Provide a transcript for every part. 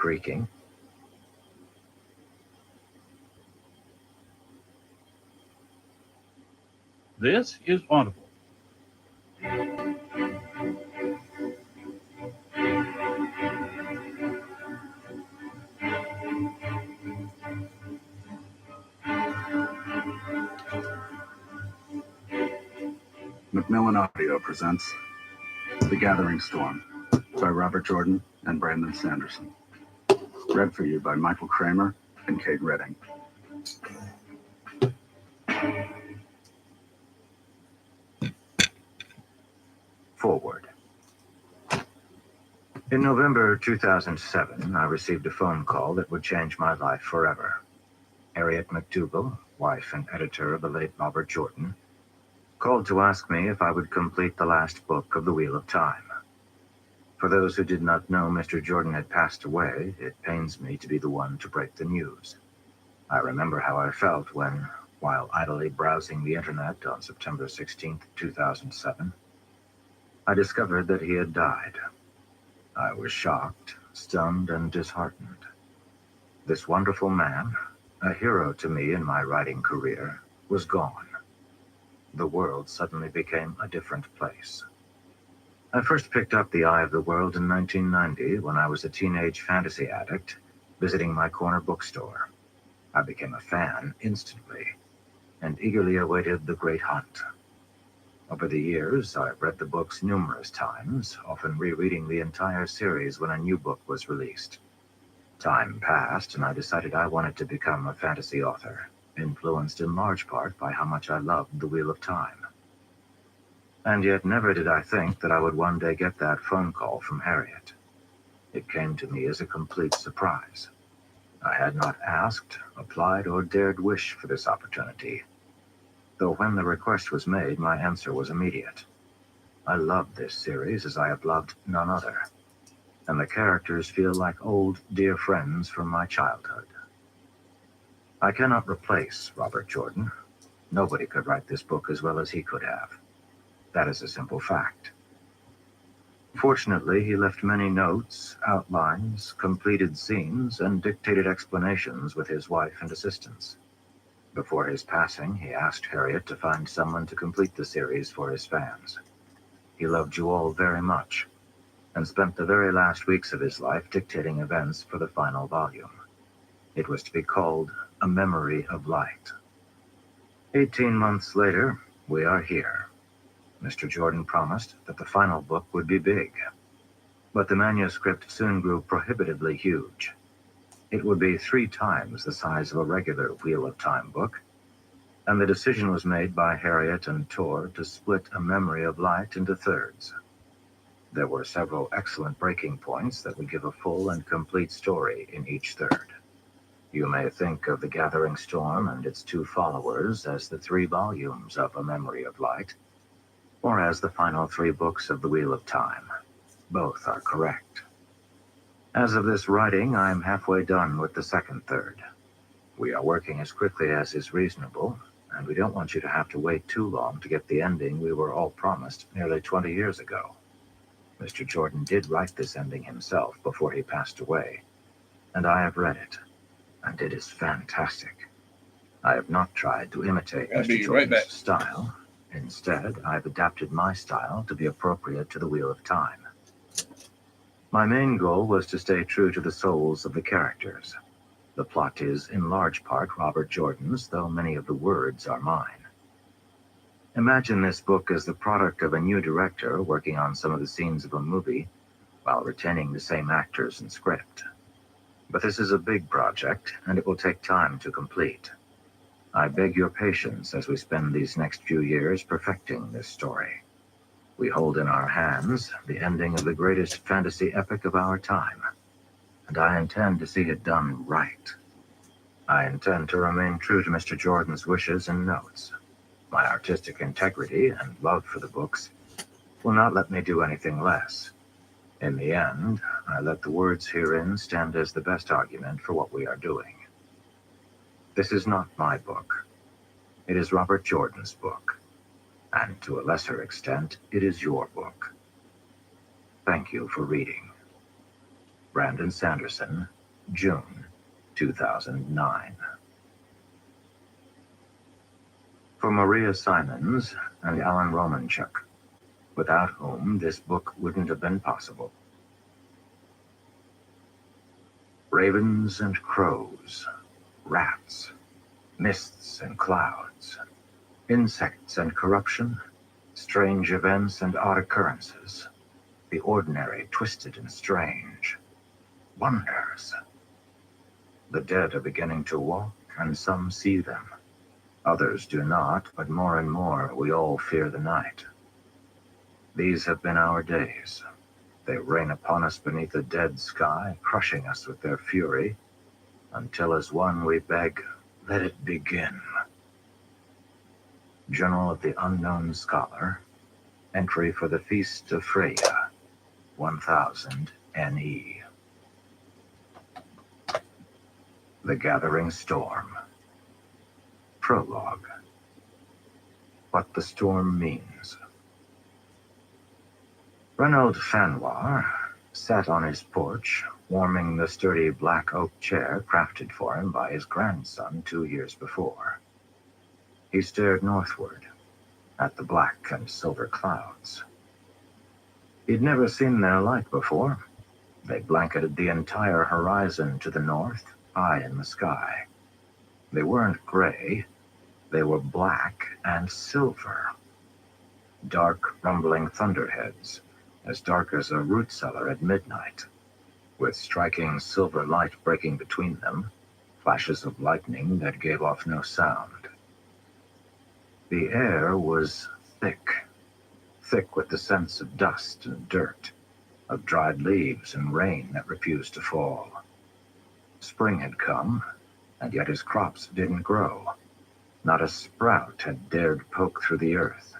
creaking. This is Audible. Macmillan Audio presents The Gathering Storm by Robert Jordan and Brandon Sanderson. Read for you by Michael Kramer and Kate Redding. Forward. In November 2007, I received a phone call that would change my life forever. Harriet McDougall, wife and editor of the late Robert Jordan, called to ask me if I would complete the last book of The Wheel of Time. For those who did not know Mr. Jordan had passed away, it pains me to be the one to break the news. I remember how I felt when, while idly browsing the internet on September 16, 2007, I discovered that he had died. I was shocked, stunned, and disheartened. This wonderful man, a hero to me in my writing career, was gone. The world suddenly became a different place. I first picked up The Eye of the World in 1990 when I was a teenage fantasy addict visiting my corner bookstore. I became a fan instantly and eagerly awaited the great hunt. Over the years, I've read the books numerous times, often rereading the entire series when a new book was released. Time passed, and I decided I wanted to become a fantasy author, influenced in large part by how much I loved The Wheel of Time. And yet never did I think that I would one day get that phone call from Harriet. It came to me as a complete surprise. I had not asked, applied, or dared wish for this opportunity, though when the request was made, my answer was immediate. I loved this series as I have loved none other, and the characters feel like old, dear friends from my childhood. I cannot replace Robert Jordan. Nobody could write this book as well as he could have. That is a simple fact. Fortunately, he left many notes, outlines, completed scenes, and dictated explanations with his wife and assistants. Before his passing, he asked Harriet to find someone to complete the series for his fans. He loved you all very much, and spent the very last weeks of his life dictating events for the final volume. It was to be called A Memory of Light. 18 months later, we are here. Mr. Jordan promised that the final book would be big, but the manuscript soon grew prohibitively huge. It would be 3 times the size of a regular Wheel of Time book, and the decision was made by Harriet and Tor to split A Memory of Light into thirds. There were several excellent breaking points that would give a full and complete story in each third. You may think of The Gathering Storm and its 2 followers as the 3 volumes of A Memory of Light, or as the final 3 books of The Wheel of Time. Both are correct. As of this writing, I am halfway done with the second third. We are working as quickly as is reasonable, and we don't want you to have to wait too long to get the ending we were all promised nearly 20 years ago. Mr. Jordan did write this ending himself before he passed away, and I have read it, and it is fantastic. I have not tried to imitate Mr. Jordan's style. Instead, I've adapted my style to be appropriate to The Wheel of Time. My main goal was to stay true to the souls of the characters. The plot is, in large part, Robert Jordan's, though many of the words are mine. Imagine this book as the product of a new director working on some of the scenes of a movie while retaining the same actors and script. But this is a big project, and it will take time to complete. I beg your patience as we spend these next few years perfecting this story. We hold in our hands the ending of the greatest fantasy epic of our time, and I intend to see it done right. I intend to remain true to Mr. Jordan's wishes and notes. My artistic integrity and love for the books will not let me do anything less. In the end, I let the words herein stand as the best argument for what we are doing. This is not my book. It is Robert Jordan's book, and to a lesser extent, it is your book. Thank you for reading. Brandon Sanderson, June 2009. For Maria Simons and Alan Romanchuk, without whom this book wouldn't have been possible. Ravens and crows, rats, mists and clouds, insects and corruption, strange events and odd occurrences, the ordinary twisted and strange, wonders. The dead are beginning to walk, and some see them. Others do not, but more and more we all fear the night. These have been our days. They rain upon us beneath a dead sky, crushing us with their fury, until as one we beg, let it begin. Journal of the Unknown Scholar, entry for the Feast of Freya, 1000 NE. The Gathering Storm. Prologue. What the Storm Means. Reynold Fanoir sat on his porch, warming the sturdy black oak chair crafted for him by his grandson 2 years before. He stared northward, at the black and silver clouds. He'd never seen their like before. They blanketed the entire horizon to the north, high in the sky. They weren't gray, they were black and silver. Dark, rumbling thunderheads, as dark as a root cellar at midnight, with striking silver light breaking between them, flashes of lightning that gave off no sound. The air was thick with the sense of dust and dirt, of dried leaves and rain that refused to fall. Spring had come, and yet his crops didn't grow. Not a sprout had dared poke through the earth.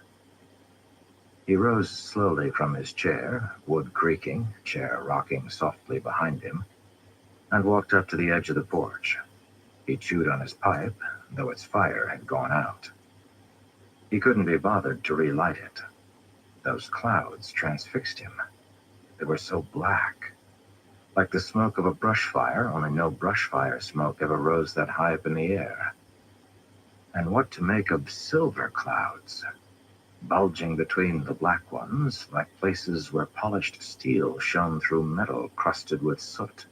He rose slowly from his chair, wood creaking, chair rocking softly behind him, and walked up to the edge of the porch. He chewed on his pipe, though its fire had gone out. He couldn't be bothered to relight it. Those clouds transfixed him. They were so black, like the smoke of a brush fire, only no brush fire smoke ever rose that high up in the air. And what to make of silver clouds, bulging between the black ones like places where polished steel shone through metal crusted with soot.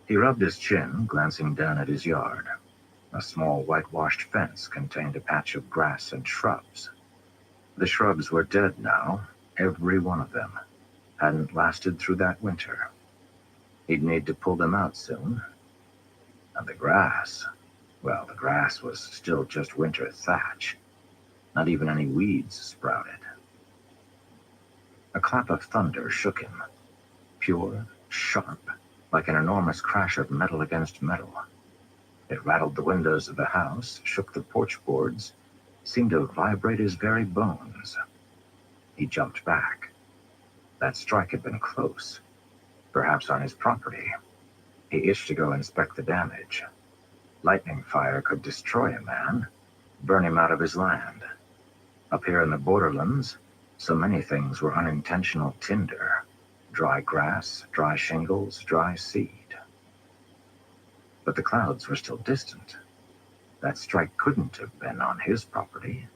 He rubbed his chin, glancing down at his yard. A small whitewashed fence contained a patch of grass and shrubs. The shrubs were dead now, every one of them. Hadn't lasted through that winter. He'd need to pull them out soon. And the grass, well, the grass was still just winter thatch. Not even any weeds sprouted. A clap of thunder shook him, pure, sharp, like an enormous crash of metal against metal. It rattled the windows of the house, shook the porch boards, seemed to vibrate his very bones. He jumped back. That strike had been close, perhaps on his property. He itched to go inspect the damage. Lightning fire could destroy a man, burn him out of his land. Up here in the borderlands, so many things were unintentional tinder. Dry grass, dry shingles, dry seed. But the clouds were still distant. That strike couldn't have been on his property.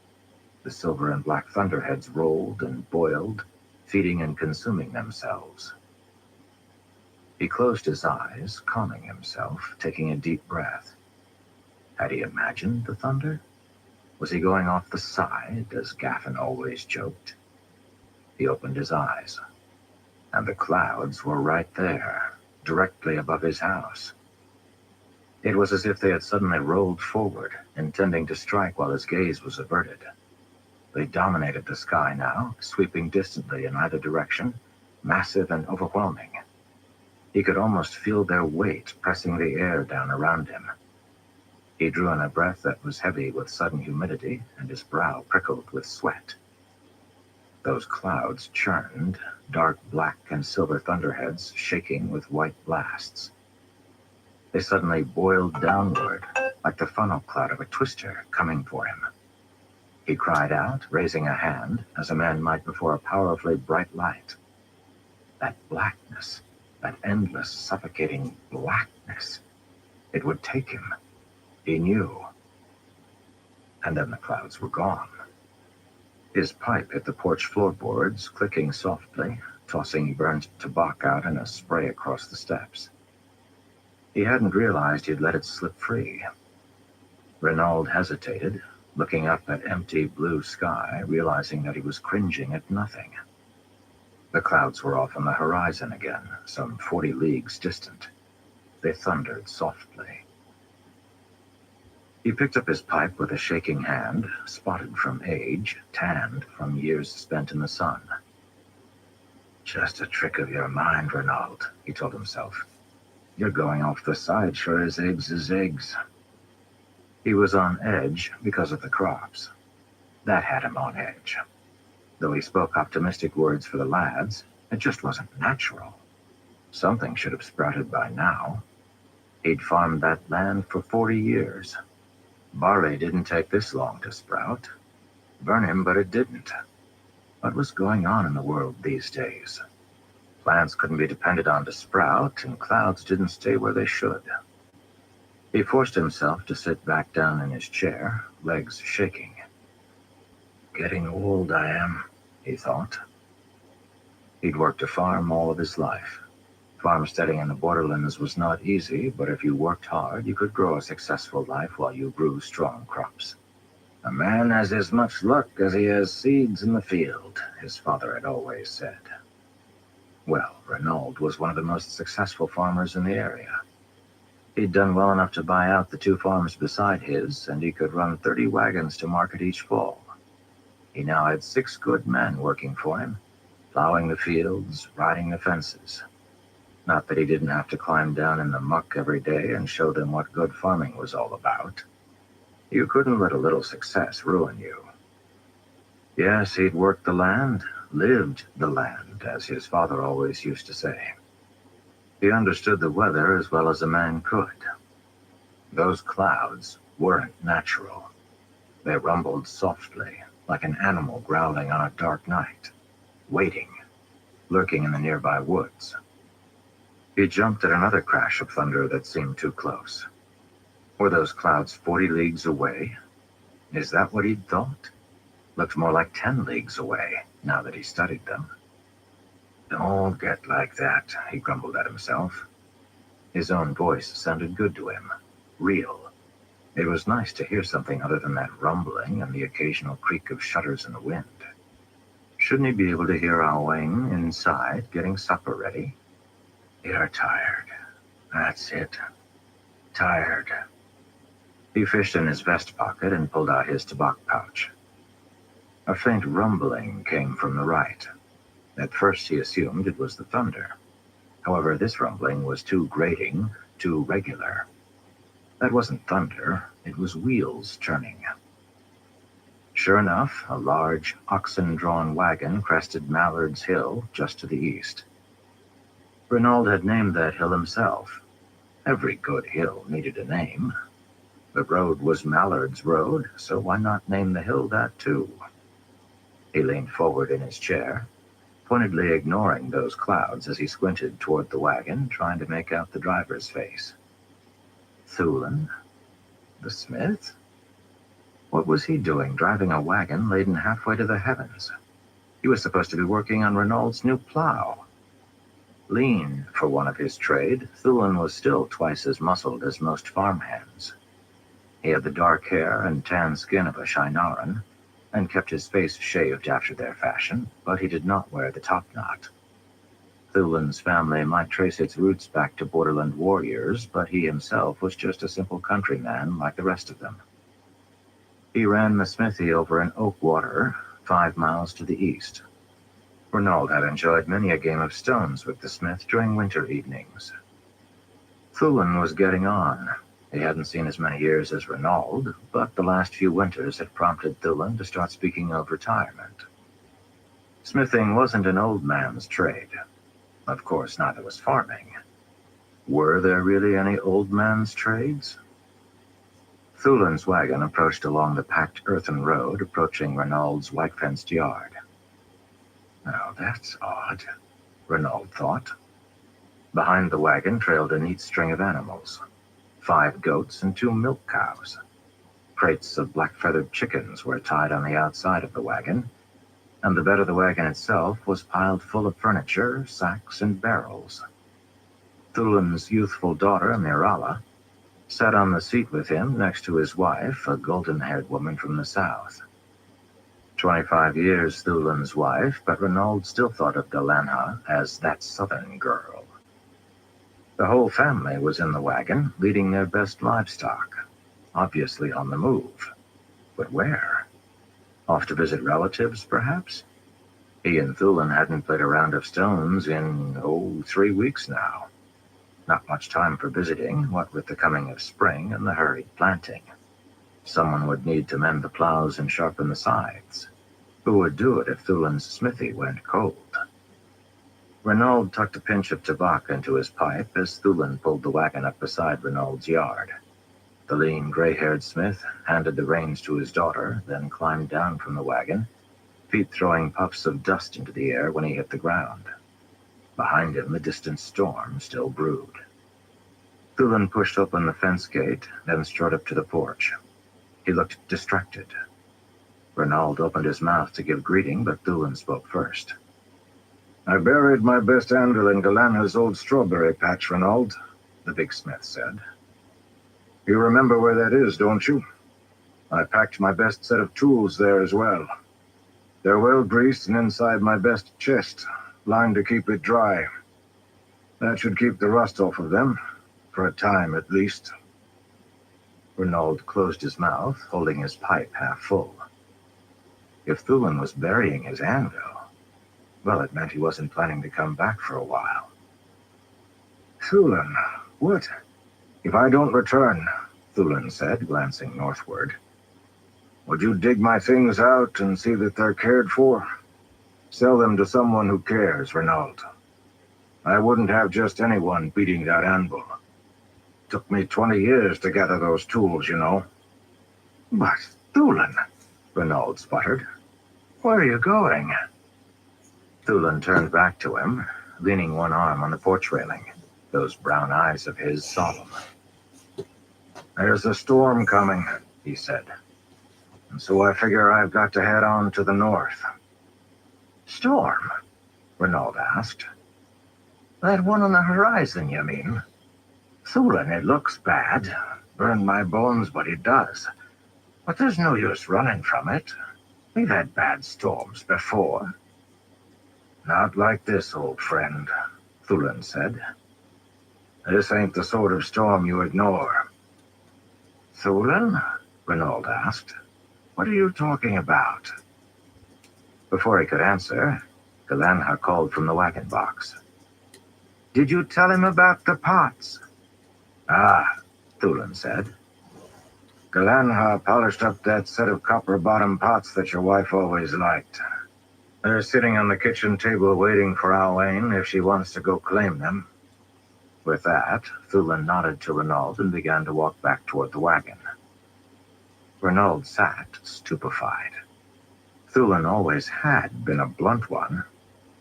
The silver and black thunderheads rolled and boiled, feeding and consuming themselves. He closed his eyes, calming himself, taking a deep breath. Had he imagined the thunder? Was he going off the side, as Gaffin always joked? He opened his eyes, and the clouds were right there, directly above his house. It was as if they had suddenly rolled forward, intending to strike while his gaze was averted. They dominated the sky now, sweeping distantly in either direction, massive and overwhelming. He could almost feel their weight pressing the air down around him. He drew in a breath that was heavy with sudden humidity, and his brow prickled with sweat. Those clouds churned, dark black and silver thunderheads shaking with white blasts. They suddenly boiled downward, like the funnel cloud of a twister coming for him. He cried out, raising a hand, as a man might before a powerfully bright light. That blackness, That endless, suffocating blackness. It would take him. He knew. And then the clouds were gone. His pipe hit the porch floorboards, clicking softly, tossing burnt tobacco out in a spray across the steps. He hadn't realized he'd let it slip free. Renaud hesitated, looking up at empty blue sky, realizing that he was cringing at nothing. The clouds were off on the horizon again, some 40 leagues distant. They thundered softly. He picked up his pipe with a shaking hand, spotted from age, tanned from years spent in the sun. Just a trick of your mind, Renaud, he told himself. You're going off the side sure as eggs is eggs. He was on edge because of the crops. That had him on edge. Though he spoke optimistic words for the lads, it just wasn't natural. Something should have sprouted by now. He'd farmed that land for 40 years. Barley didn't take this long to sprout. Burn him, but it didn't. What was going on in the world these days? Plants couldn't be depended on to sprout, and clouds didn't stay where they should. He forced himself to sit back down in his chair, legs shaking. Getting old I am, he thought. He'd worked a farm all of his life. Farmsteading in the borderlands was not easy, but if you worked hard, you could grow a successful life while you grew strong crops. A man has as much luck as he has seeds in the field, his father had always said. Well, Renaud was one of the most successful farmers in the area. He'd done well enough to buy out the 2 farms beside his, and he could run 30 wagons to market each fall. He now had 6 good men working for him, plowing the fields, riding the fences. Not that he didn't have to climb down in the muck every day and show them what good farming was all about. You couldn't let a little success ruin you. Yes, he'd worked the land, lived the land, as his father always used to say. He understood the weather as well as a man could. Those clouds weren't natural. They rumbled softly, like an animal growling on a dark night, waiting, lurking in the nearby woods. He jumped at another crash of thunder that seemed too close. Were those clouds 40 leagues away? Is that what he'd thought? Looked more like 10 leagues away, now that he studied them. Don't get like that, he grumbled at himself. His own voice sounded good to him, real. It was nice to hear something other than that rumbling and the occasional creak of shutters in the wind. Shouldn't he be able to hear Ah Wing inside, getting supper ready? You're tired. That's it. Tired. He fished in his vest pocket and pulled out his tobacco pouch. A faint rumbling came from the right. At first he assumed it was the thunder. However, this rumbling was too grating, too regular. That wasn't thunder, it was wheels turning. Sure enough, a large, oxen-drawn wagon crested Mallard's Hill just to the east. Renaud had named that hill himself. Every good hill needed a name. The road was Mallard's Road, so why not name the hill that too? He leaned forward in his chair, pointedly ignoring those clouds as he squinted toward the wagon, trying to make out the driver's face. Thulin? The smith? What was he doing driving a wagon laden halfway to the heavens? He was supposed to be working on Renaud's new plow. Lean for one of his trade, Thulin was still twice as muscled as most farmhands. He had the dark hair and tan skin of a Shinaran, and kept his face shaved after their fashion, but he did not wear the topknot. Thulin's family might trace its roots back to borderland warriors, but he himself was just a simple countryman like the rest of them. He ran the smithy over in Oakwater, 5 miles to the east. Renaud had enjoyed many a game of stones with the smith during winter evenings. Thulin was getting on. He hadn't seen as many years as Renaud, but the last few winters had prompted Thulin to start speaking of retirement. Smithing wasn't an old man's trade. Of course, neither was farming. Were there really any old man's trades? Thulin's wagon approached along the packed earthen road, approaching Renaud's white-fenced yard. Now that's odd, Renaud thought. Behind the wagon trailed a neat string of animals, 5 goats and 2 milk cows. Crates of black-feathered chickens were tied on the outside of the wagon, and the bed of the wagon itself was piled full of furniture, sacks, and barrels. Thulan's youthful daughter, Mirala, sat on the seat with him next to his wife, a golden-haired woman from the south. 25 years Thulan's wife, but Renaud still thought of Galanha as that southern girl. The whole family was in the wagon, leading their best livestock, obviously on the move. But where? Off to visit relatives, perhaps? He and Thulan hadn't played a round of stones in, 3 weeks now. Not much time for visiting, what with the coming of spring and the hurried planting. Someone would need to mend the plows and sharpen the scythes. Who would do it if Thulan's smithy went cold? Renaud tucked a pinch of tobacco into his pipe as Thulan pulled the wagon up beside Renaud's yard. The lean, gray-haired smith handed the reins to his daughter, then climbed down from the wagon, feet throwing puffs of dust into the air when he hit the ground. Behind him, the distant storm still brewed. Thulan pushed open the fence gate, then strode up to the porch. He looked distracted. Renaud opened his mouth to give greeting, but Thulan spoke first. "I buried my best anvil in Galanha's old strawberry patch, Renaud," the big smith said. "You remember where that is, don't you? I packed my best set of tools there as well. They're well greased and inside my best chest, lined to keep it dry. That should keep the rust off of them, for a time at least." Renaud closed his mouth, holding his pipe half full. If Thulan was burying his anvil, well, it meant he wasn't planning to come back for a while. "Thulan, what? If I don't return," Thulan said, glancing northward, "would you dig my things out and see that they're cared for? Sell them to someone who cares, Renaud. I wouldn't have just anyone beating that anvil. Took me 20 years to gather those tools, you know." "But, Thulan," Renaud sputtered, "where are you going?" Thulan turned back to him, leaning one arm on the porch railing, those brown eyes of his solemn. "There's a storm coming," he said, "and so I figure I've got to head on to the north." "Storm?" Renaud asked. "That one on the horizon, you mean? Thulan, it looks bad. Burn my bones, but it does. But there's no use running from it. We've had bad storms before." "Not like this, old friend," Thulan said. "This ain't the sort of storm you ignore." "Thulan?" Renaud asked. "What are you talking about?" Before he could answer, Galanha called from the wagon box. "Did you tell him about the pots?" "Ah," Thulan said. "Galanha polished up that set of copper-bottom pots that your wife always liked. They're sitting on the kitchen table waiting for Owain if she wants to go claim them." With that, Thulan nodded to Renaud and began to walk back toward the wagon. Renaud sat, stupefied. Thulan always had been a blunt one.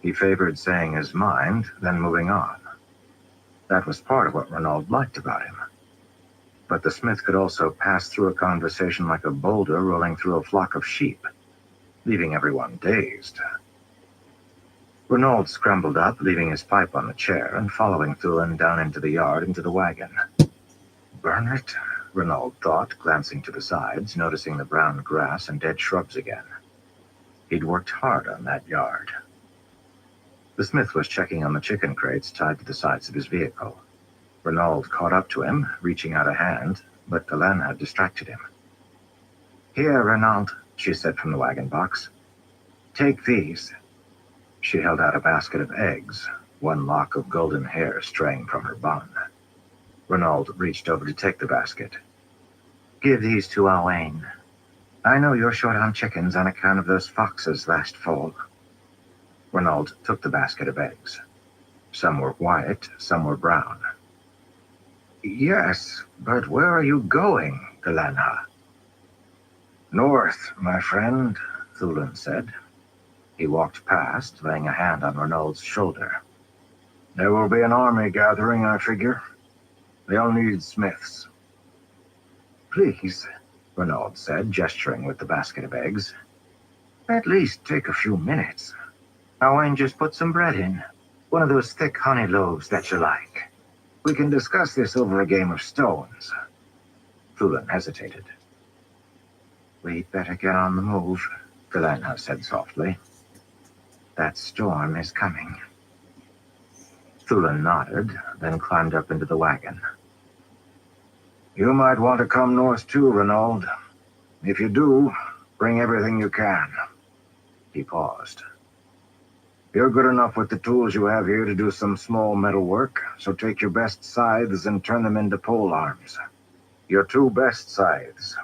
He favored saying his mind, then moving on. That was part of what Renaud liked about him. But the smith could also pass through a conversation like a boulder rolling through a flock of sheep, leaving everyone dazed. Renaud scrambled up, leaving his pipe on the chair, and following Thulan down into the yard into the wagon. "Burn it?" Renaud thought, glancing to the sides, noticing the brown grass and dead shrubs again. He'd worked hard on that yard. The smith was checking on the chicken crates tied to the sides of his vehicle. Renaud caught up to him, reaching out a hand, but Galanha had distracted him. "Here, Renaud," she said from the wagon box. "Take these." She held out a basket of eggs, one lock of golden hair straying from her bun. Renaud reached over to take the basket. "Give these to Owain. I know you're short on chickens on account of those foxes last fall." Renaud took the basket of eggs. Some were white, some were brown. "Yes, but where are you going, Galanha?" "North, my friend," Thulan said. He walked past, laying a hand on Renaud's shoulder. There will be an army gathering, I figure. They'll need smiths. Please, Renaud said, gesturing with the basket of eggs. At least take a few minutes. Owen, just put some bread in. One of those thick honey loaves that you like. We can discuss this over a game of stones. Thulin hesitated. We'd better get on the move, Galena said softly. That storm is coming. Thulin nodded, then climbed up into the wagon. You might want to come north too, Renaud. If you do, bring everything you can. He paused. You're good enough with the tools you have here to do some small metal work, so take your best scythes and turn them into pole arms. Your 2 best scythes.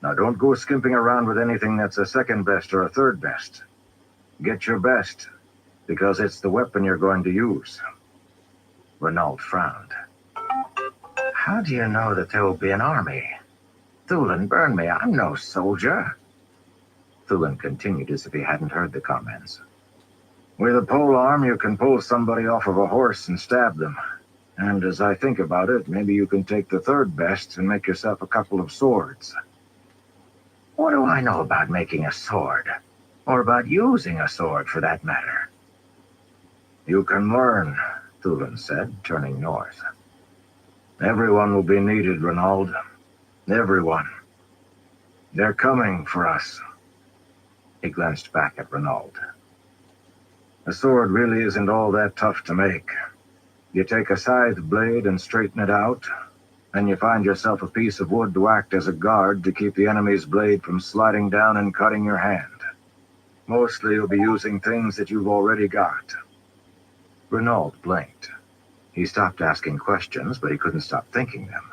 Now don't go skimping around with anything that's a second best or a third best. Get your best, because it's the weapon you're going to use. Renaud frowned. How do you know that there will be an army? Thulin, burn me, I'm no soldier. Thulin continued as if he hadn't heard the comments. With a pole arm, you can pull somebody off of a horse and stab them. And as I think about it, maybe you can take the third best and make yourself a couple of swords. What do I know about making a sword? Or about using a sword, for that matter? You can learn, Thulin said, turning north. Everyone will be needed, Renaud. Everyone. They're coming for us. He glanced back at Renaud. A sword really isn't all that tough to make. You take a scythe blade and straighten it out, then you find yourself a piece of wood to act as a guard to keep the enemy's blade from sliding down and cutting your hand. Mostly you'll be using things that you've already got. Renaud blinked. He stopped asking questions, but he couldn't stop thinking them.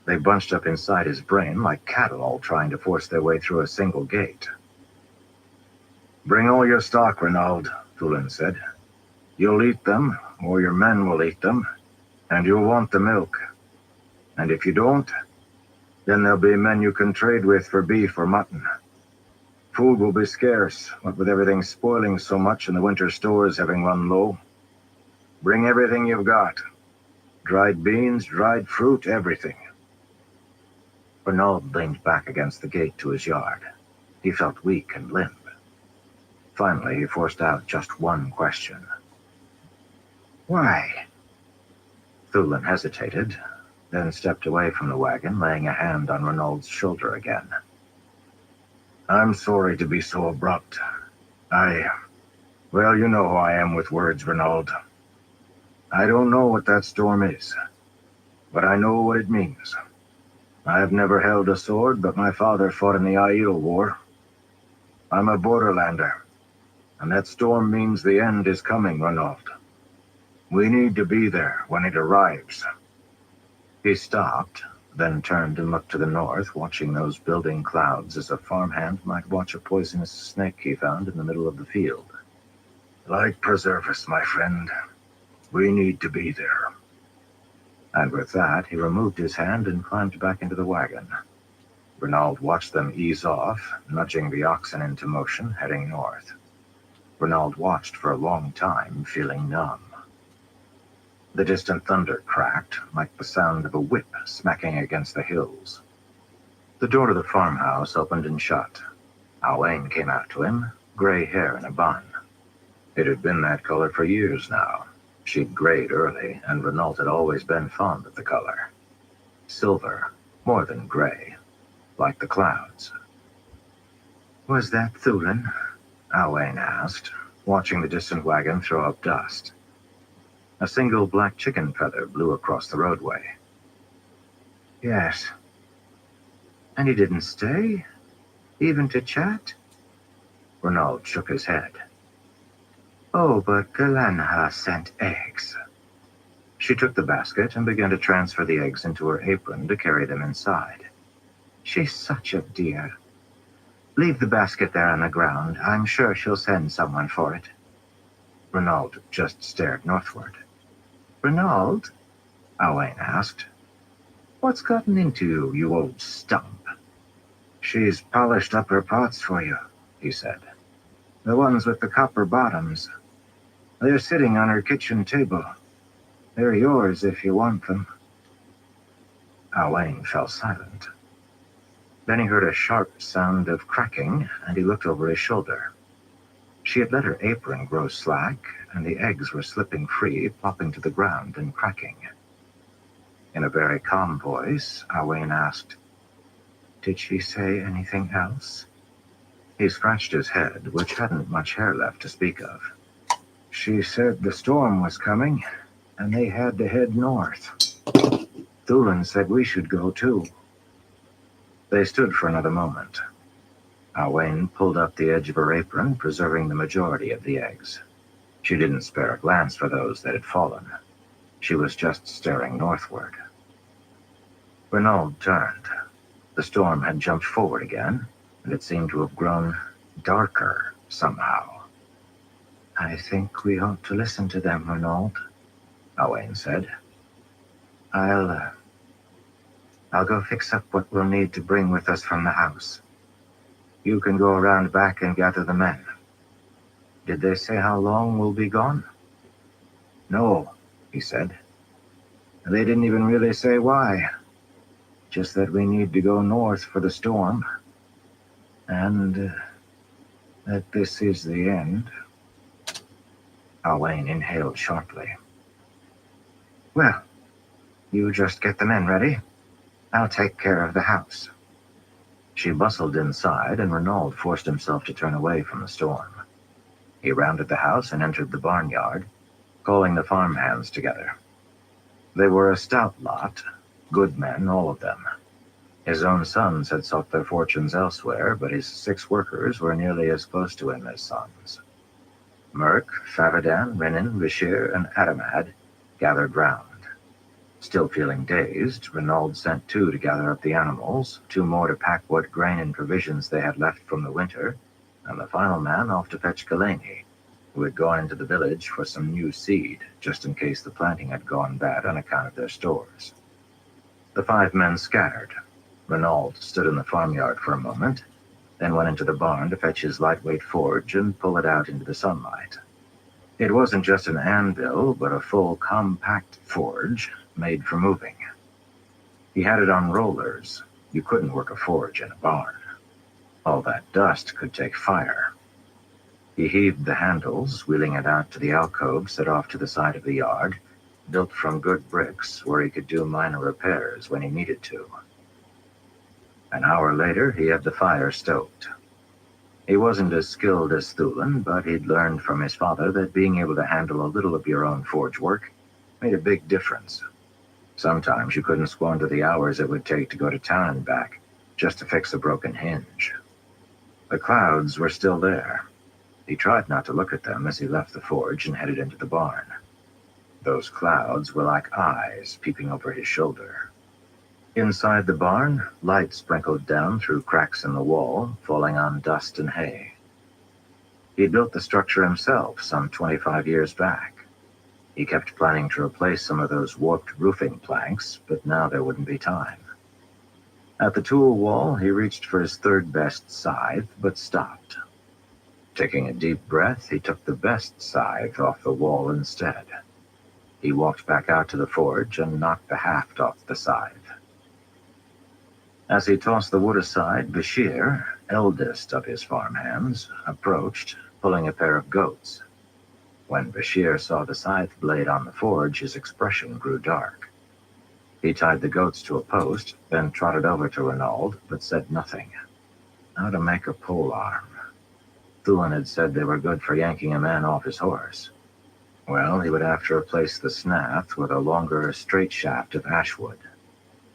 They bunched up inside his brain like cattle all trying to force their way through a single gate. Bring all your stock, Renaud, Thulin said. You'll eat them, or your men will eat them, and you'll want the milk. And if you don't, then there'll be men you can trade with for beef or mutton. Food will be scarce, what with everything spoiling so much and the winter stores having run low. Bring everything you've got. Dried beans, dried fruit, everything. Renaud leaned back against the gate to his yard. He felt weak and limp. Finally, he forced out just one question. Why? Thulin hesitated, then stepped away from the wagon, laying a hand on Renaud's shoulder again. I'm sorry to be so abrupt. Well, you know how I am with words, Renaud. I don't know what that storm is, but I know what it means. I have never held a sword, but my father fought in the Aiel War. I'm a borderlander, and that storm means the end is coming, Renaud. We need to be there when it arrives. He stopped, then turned and looked to the north, watching those building clouds as a farmhand might watch a poisonous snake he found in the middle of the field. Light preserve us, my friend. We need to be there. And with that, he removed his hand and climbed back into the wagon. Renaud watched them ease off, nudging the oxen into motion, heading north. Renaud watched for a long time, feeling numb. The distant thunder cracked, like the sound of a whip smacking against the hills. The door to the farmhouse opened and shut. Owain came out to him, gray hair in a bun. It had been that color for years now. She'd grayed early, and Renaud had always been fond of the color. Silver, more than gray, like the clouds. Was that Thulin? Owain asked, watching the distant wagon throw up dust. A single black chicken feather blew across the roadway. Yes. And he didn't stay? Even to chat? Renaud shook his head. Oh, but Galenha sent eggs. She took the basket and began to transfer the eggs into her apron to carry them inside. She's such a dear. Leave the basket there on the ground. I'm sure she'll send someone for it. Renaud just stared northward. Renaud? Owain asked. What's gotten into you, you old stump? She's polished up her pots for you, he said. The ones with the copper bottoms. They're sitting on her kitchen table. They're yours if you want them. Owain fell silent. Then he heard a sharp sound of cracking, and he looked over his shoulder. She had let her apron grow slack, and the eggs were slipping free, plopping to the ground and cracking. In a very calm voice, Owain asked, "Did she say anything else?" He scratched his head, which hadn't much hair left to speak of. "She said the storm was coming, and they had to head north. Thulin said we should go too." They stood for another moment. Owain pulled up the edge of her apron, preserving the majority of the eggs. She didn't spare a glance for those that had fallen. She was just staring northward. Renaud turned. The storm had jumped forward again, and it seemed to have grown darker somehow. "I think we ought to listen to them, Renaud," Owain said. I'll go fix up what we'll need to bring with us from the house. You can go around back and gather the men. Did they say how long we'll be gone?" "No," he said. "They didn't even really say why. Just that we need to go north for the storm. And that this is the end." Owain inhaled sharply. "Well, you just get the men ready. I'll take care of the house." She bustled inside, and Renaud forced himself to turn away from the storm. He rounded the house and entered the barnyard, calling the farmhands together. They were a stout lot, good men, all of them. His own sons had sought their fortunes elsewhere, but his 6 workers were nearly as close to him as sons. Merk, Favadan, Renin, Bashir, and Adamad gathered round. Still feeling dazed, Renaud sent 2 to gather up the animals, 2 more to pack what grain and provisions they had left from the winter, and the final man off to fetch Galeni, who had gone into the village for some new seed, just in case the planting had gone bad on account of their stores. The 5 men scattered. Renaud stood in the farmyard for a moment, then went into the barn to fetch his lightweight forge and pull it out into the sunlight. It wasn't just an anvil, but a full, compact forge made for moving. He had it on rollers. You couldn't work a forge in a barn. All that dust could take fire. He heaved the handles, wheeling it out to the alcove set off to the side of the yard, built from good bricks where he could do minor repairs when he needed to. An hour later, he had the fire stoked. He wasn't as skilled as Thulin, but he'd learned from his father that being able to handle a little of your own forge work made a big difference. Sometimes you couldn't squander the hours it would take to go to town and back just to fix a broken hinge. The clouds were still there. He tried not to look at them as he left the forge and headed into the barn. Those clouds were like eyes peeping over his shoulder. Inside the barn, light sprinkled down through cracks in the wall, falling on dust and hay. He built the structure himself some 25 years back. He kept planning to replace some of those warped roofing planks, but now there wouldn't be time. At the tool wall, he reached for his 3rd best scythe, but stopped. Taking a deep breath, he took the best scythe off the wall instead. He walked back out to the forge and knocked the haft off the scythe. As he tossed the wood aside, Bashir, eldest of his farmhands, approached, pulling a pair of goats. When Bashir saw the scythe blade on the forge, his expression grew dark. He tied the goats to a post, then trotted over to Renaud, but said nothing. How to make a pole arm. Thulin had said they were good for yanking a man off his horse. Well, he would have to replace the snath with a longer, straight shaft of ashwood.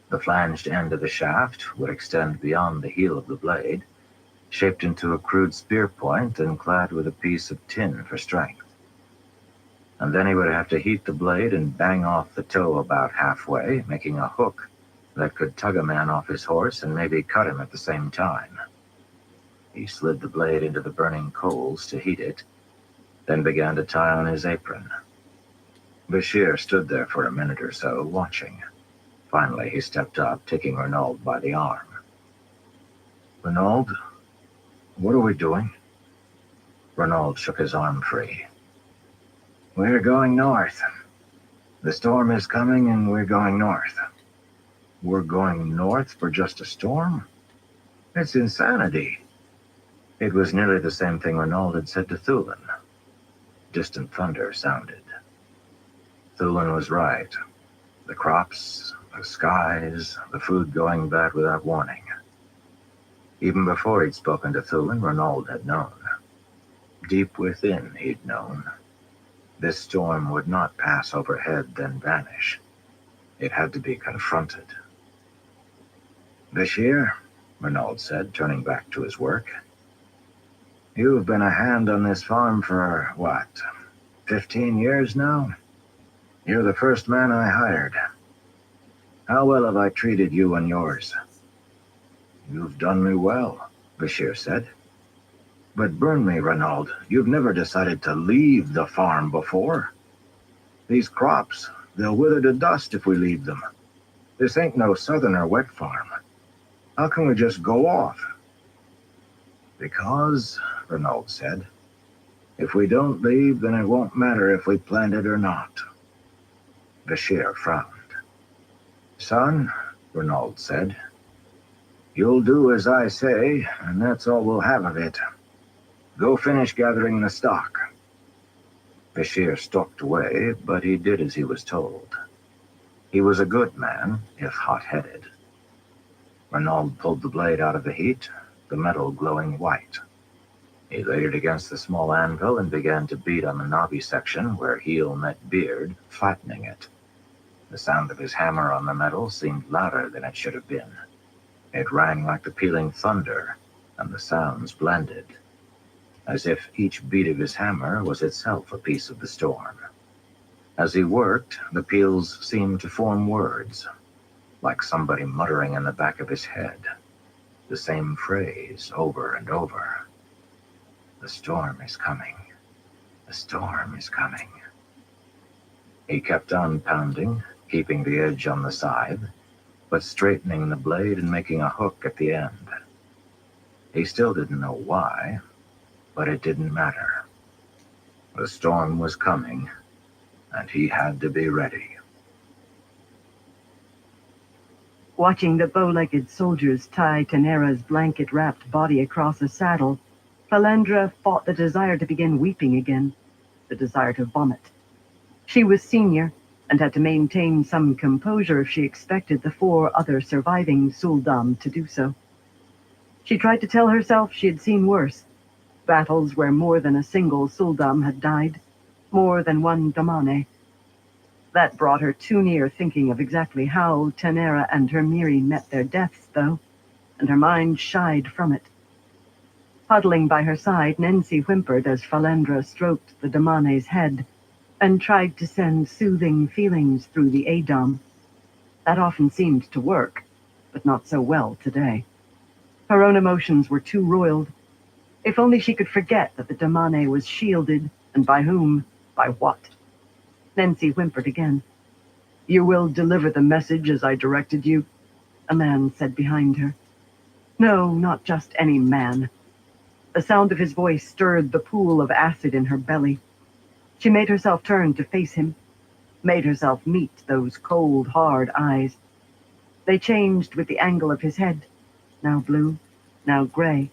The flanged end of the shaft would extend beyond the heel of the blade, shaped into a crude spear point and clad with a piece of tin for strength. And then he would have to heat the blade and bang off the toe about halfway, making a hook that could tug a man off his horse and maybe cut him at the same time. He slid the blade into the burning coals to heat it, then began to tie on his apron. Bashir stood there for a minute or so, watching. Finally, he stepped up, taking Renaud by the arm. "Renaud, what are we doing?" Renaud shook his arm free. We're going north. The storm is coming and we're going north. We're going north for just a storm? It's insanity. It was nearly the same thing Renaud had said to Thulin. Distant thunder sounded. Thulin was right. The crops, the skies, the food going bad without warning. Even before he'd spoken to Thulin, Renaud had known. Deep within, he'd known. This storm would not pass overhead, then vanish. It had to be confronted. Bashir, Renaud said, turning back to his work. You've been a hand on this farm for, 15 years now? You're the first man I hired. How well have I treated you and yours? You've done me well, Bashir said. But burn me, Renaud, you've never decided to leave the farm before. These crops, they'll wither to dust if we leave them. This ain't no southern or wet farm. How can we just go off? Because, Renaud said, if we don't leave, then it won't matter if we plant it or not. Bashir frowned. Son, Renaud said, you'll do as I say, and that's all we'll have of it. Go finish gathering the stock. Bashir stalked away, but he did as he was told. He was a good man, if hot-headed. Renaud pulled the blade out of the heat, the metal glowing white. He laid it against the small anvil and began to beat on the knobby section where heel met beard, flattening it. The sound of his hammer on the metal seemed louder than it should have been. It rang like the pealing thunder, and the sounds blended, as if each beat of his hammer was itself a piece of the storm. As he worked, the peals seemed to form words, like somebody muttering in the back of his head, the same phrase over and over. The storm is coming. The storm is coming. He kept on pounding, keeping the edge on the scythe, but straightening the blade and making a hook at the end. He still didn't know why, but it didn't matter. The storm was coming, and he had to be ready. Watching the bow-legged soldiers tie Tanera's blanket-wrapped body across a saddle, Falendra fought the desire to begin weeping again, the desire to vomit. She was senior, and had to maintain some composure if she expected the 4 other surviving Suldam to do so. She tried to tell herself she had seen worse, battles where more than a single Suldam had died, more than one Damane. That brought her too near thinking of exactly how Tanera and her Miri met their deaths, though, and her mind shied from it. Huddling by her side, Nancy whimpered as Falendra stroked the Damane's head and tried to send soothing feelings through the Adam. That often seemed to work, but not so well today. Her own emotions were too roiled. If only she could forget that the Damane was shielded, and by whom, by what. Nancy whimpered again. You will deliver the message as I directed you, a man said behind her. No, not just any man. The sound of his voice stirred the pool of acid in her belly. She made herself turn to face him, made herself meet those cold, hard eyes. They changed with the angle of his head, now blue, now gray,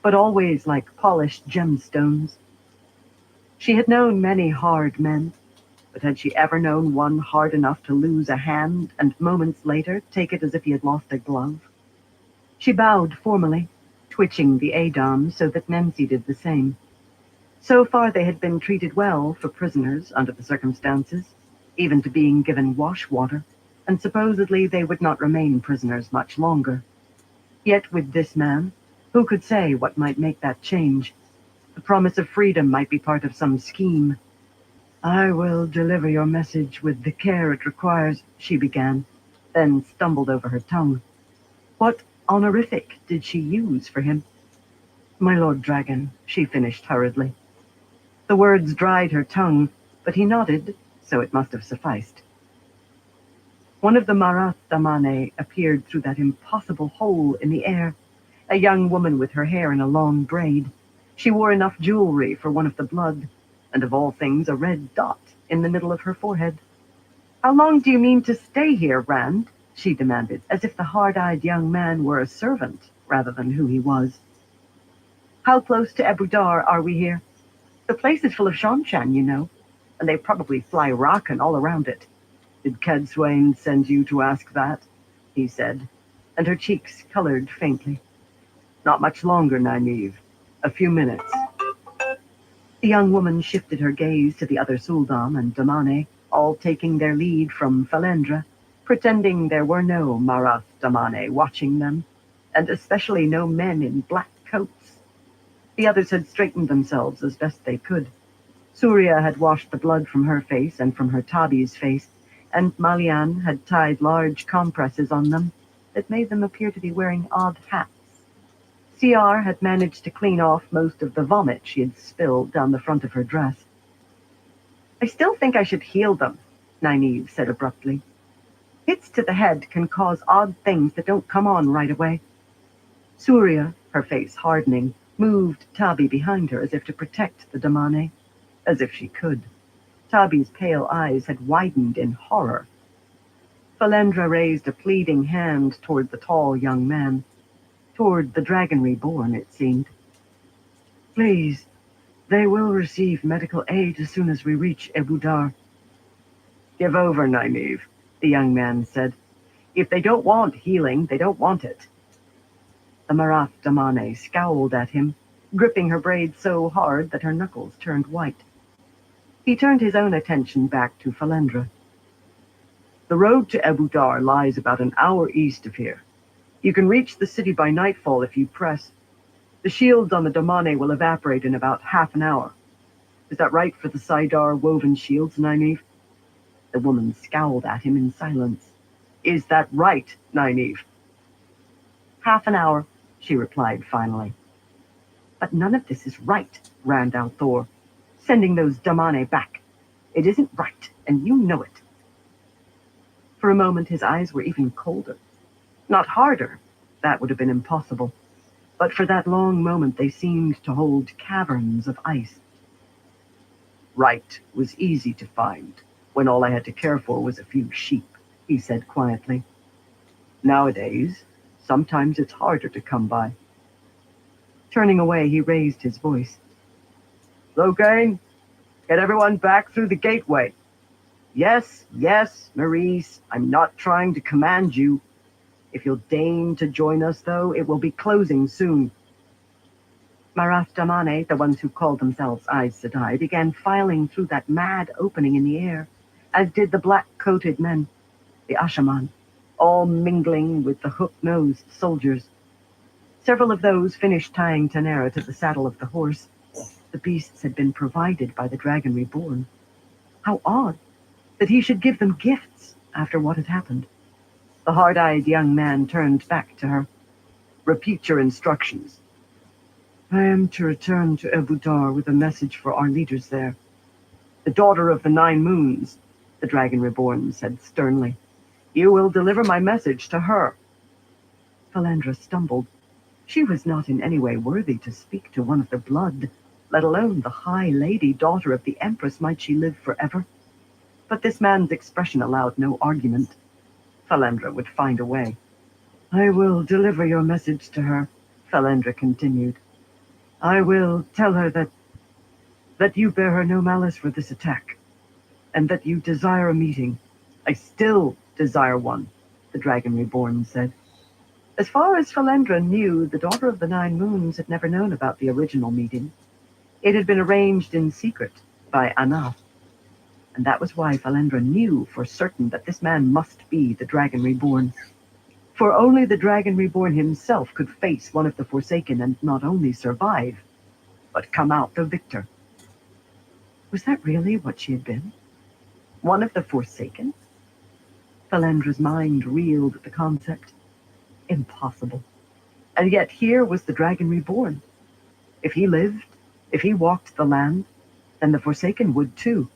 but always like polished gemstones. She had known many hard men, but had she ever known one hard enough to lose a hand and moments later take it as if he had lost a glove? She bowed formally, twitching the Adam so that Nancy did the same. So far they had been treated well for prisoners under the circumstances, even to being given wash water, and supposedly they would not remain prisoners much longer. Yet with this man, who could say what might make that change? The promise of freedom might be part of some scheme. I will deliver your message with the care it requires, she began, then stumbled over her tongue. What honorific did she use for him? My Lord Dragon, she finished hurriedly. The words dried her tongue, but he nodded, so it must have sufficed. One of the Marath Damane appeared through that impossible hole in the air, a young woman with her hair in a long braid. She wore enough jewelry for one of the blood. and of all things a red dot in the middle of her forehead. "How long do you mean to stay here, Rand?" she demanded, as if the hard-eyed young man were a servant rather than who he was. "How close to Abu Dar are we here? The place is full of Shanshan, you know, and they probably fly Rakan all around it." "Did Kedswain send you to ask that?" he said, and her cheeks colored faintly. "Not much longer, Nynaeve. A few minutes." The young woman shifted her gaze to the other Suldam and Damane, all taking their lead from Falendra, pretending there were no Marath Damane watching them, and especially no men in black coats. The others had straightened themselves as best they could. Surya had washed the blood from her face and from her Tabi's face, and Malian had tied large compresses on them that made them appear to be wearing odd hats. CR had managed to clean off most of the vomit she had spilled down the front of her dress. "I still think I should heal them," Nynaeve said abruptly. "Hits to the head can cause odd things that don't come on right away." Surya, her face hardening, moved Tabi behind her as if to protect the Damane. As if she could. Tabi's pale eyes had widened in horror. Falendra raised a pleading hand toward the tall young man. Toward the Dragon Reborn, it seemed. "Please, they will receive medical aid as soon as we reach Abu Dar." "Give over, Nynaeve," the young man said. "If they don't want healing, they don't want it." The Marath Damane scowled at him, gripping her braid so hard that her knuckles turned white. He turned his own attention back to Falendra. "The road to Abu Dar lies about an hour east of here. You can reach the city by nightfall if you press. The shields on the Damane will evaporate in about half an hour. Is that right for the Saidar woven shields, Nynaeve?" The woman scowled at him in silence. "Is that right, Nynaeve?" "Half an hour," she replied finally. "But none of this is right," Rand al'Thor. "Sending those Damane back. It isn't right, and you know it." For a moment his eyes were even colder. Not harder, that would have been impossible, but for that long moment they seemed to hold caverns of ice. "Right was easy to find, when all I had to care for was a few sheep," he said quietly. "Nowadays, sometimes it's harder to come by." Turning away, he raised his voice. "Loghain, get everyone back through the gateway." Yes, Maurice, I'm not trying to command you. If you'll deign to join us, though, it will be closing soon." Marath Damane, the ones who called themselves Aes Sedai, began filing through that mad opening in the air, as did the black-coated men, the Ashaman, all mingling with the hook-nosed soldiers. Several of those finished tying Tanera to the saddle of the horse. The beasts had been provided by the Dragon Reborn. How odd that he should give them gifts after what had happened. The hard-eyed young man turned back to her. "Repeat your instructions." "I am to return to Abu Dar with a message for our leaders there." "The daughter of the 9 moons," the Dragon Reborn said sternly. "You will deliver my message to her." Falendra stumbled. She was not in any way worthy to speak to one of the blood, let alone the High Lady, daughter of the Empress, might she live forever. But this man's expression allowed no argument. Falendra would find a way. "I will deliver your message to her," Falendra continued. "I will tell her that you bear her no malice for this attack, and that you desire a meeting." "I still desire one," the Dragon Reborn said. As far as Falendra knew, the daughter of the 9 moons had never known about the original meeting. It had been arranged in secret by Anath. And that was why Falendra knew for certain that this man must be the Dragon Reborn. For only the Dragon Reborn himself could face one of the Forsaken and not only survive, but come out the victor. Was that really what she had been? One of the Forsaken? Falendra's mind reeled at the concept. Impossible. And yet here was the Dragon Reborn. If he lived, if he walked the land, then the Forsaken would too.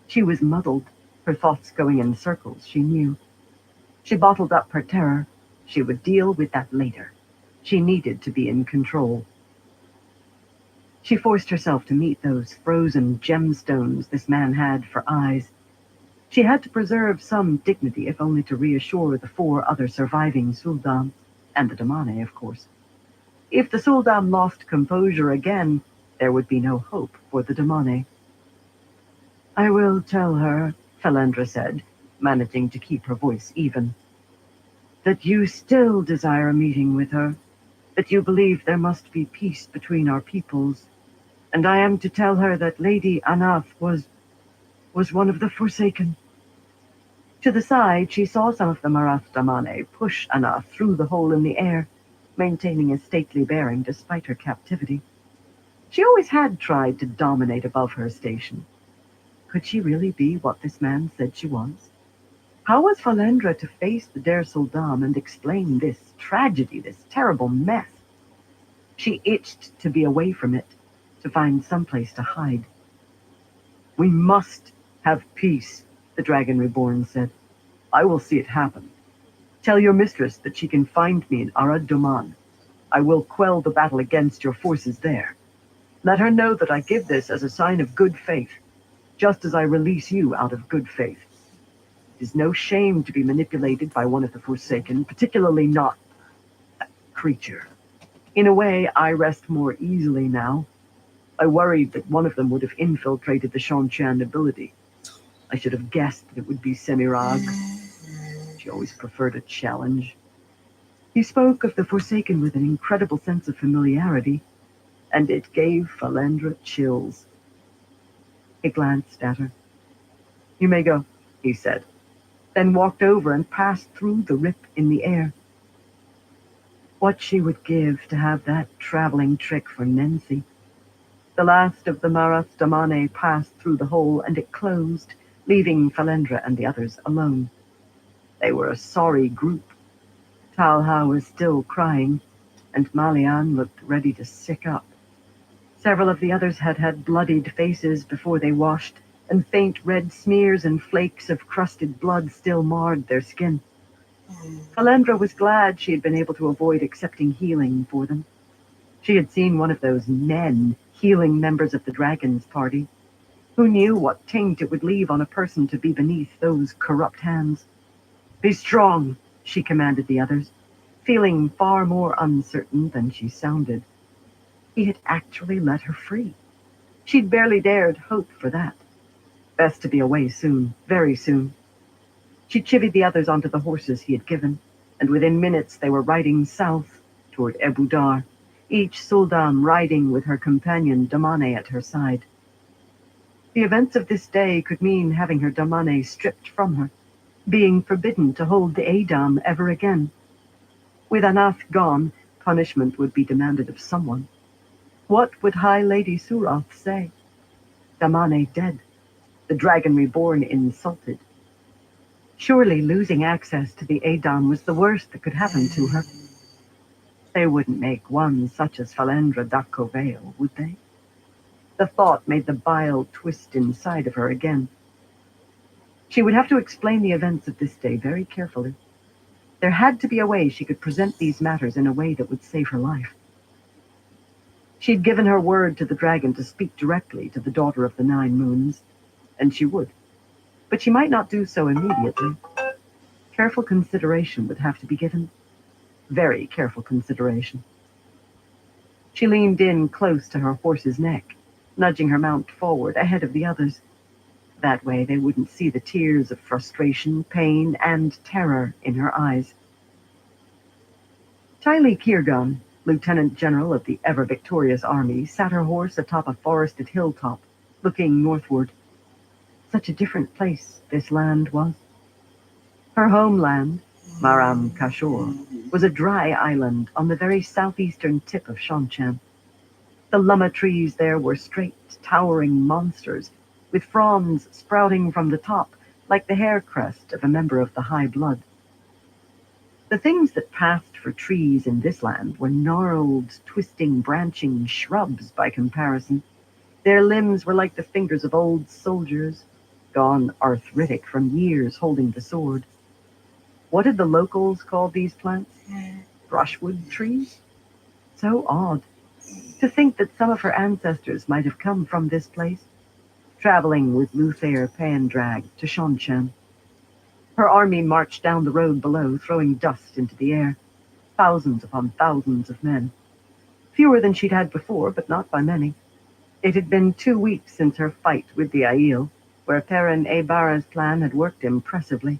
She was muddled, her thoughts going in circles, she knew. She bottled up her terror. She would deal with that later. She needed to be in control. She forced herself to meet those frozen gemstones this man had for eyes. She had to preserve some dignity, if only to reassure the 4 other surviving Sul'dam, and the Damane, of course. If the Sul'dam lost composure again, there would be no hope for the Damane. "I will tell her," Felendra said, managing to keep her voice even, "that you still desire a meeting with her, that you believe there must be peace between our peoples, and I am to tell her that Lady Anath was one of the Forsaken." To the side, she saw some of the Marath Damane push Anath through the hole in the air, maintaining a stately bearing despite her captivity. She always had tried to dominate above her station. Could she really be what this man said she was? How was Falendra to face the Der Sul'dam and explain this tragedy, this terrible mess? She itched to be away from it, to find someplace to hide. "We must have peace," the Dragon Reborn said. "I will see it happen. Tell your mistress that she can find me in Arad Doman. I will quell the battle against your forces there. Let her know that I give this as a sign of good faith, just as I release you out of good faith. It is no shame to be manipulated by one of the Forsaken, particularly not that creature. In a way, I rest more easily now. I worried that one of them would have infiltrated the Shanshan nobility. I should have guessed that it would be Semirag. She always preferred a challenge." He spoke of the Forsaken with an incredible sense of familiarity, and it gave Falendra chills. He glanced at her. "You may go," he said, then walked over and passed through the rip in the air. What she would give to have that traveling trick for Nensi. The last of the Marath Damane passed through the hole, and it closed, leaving Falendra and the others alone. They were a sorry group. Talha was still crying, and Malian looked ready to sick up. Several of the others had had bloodied faces before they washed, and faint red smears and flakes of crusted blood still marred their skin. Falendra was glad she had been able to avoid accepting healing for them. She had seen one of those men healing members of the Dragon's party. Who knew what taint it would leave on a person to be beneath those corrupt hands? "Be strong," she commanded the others, feeling far more uncertain than she sounded. He had actually let her free. She'd barely dared hope for that. Best to be away soon, very soon. She chivied the others onto the horses he had given, and within minutes they were riding south toward Ebudar, each Sul'dam riding with her companion Damane at her side. The events of this day could mean having her Damane stripped from her, being forbidden to hold the Adam ever again. With Anath gone, punishment would be demanded of someone. What would High Lady Surath say? Damane dead, the Dragon Reborn insulted. Surely losing access to the Adam was the worst that could happen to her. They wouldn't make one such as Falendra Dakovale, would they? The thought made the bile twist inside of her again. She would have to explain the events of this day very carefully. There had to be a way she could present these matters in a way that would save her life. She'd given her word to the dragon to speak directly to the daughter of the 9 moons, and she would. But she might not do so immediately. Careful consideration would have to be given. Very careful consideration. She leaned in close to her horse's neck, nudging her mount forward ahead of the others. That way they wouldn't see the tears of frustration, pain, and terror in her eyes. Tylee Kirgan, Lieutenant General of the ever-victorious army, sat her horse atop a forested hilltop, looking northward. Such a different place this land was. Her homeland, Maram Kashor, was a dry island on the very southeastern tip of Shanshan. The lama trees there were straight, towering monsters, with fronds sprouting from the top like the hair crest of a member of the High Blood. The things that passed for trees in this land were gnarled, twisting, branching shrubs by comparison. Their limbs were like the fingers of old soldiers, gone arthritic from years holding the sword. What did the locals call these plants? Brushwood trees? So odd. To think that some of her ancestors might have come from this place, traveling with Luthair Pandrag to Shanshan. Her army marched down the road below, throwing dust into the air. Thousands upon thousands of men. Fewer than she'd had before, but not by many. It had been 2 weeks since her fight with the Aiel, where Perrin Aybara's plan had worked impressively.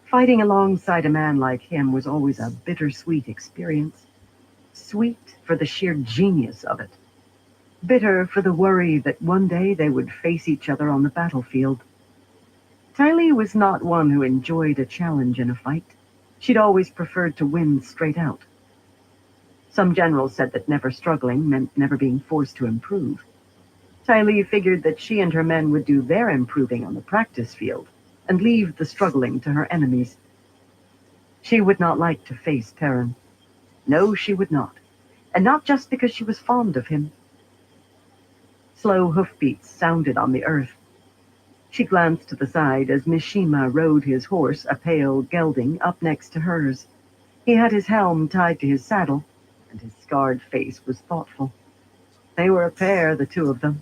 Fighting alongside a man like him was always a bittersweet experience. Sweet for the sheer genius of it. Bitter for the worry that one day they would face each other on the battlefield. Tylee was not one who enjoyed a challenge in a fight. She'd always preferred to win straight out. Some generals said that never struggling meant never being forced to improve. Tylee figured that she and her men would do their improving on the practice field and leave the struggling to her enemies. She would not like to face Perrin. No, she would not. And not just because she was fond of him. Slow hoofbeats sounded on the earth. She glanced to the side as Mishima rode his horse, a pale gelding, up next to hers. He had his helm tied to his saddle, and his scarred face was thoughtful. They were a pair, the two of them.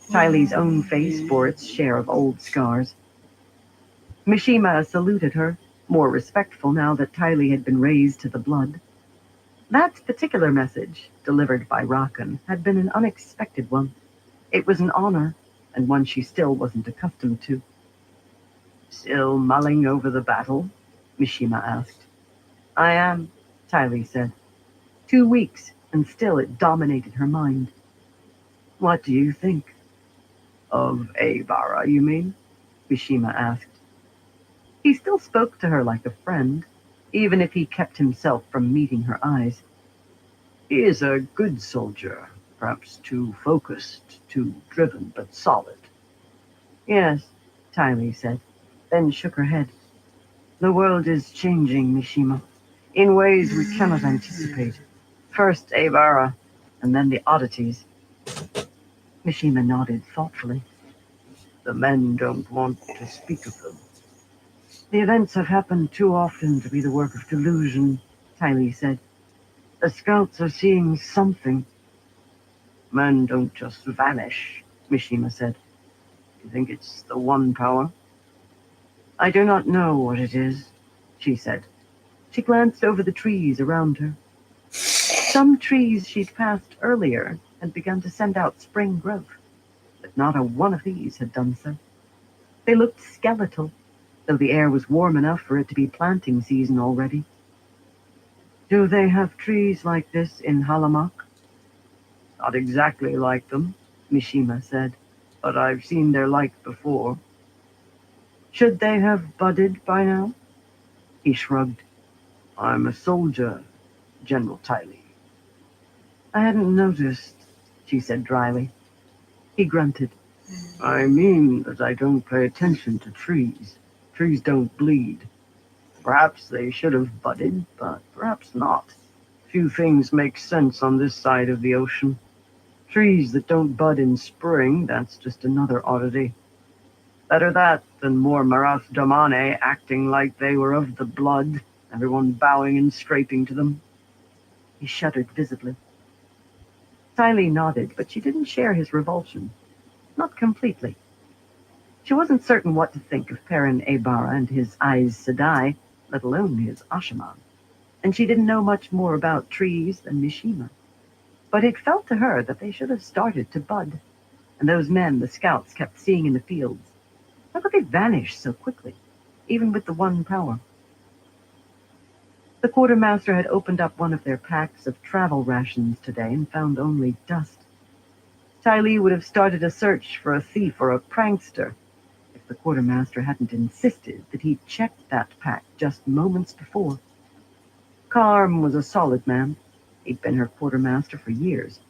Tylee's own face bore its share of old scars. Mishima saluted her, more respectful now that Tylee had been raised to the blood. That particular message, delivered by Rakan, had been an unexpected one. It was an honor, and one she still wasn't accustomed to. "Still mulling over the battle?" Mishima asked. "I am," Tylee said. 2 weeks, and still it dominated her mind. "What do you think?" "Of Aybara, you mean?" Mishima asked. He still spoke to her like a friend, even if he kept himself from meeting her eyes. "He is a good soldier, perhaps too focused, too driven, but solid." "Yes," Tylee said, then shook her head. "The world is changing, Mishima, in ways we cannot anticipate. First Aybara, and then the oddities." Mishima nodded thoughtfully. "The men don't want to speak of them." "The events have happened too often to be the work of delusion," Tylee said. "The scouts are seeing something." "Men don't just vanish," Mishima said. "You think it's the one power?" "I do not know what it is," she said. She glanced over the trees around her. Some trees she'd passed earlier had begun to send out spring growth, but not a one of these had done so. They looked skeletal, though the air was warm enough for it to be planting season already. "Do they have trees like this in Halamak?" "Not exactly like them," Mishima said, "but I've seen their like before." "Should they have budded by now?" He shrugged. "I'm a soldier, General Tylee." "I hadn't noticed," she said dryly. He grunted. "I mean that I don't pay attention to trees. Trees don't bleed. Perhaps they should have budded, but perhaps not. Few things make sense on this side of the ocean. Trees that don't bud in spring, that's just another oddity. Better that than more Marath Damane acting like they were of the blood, everyone bowing and scraping to them." He shuddered visibly. Tylee nodded, but she didn't share his revulsion. Not completely. She wasn't certain what to think of Perrin Aybara and his Aes Sedai, let alone his Ashaman. And she didn't know much more about trees than Mishima. But it felt to her that they should have started to bud. And those men the scouts kept seeing in the fields, how could they vanish so quickly, even with the one power? The quartermaster had opened up one of their packs of travel rations today and found only dust. Tylee would have started a search for a thief or a prankster if the quartermaster hadn't insisted that he'd checked that pack just moments before. Karm was a solid man. He'd been her quartermaster for years.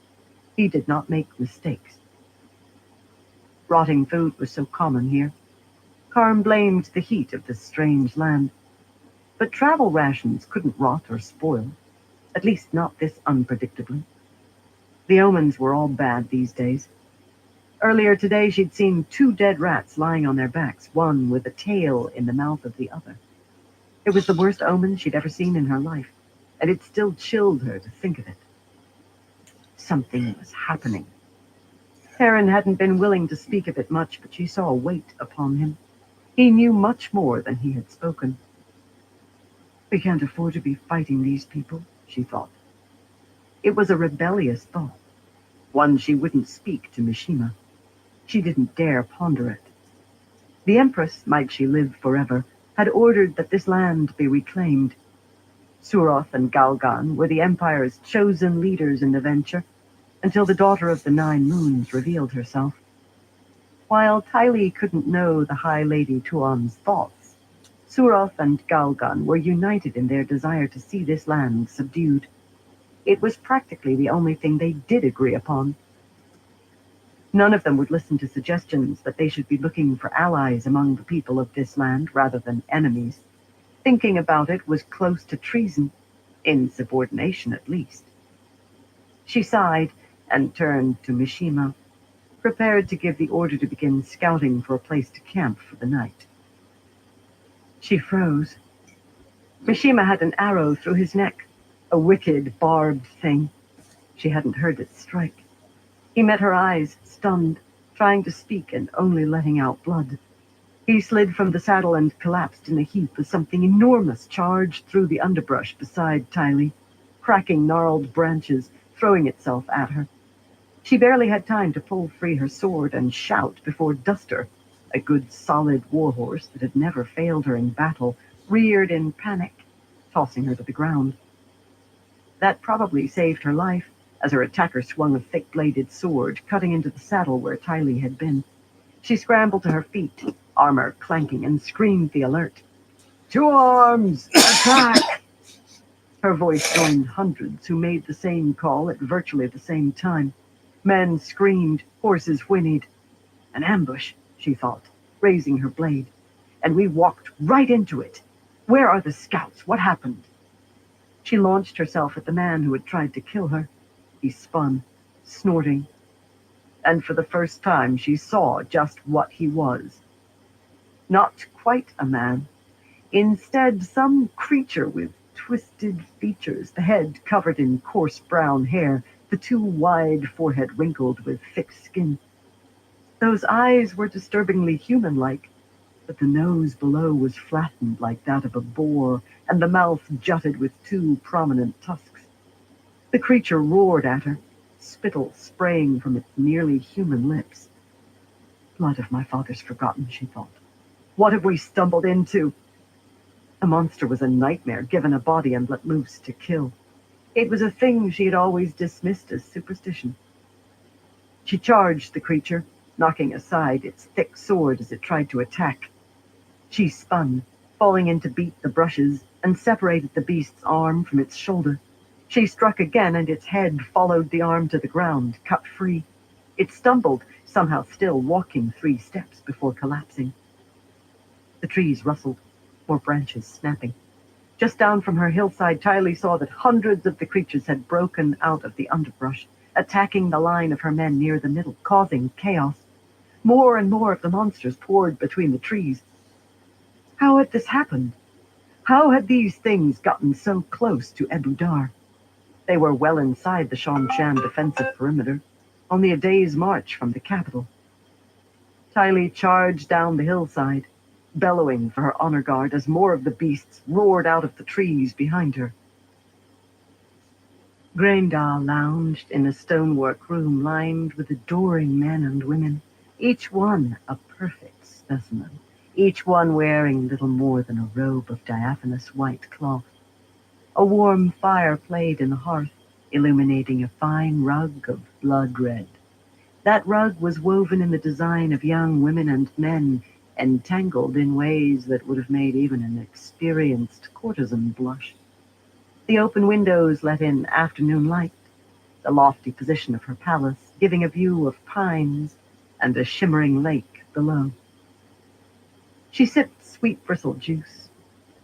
He did not make mistakes. Rotting food was so common here. Karm blamed the heat of this strange land. But travel rations couldn't rot or spoil, at least not this unpredictably. The omens were all bad these days. Earlier today she'd seen 2 dead rats lying on their backs, one with a tail in the mouth of the other. It was the worst omen she'd ever seen in her life, and it still chilled her to think of it. Something was happening. Perrin hadn't been willing to speak of it much, but she saw a weight upon him. He knew much more than he had spoken. We can't afford to be fighting these people, she thought. It was a rebellious thought, one she wouldn't speak to Mishima. She didn't dare ponder it. The Empress, might she live forever, had ordered that this land be reclaimed. Suroth and Galgan were the Empire's chosen leaders in the venture, until the Daughter of the Nine Moons revealed herself. While Tylee couldn't know the High Lady Tuon's thoughts, Suroth and Galgan were united in their desire to see this land subdued. It was practically the only thing they did agree upon. None of them would listen to suggestions that they should be looking for allies among the people of this land rather than enemies. Thinking about it was close to treason, insubordination at least. She sighed and turned to Mishima, prepared to give the order to begin scouting for a place to camp for the night. She froze. Mishima had an arrow through his neck, a wicked, barbed thing. She hadn't heard it strike. He met her eyes, stunned, trying to speak and only letting out blood. He slid from the saddle and collapsed in a heap as something enormous charged through the underbrush beside Tylee, cracking gnarled branches, throwing itself at her. She barely had time to pull free her sword and shout before Duster, a good solid warhorse that had never failed her in battle, reared in panic, tossing her to the ground. That probably saved her life, as her attacker swung a thick-bladed sword, cutting into the saddle where Tylee had been. She scrambled to her feet, armor clanking, and screamed the alert. "To arms! Attack!" Her voice joined hundreds who made the same call at virtually the same time. Men screamed, horses whinnied. An ambush, she thought, raising her blade. And we walked right into it. Where are the scouts? What happened? She launched herself at the man who had tried to kill her. He spun, snorting. And for the first time she saw just what he was. Not quite a man. Instead, some creature with twisted features, the head covered in coarse brown hair, the too wide forehead wrinkled with thick skin. Those eyes were disturbingly human-like, but the nose below was flattened like that of a boar, and the mouth jutted with two prominent tusks. The creature roared at her, spittle spraying from its nearly human lips. Blood of my fathers forgotten, she thought. What have we stumbled into? The monster was a nightmare, given a body and let loose to kill. It was a thing she had always dismissed as superstition. She charged the creature, knocking aside its thick sword as it tried to attack. She spun, falling in to beat the brushes, and separated the beast's arm from its shoulder. She struck again, and its head followed the arm to the ground, cut free. It stumbled, somehow still walking 3 steps before collapsing. The trees rustled, more branches snapping. Just down from her hillside, Tylee saw that hundreds of the creatures had broken out of the underbrush, attacking the line of her men near the middle, causing chaos. More and more of the monsters poured between the trees. How had this happened? How had these things gotten so close to Ebu Dar? They were well inside the Shanshan defensive perimeter, only a day's march from the capital. Tylee charged down the hillside, bellowing for her honor guard as more of the beasts roared out of the trees behind her. Graendal lounged in a stonework room lined with adoring men and women, each one a perfect specimen, each one wearing little more than a robe of diaphanous white cloth. A warm fire played in the hearth, illuminating a fine rug of blood red. That rug was woven in the design of young women and men, entangled in ways that would have made even an experienced courtesan blush. The open windows let in afternoon light, the lofty position of her palace giving a view of pines and a shimmering lake below. She sipped sweet bristle juice,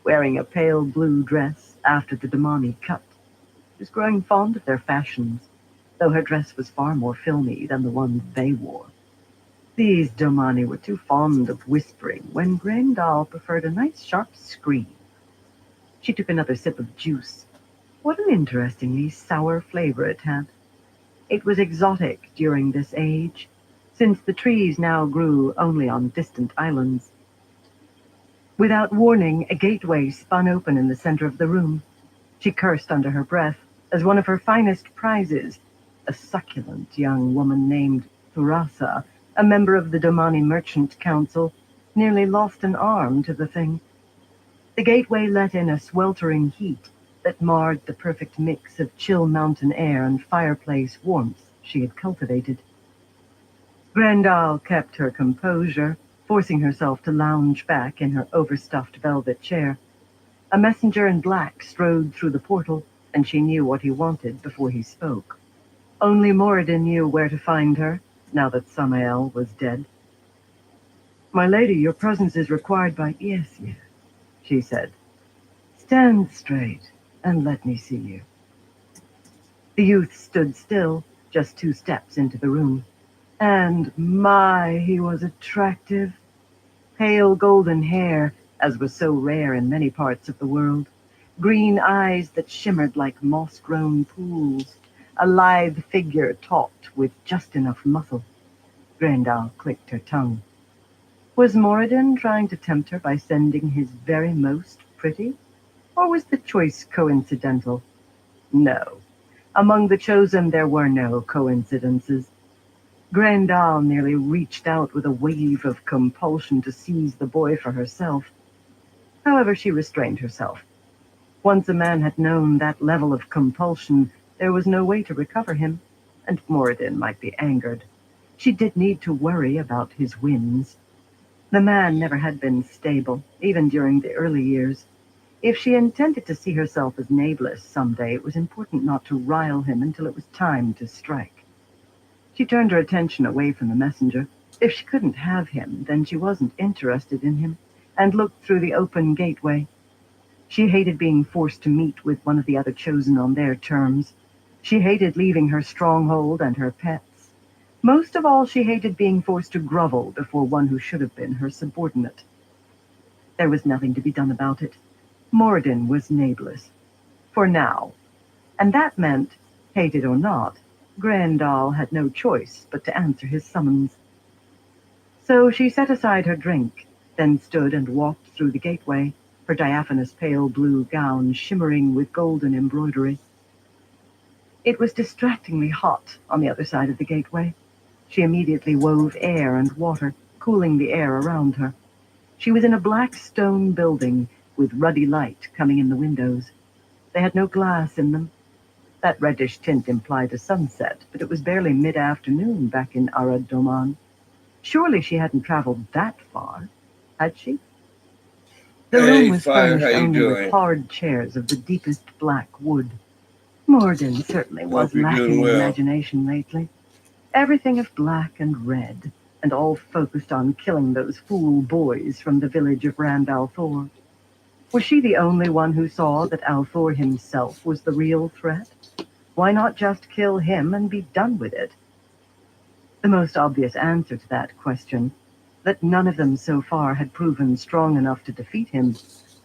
wearing a pale blue dress after the Damani cut. She was growing fond of their fashions, though her dress was far more filmy than the ones they wore. These Domani were too fond of whispering, when Graendal preferred a nice sharp scream. She took another sip of juice. What an interestingly sour flavor it had. It was exotic during this age, since the trees now grew only on distant islands. Without warning, a gateway spun open in the center of the room. She cursed under her breath as one of her finest prizes, a succulent young woman named Thurasa, a member of the Domani Merchant Council, nearly lost an arm to the thing. The gateway let in a sweltering heat that marred the perfect mix of chill mountain air and fireplace warmth she had cultivated. Grendal kept her composure, forcing herself to lounge back in her overstuffed velvet chair. A messenger in black strode through the portal, and she knew what he wanted before he spoke. Only Moradin knew where to find her, now that Samael was dead. "My lady, your presence is required by..." "Yes, yes," she said. "Stand straight, and let me see you." The youth stood still, just 2 steps into the room. And he was attractive. Pale golden hair, as was so rare in many parts of the world. Green eyes that shimmered like moss-grown pools. A lithe figure topped with just enough muscle. Grendal clicked her tongue. Was Moradin trying to tempt her by sending his very most pretty? Or was the choice coincidental? No. Among the chosen there were no coincidences. Grendal nearly reached out with a wave of compulsion to seize the boy for herself. However, she restrained herself. Once a man had known that level of compulsion, there was no way to recover him, and Moradin might be angered. She did need to worry about his whims. The man never had been stable, even during the early years. If she intended to see herself as nameless someday, it was important not to rile him until it was time to strike. She turned her attention away from the messenger. If she couldn't have him, then she wasn't interested in him, and looked through the open gateway. She hated being forced to meet with one of the other chosen on their terms. She hated leaving her stronghold and her pets. Most of all, she hated being forced to grovel before one who should have been her subordinate. There was nothing to be done about it. Moradin was nameless. For now. And that meant, hated or not, Grendal had no choice but to answer his summons. So she set aside her drink, then stood and walked through the gateway, her diaphanous pale blue gown shimmering with golden embroidery. It was distractingly hot on the other side of the gateway. She immediately wove air and water, cooling the air around her. She was in a black stone building with ruddy light coming in the windows. They had no glass in them. That reddish tint implied a sunset, but it was barely mid-afternoon back in Arad Doman. Surely she hadn't traveled that far, had she? The room was Fire, furnished how you only with doing? hard chairs of the deepest black wood. Moradin certainly was Hope you're lacking doing in well. imagination lately. Everything of black and red, and all focused on killing those fool boys from the village of Rand Althor. Was she the only one who saw that Althor himself was the real threat? Why not just kill him and be done with it? The most obvious answer to that question, that none of them so far had proven strong enough to defeat him,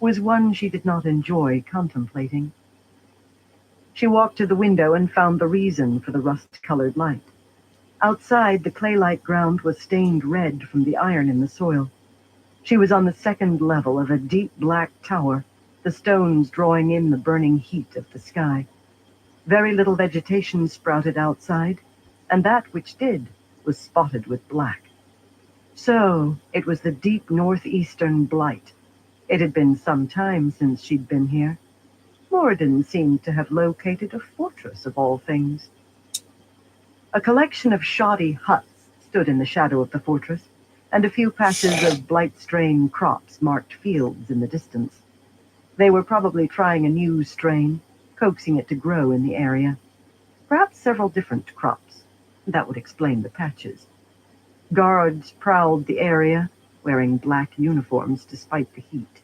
was one she did not enjoy contemplating. She walked to the window and found the reason for the rust-colored light. Outside, the clay-like ground was stained red from the iron in the soil. She was on the second level of a deep black tower, the stones drawing in the burning heat of the sky. Very little vegetation sprouted outside, and that which did was spotted with black. So, it was the deep northeastern blight. It had been some time since she'd been here. Moradin seemed to have located a fortress of all things. A collection of shoddy huts stood in the shadow of the fortress, and a few patches of blight-strain crops marked fields in the distance. They were probably trying a new strain, coaxing it to grow in the area. Perhaps several different crops. That would explain the patches. Guards prowled the area, wearing black uniforms despite the heat.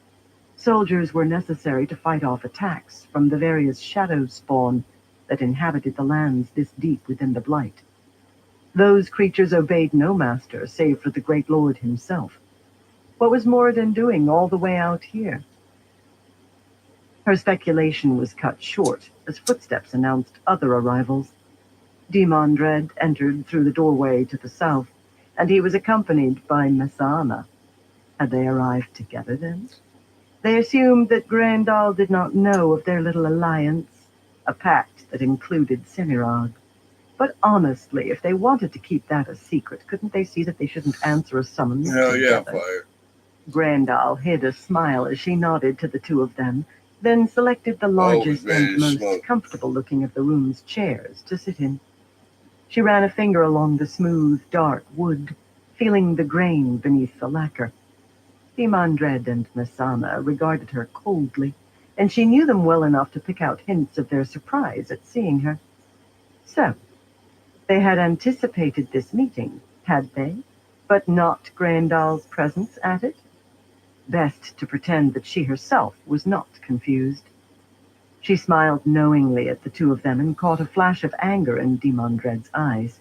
Soldiers were necessary to fight off attacks from the various shadow spawn that inhabited the lands this deep within the blight. Those creatures obeyed no master save for the great lord himself. What was Moradin doing all the way out here? Her speculation was cut short as footsteps announced other arrivals. Demondred entered through the doorway to the south, and he was accompanied by Messana. Had they arrived together then? They assumed that Grandal did not know of their little alliance, a pact that included Semirog. But honestly, if they wanted to keep that a secret, couldn't they see that they shouldn't answer a summons Hell yeah, together? fire. Grandal hid a smile as she nodded to the two of them, then selected the largest ready and to most smoke. comfortable-looking of the room's chairs to sit in. She ran a finger along the smooth, dark wood, feeling the grain beneath the lacquer. Demondred and Messana regarded her coldly, and she knew them well enough to pick out hints of their surprise at seeing her. So, they had anticipated this meeting, had they? But not Grandal's presence at it? Best to pretend that she herself was not confused. She smiled knowingly at the two of them and caught a flash of anger in Demondred's eyes.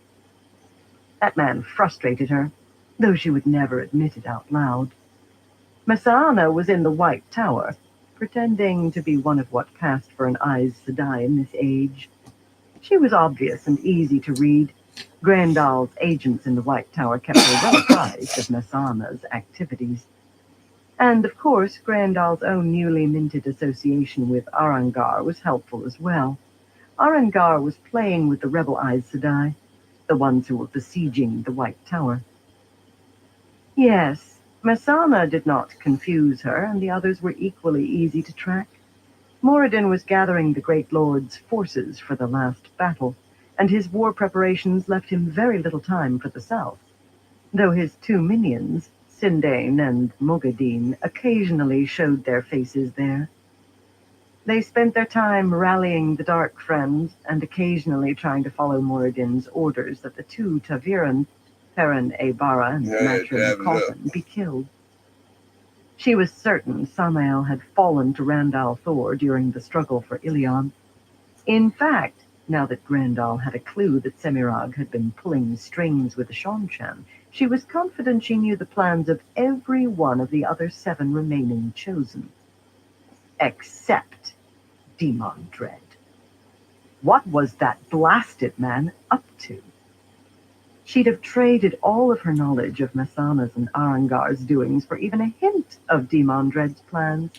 That man frustrated her, though she would never admit it out loud. Messana was in the White Tower, pretending to be one of what passed for an Aes Sedai in this age. She was obvious and easy to read. Grandal's agents in the White Tower kept her well apprised of Messana's activities. And, of course, Grandal's own newly minted association with Arangar was helpful as well. Arangar was playing with the rebel Aes Sedai, the ones who were besieging the White Tower. Yes, Messana did not confuse her, and the others were equally easy to track. Moradin was gathering the Great Lord's forces for the last battle, and his war preparations left him very little time for the south, though his two minions, Sindane and Mogadin, occasionally showed their faces there. They spent their time rallying the Dark Friends and occasionally trying to follow Moradin's orders that the two Taviran, Perrin Abara and Matrim Coffin, be killed. She was certain Samael had fallen to Randall Thor during the struggle for Ilion. In fact, now that Grandal had a clue that Semirog had been pulling strings with the Shonchan, she was confident she knew the plans of every one of the other 7 remaining chosen. Except Demondred. What was that blasted man up to? She'd have traded all of her knowledge of Messana's and Arangar's doings for even a hint of Demondred's plans.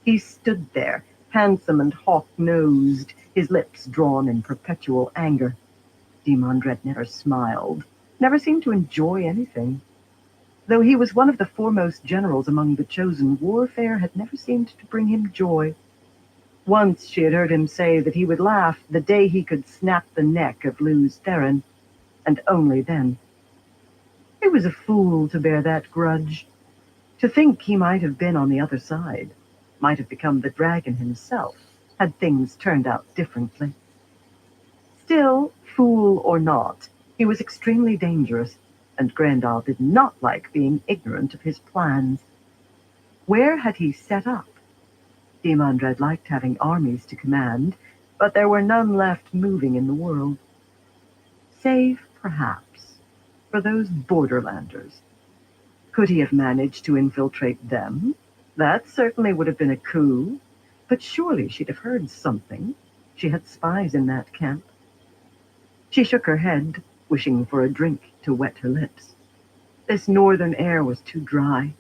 He stood there, handsome and hawk-nosed, his lips drawn in perpetual anger. Demondred never smiled, never seemed to enjoy anything. Though he was one of the foremost generals among the chosen, warfare had never seemed to bring him joy. Once she had heard him say that he would laugh the day he could snap the neck of Luz Theron, and only then. He was a fool to bear that grudge. To think he might have been on the other side, might have become the dragon himself, had things turned out differently. Still, fool or not, he was extremely dangerous, and Grandal did not like being ignorant of his plans. Where had he set up? Demondred liked having armies to command, but there were none left moving in the world. Save, perhaps, for those borderlanders. Could he have managed to infiltrate them? That certainly would have been a coup, but surely she'd have heard something. She had spies in that camp. She shook her head, wishing for a drink to wet her lips. This northern air was too dry.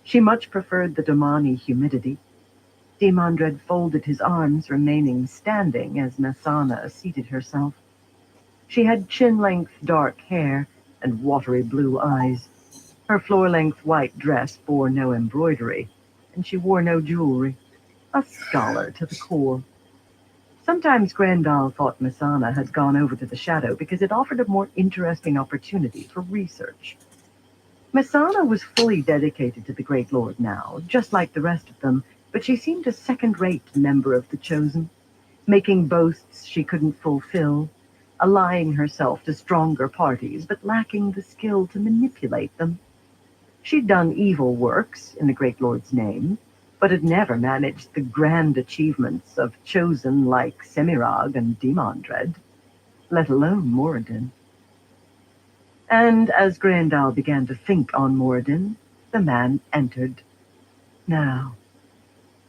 She much preferred the Damani humidity. Demondred folded his arms, remaining standing as Messana seated herself. She had chin-length dark hair and watery blue eyes. Her floor-length white dress bore no embroidery, and she wore no jewelry. A scholar to the core. Sometimes Grandal thought Messana had gone over to the Shadow because it offered a more interesting opportunity for research. Messana was fully dedicated to the Great Lord now, just like the rest of them, but she seemed a second-rate member of the Chosen, making boasts she couldn't fulfill, allying herself to stronger parties, but lacking the skill to manipulate them. She'd done evil works in the Great Lord's name, but had never managed the grand achievements of Chosen like Semirog and Demondred, let alone Moradin. And as Grandal began to think on Moradin, the man entered. Now,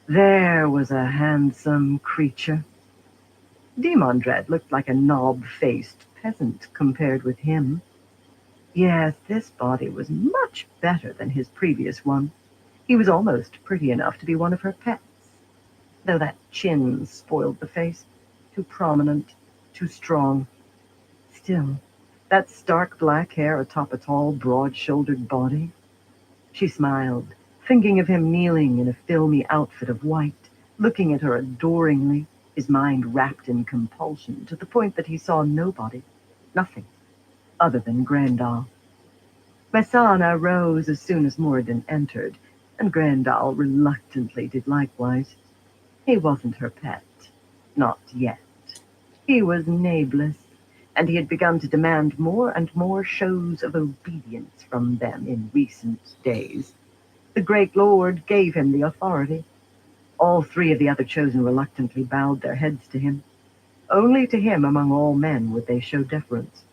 there was a handsome creature. Demondred looked like a knob-faced peasant compared with him. Yes, this body was much better than his previous one. He was almost pretty enough to be one of her pets, though that chin spoiled the face. Too prominent, too strong. Still, that stark black hair atop a tall, broad-shouldered body. She smiled, thinking of him kneeling in a filmy outfit of white, looking at her adoringly, his mind wrapped in compulsion to the point that he saw nobody, nothing, other than Grandal. Messana rose as soon as Moradin entered, and Grandal reluctantly did likewise. He wasn't her pet. Not yet. He was nameless, and he had begun to demand more and more shows of obedience from them in recent days. The great lord gave him the authority. All three of the other chosen reluctantly bowed their heads to him. Only to him among all men would they show deference.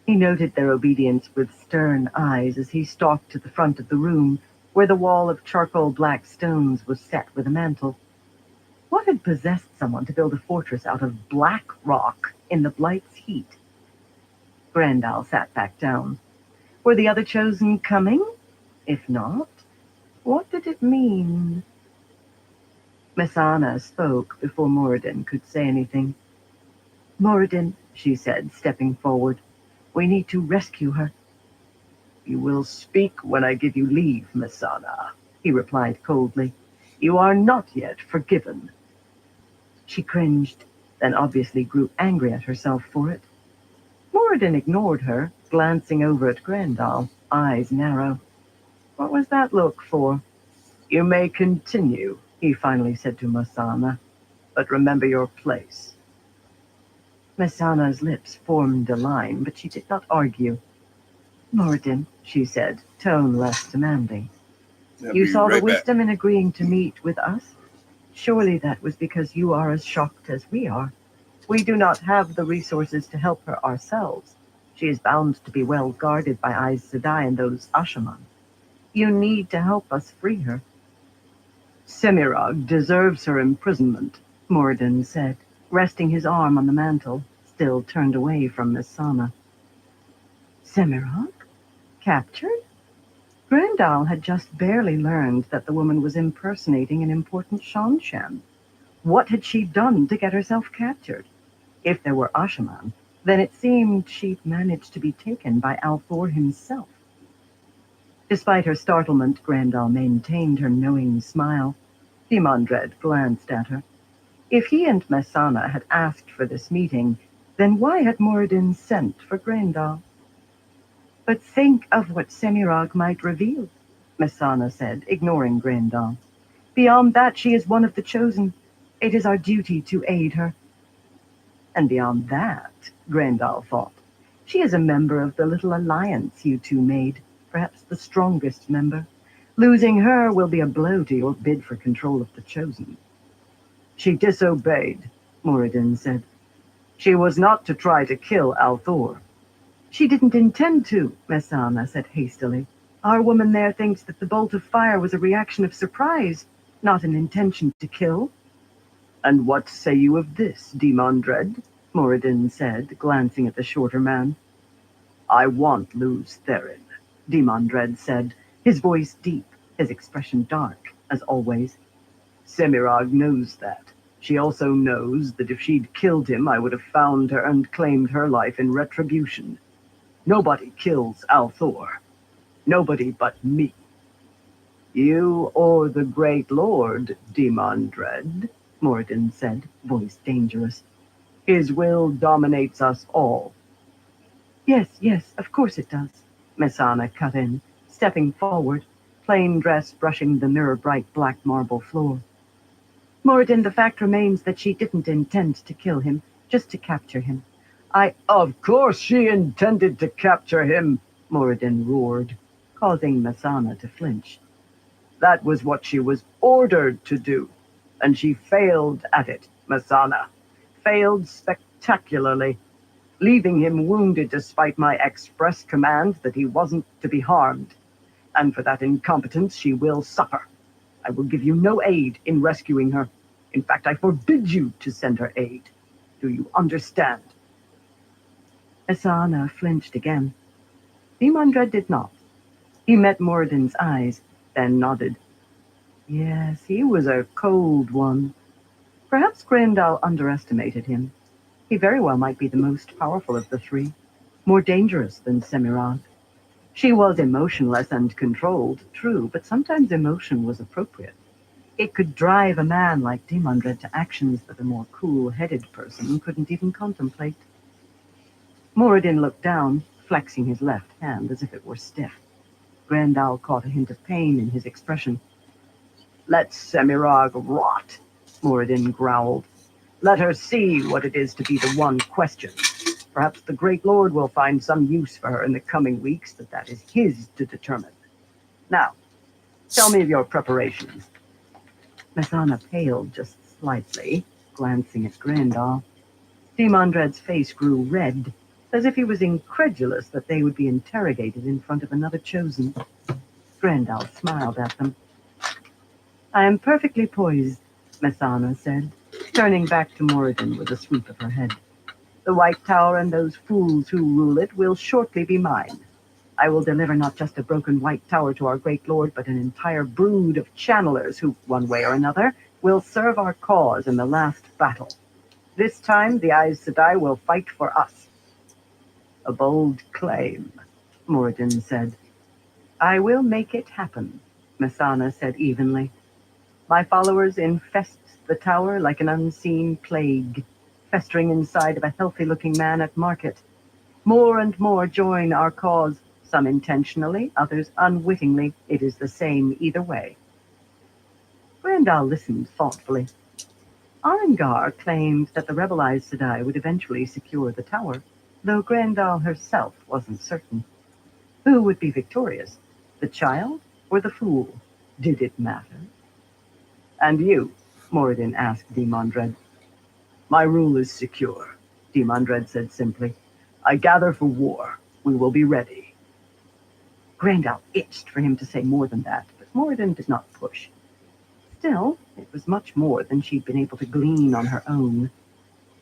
He noted their obedience with stern eyes as he stalked to the front of the room, where the wall of charcoal black stones was set with a mantle. What had possessed someone to build a fortress out of black rock in the Blight's heat? Grandal sat back down. Were the other chosen coming? If not, what did it mean? Messana spoke before Moradin could say anything. Moradin, she said, stepping forward, we need to rescue her. You will speak when I give you leave, Messana, he replied coldly. You are not yet forgiven. She cringed, then obviously grew angry at herself for it. Moradin ignored her, glancing over at Grandal, eyes narrow. What was that look for? You may continue, he finally said to Messana, but remember your place. Messana's lips formed a line, but she did not argue. Moradin, she said, tone less demanding. You saw the wisdom in agreeing to meet with us? Surely that was because you are as shocked as we are. We do not have the resources to help her ourselves. She is bound to be well guarded by Aes Sedai and those Ashaman. You need to help us free her. Semirag deserves her imprisonment, Moradin said, resting his arm on the mantel, still turned away from Messana. Semirag? Captured? Grandal had just barely learned that the woman was impersonating an important Shanshan. What had she done to get herself captured? If there were Ashaman, then it seemed she'd managed to be taken by Althor himself. Despite her startlement, Grandal maintained her knowing smile. Demondred glanced at her. If he and Messana had asked for this meeting, then why had Moradin sent for Grandal? But think of what Semirag might reveal, Messana said, ignoring Grandal. Beyond that, she is one of the chosen. It is our duty to aid her. And beyond that, Grandal thought, she is a member of the little alliance you two made, perhaps the strongest member. Losing her will be a blow to your bid for control of the chosen. She disobeyed, Moradin said. She was not to try to kill Althor. She didn't intend to, Messana said hastily. Our woman there thinks that the bolt of fire was a reaction of surprise, not an intention to kill. And what say you of this, Demondred? Moradin said, glancing at the shorter man. I want Luz Therin, Demondred said, his voice deep, his expression dark, as always. Semirag knows that. She also knows that if she'd killed him, I would have found her and claimed her life in retribution. Nobody kills Althor. Nobody but me. You or the Great Lord, Demondred, Moradin said, voice dangerous. His will dominates us all. Yes, of course it does, Messana cut in, stepping forward, plain dress brushing the mirror-bright black marble floor. Moradin, the fact remains that she didn't intend to kill him, just to capture him. Of course she intended to capture him, Moradin roared, causing Messana to flinch. That was what she was ordered to do, and she failed at it, Messana. Failed spectacularly, leaving him wounded despite my express command that he wasn't to be harmed. And for that incompetence she will suffer. I will give you no aid in rescuing her. In fact, I forbid you to send her aid. Do you understand? Asana flinched again. Demandred did not. He met Moradin's eyes, then nodded. Yes, he was a cold one. Perhaps Grandal underestimated him. He very well might be the most powerful of the three, more dangerous than Semirag. She was emotionless and controlled, true, but sometimes emotion was appropriate. It could drive a man like Demandred to actions that a more cool-headed person couldn't even contemplate. Moradin looked down, flexing his left hand as if it were stiff. Grandal caught a hint of pain in his expression. Let Semirag rot, Moradin growled. Let her see what it is to be the one questioned. Perhaps the Great Lord will find some use for her in the coming weeks, but that is his to determine. Now, tell me of your preparations. Masana paled just slightly, glancing at Grandal. Demandred's face grew red, as if he was incredulous that they would be interrogated in front of another chosen. Grandal smiled at them. I am perfectly poised, Masana said, turning back to Moradin with a sweep of her head. The White Tower and those fools who rule it will shortly be mine. I will deliver not just a broken White Tower to our great lord, but an entire brood of channelers who, one way or another, will serve our cause in the last battle. This time, the Aes Sedai will fight for us. A bold claim, Moradin said. I will make it happen, Masana said evenly. My followers infest the tower like an unseen plague, festering inside of a healthy-looking man at market. More and more join our cause, some intentionally, others unwittingly. It is the same either way. Grandal listened thoughtfully. Arengar claimed that the rebel Aes Sedai would eventually secure the tower, though Grandal herself wasn't certain. Who would be victorious, the child or the fool? Did it matter? And you? Moradin asked Demandred. My rule is secure, Demandred said simply. I gather for war. We will be ready. Grandal itched for him to say more than that, but Moradin did not push. Still, it was much more than she'd been able to glean on her own.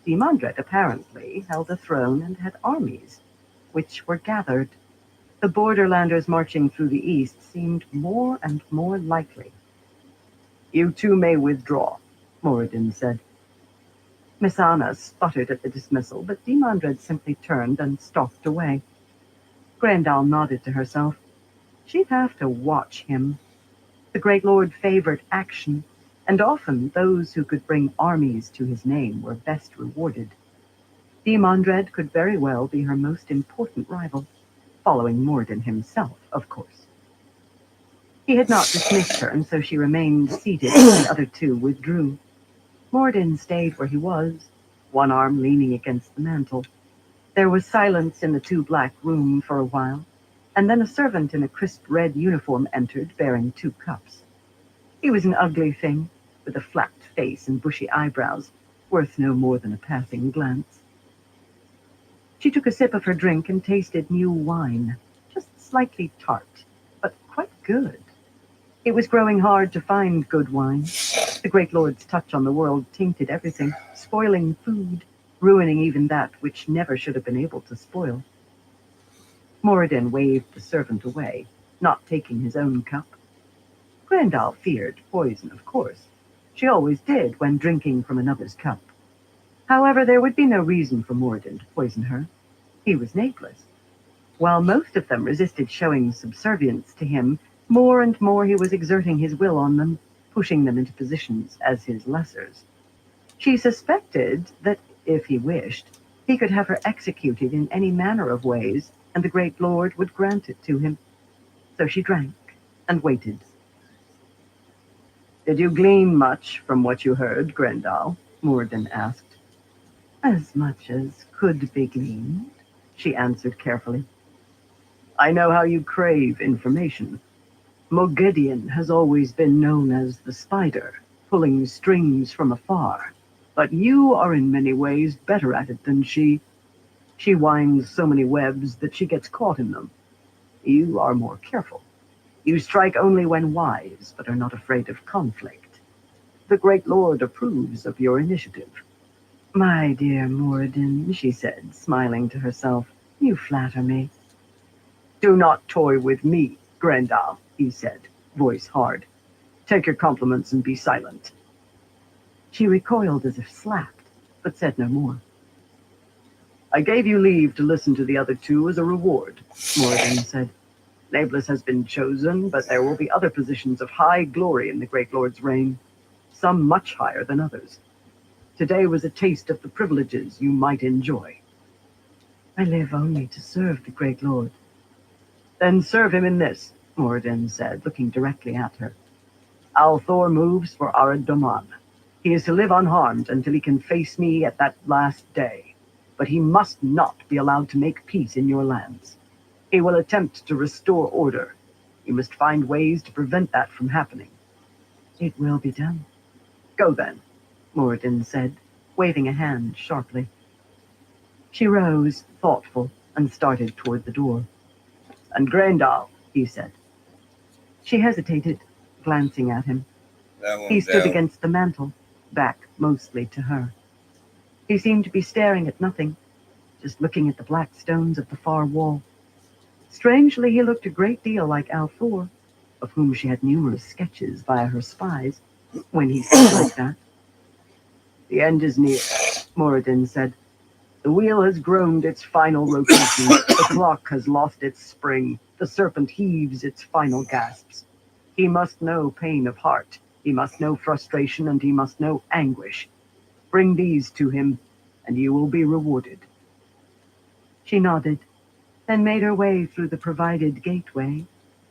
Demandred apparently held a throne and had armies, which were gathered. The borderlanders marching through the east seemed more and more likely. You two may withdraw, Moradin said. Masana sputtered at the dismissal, but Demandred simply turned and stalked away. Grandal nodded to herself. She'd have to watch him. The Great Lord favored action, and often those who could bring armies to his name were best rewarded. Demandred could very well be her most important rival, following Moradin himself, of course. He had not dismissed her, and so she remained seated as the other two withdrew. Moradin stayed where he was, one arm leaning against the mantel. There was silence in the two-black room for a while, and then a servant in a crisp red uniform entered, bearing 2 cups. He was an ugly thing, with a flat face and bushy eyebrows, worth no more than a passing glance. She took a sip of her drink and tasted new wine, just slightly tart, but quite good. It was growing hard to find good wine. The Great Lord's touch on the world tainted everything, spoiling food, ruining even that which never should have been able to spoil. Moradin waved the servant away, not taking his own cup. Grandal feared poison, of course. She always did when drinking from another's cup. However, there would be no reason for Moradin to poison her. He was nameless. While most of them resisted showing subservience to him, more and more he was exerting his will on them, pushing them into positions as his lessers. She suspected that, if he wished, he could have her executed in any manner of ways, and the Great Lord would grant it to him. So she drank and waited. Did you glean much from what you heard, Grendal? Moradin asked. As much as could be gleaned, she answered carefully. I know how you crave information. Mogedion has always been known as the spider, pulling strings from afar. But you are in many ways better at it than she. She winds so many webs that she gets caught in them. You are more careful. You strike only when wise, but are not afraid of conflict. The Great Lord approves of your initiative. My dear Moradin, she said, smiling to herself, you flatter me. Do not toy with me, Grendel, he said, voice hard. Take your compliments and be silent. She recoiled as if slapped, but said no more. I gave you leave to listen to the other two as a reward, Moradin said. Nablus has been chosen, but there will be other positions of high glory in the Great Lord's reign, some much higher than others. Today was a taste of the privileges you might enjoy. I live only to serve the Great Lord. Then serve him in this, Moradin said, looking directly at her. Althor moves for Arad Doman. He is to live unharmed until he can face me at that last day, but he must not be allowed to make peace in your lands. He will attempt to restore order. You must find ways to prevent that from happening. It will be done. Go then, Moradin said, waving a hand sharply. She rose, thoughtful, and started toward the door. And Grendel, he said. She hesitated, glancing at him. He stood against the mantel, back mostly to her. He seemed to be staring at nothing, just looking at the black stones of the far wall. Strangely, he looked a great deal like Althor, of whom she had numerous sketches via her spies, when he stood like that. The end is near, Moradin said. The wheel has groaned its final rotation. The clock has lost its spring. The serpent heaves its final gasps. He must know pain of heart. He must know frustration, and he must know anguish. Bring these to him, and you will be rewarded. She nodded, then made her way through the provided gateway,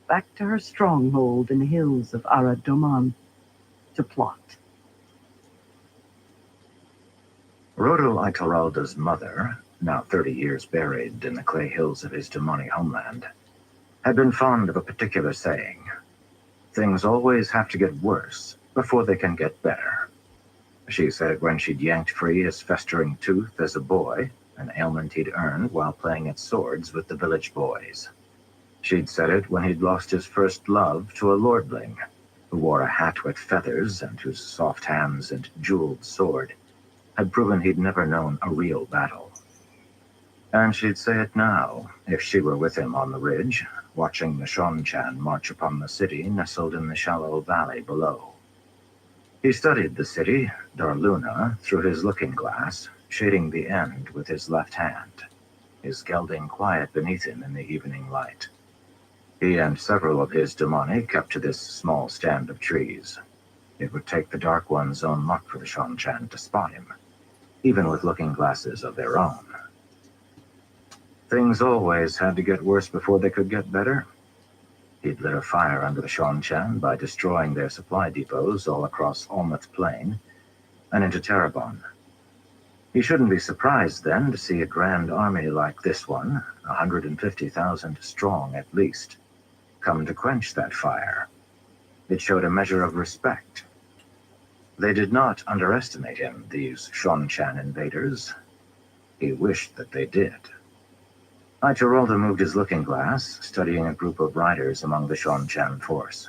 back to her stronghold in the hills of Arad Doman, to plot. Rodel Ituralda's mother, now 30 years buried in the clay hills of his Domani homeland, had been fond of a particular saying: things always have to get worse before they can get better. She said it when she'd yanked free his festering tooth as a boy, an ailment he'd earned while playing at swords with the village boys. She'd said it when he'd lost his first love to a lordling, who wore a hat with feathers and whose soft hands and jeweled sword had proven he'd never known a real battle. And she'd say it now, if she were with him on the ridge, watching the Shonchan march upon the city nestled in the shallow valley below. He studied the city, Darluna, through his looking glass, shading the end with his left hand, his gelding quiet beneath him in the evening light. He and several of his Domani kept to this small stand of trees. It would take the Dark One's own luck for the Shonchan to spot him, even with looking glasses of their own. Things always had to get worse before they could get better. He'd lit a fire under the Shonchan by destroying their supply depots all across Olmec Plain and into Terrebonne. He shouldn't be surprised, then, to see a grand army like this one, 150,000 strong at least, come to quench that fire. It showed a measure of respect. They did not underestimate him, these Shonchan invaders. He wished that they did. Ituralda moved his looking glass, studying a group of riders among the Shonchan force.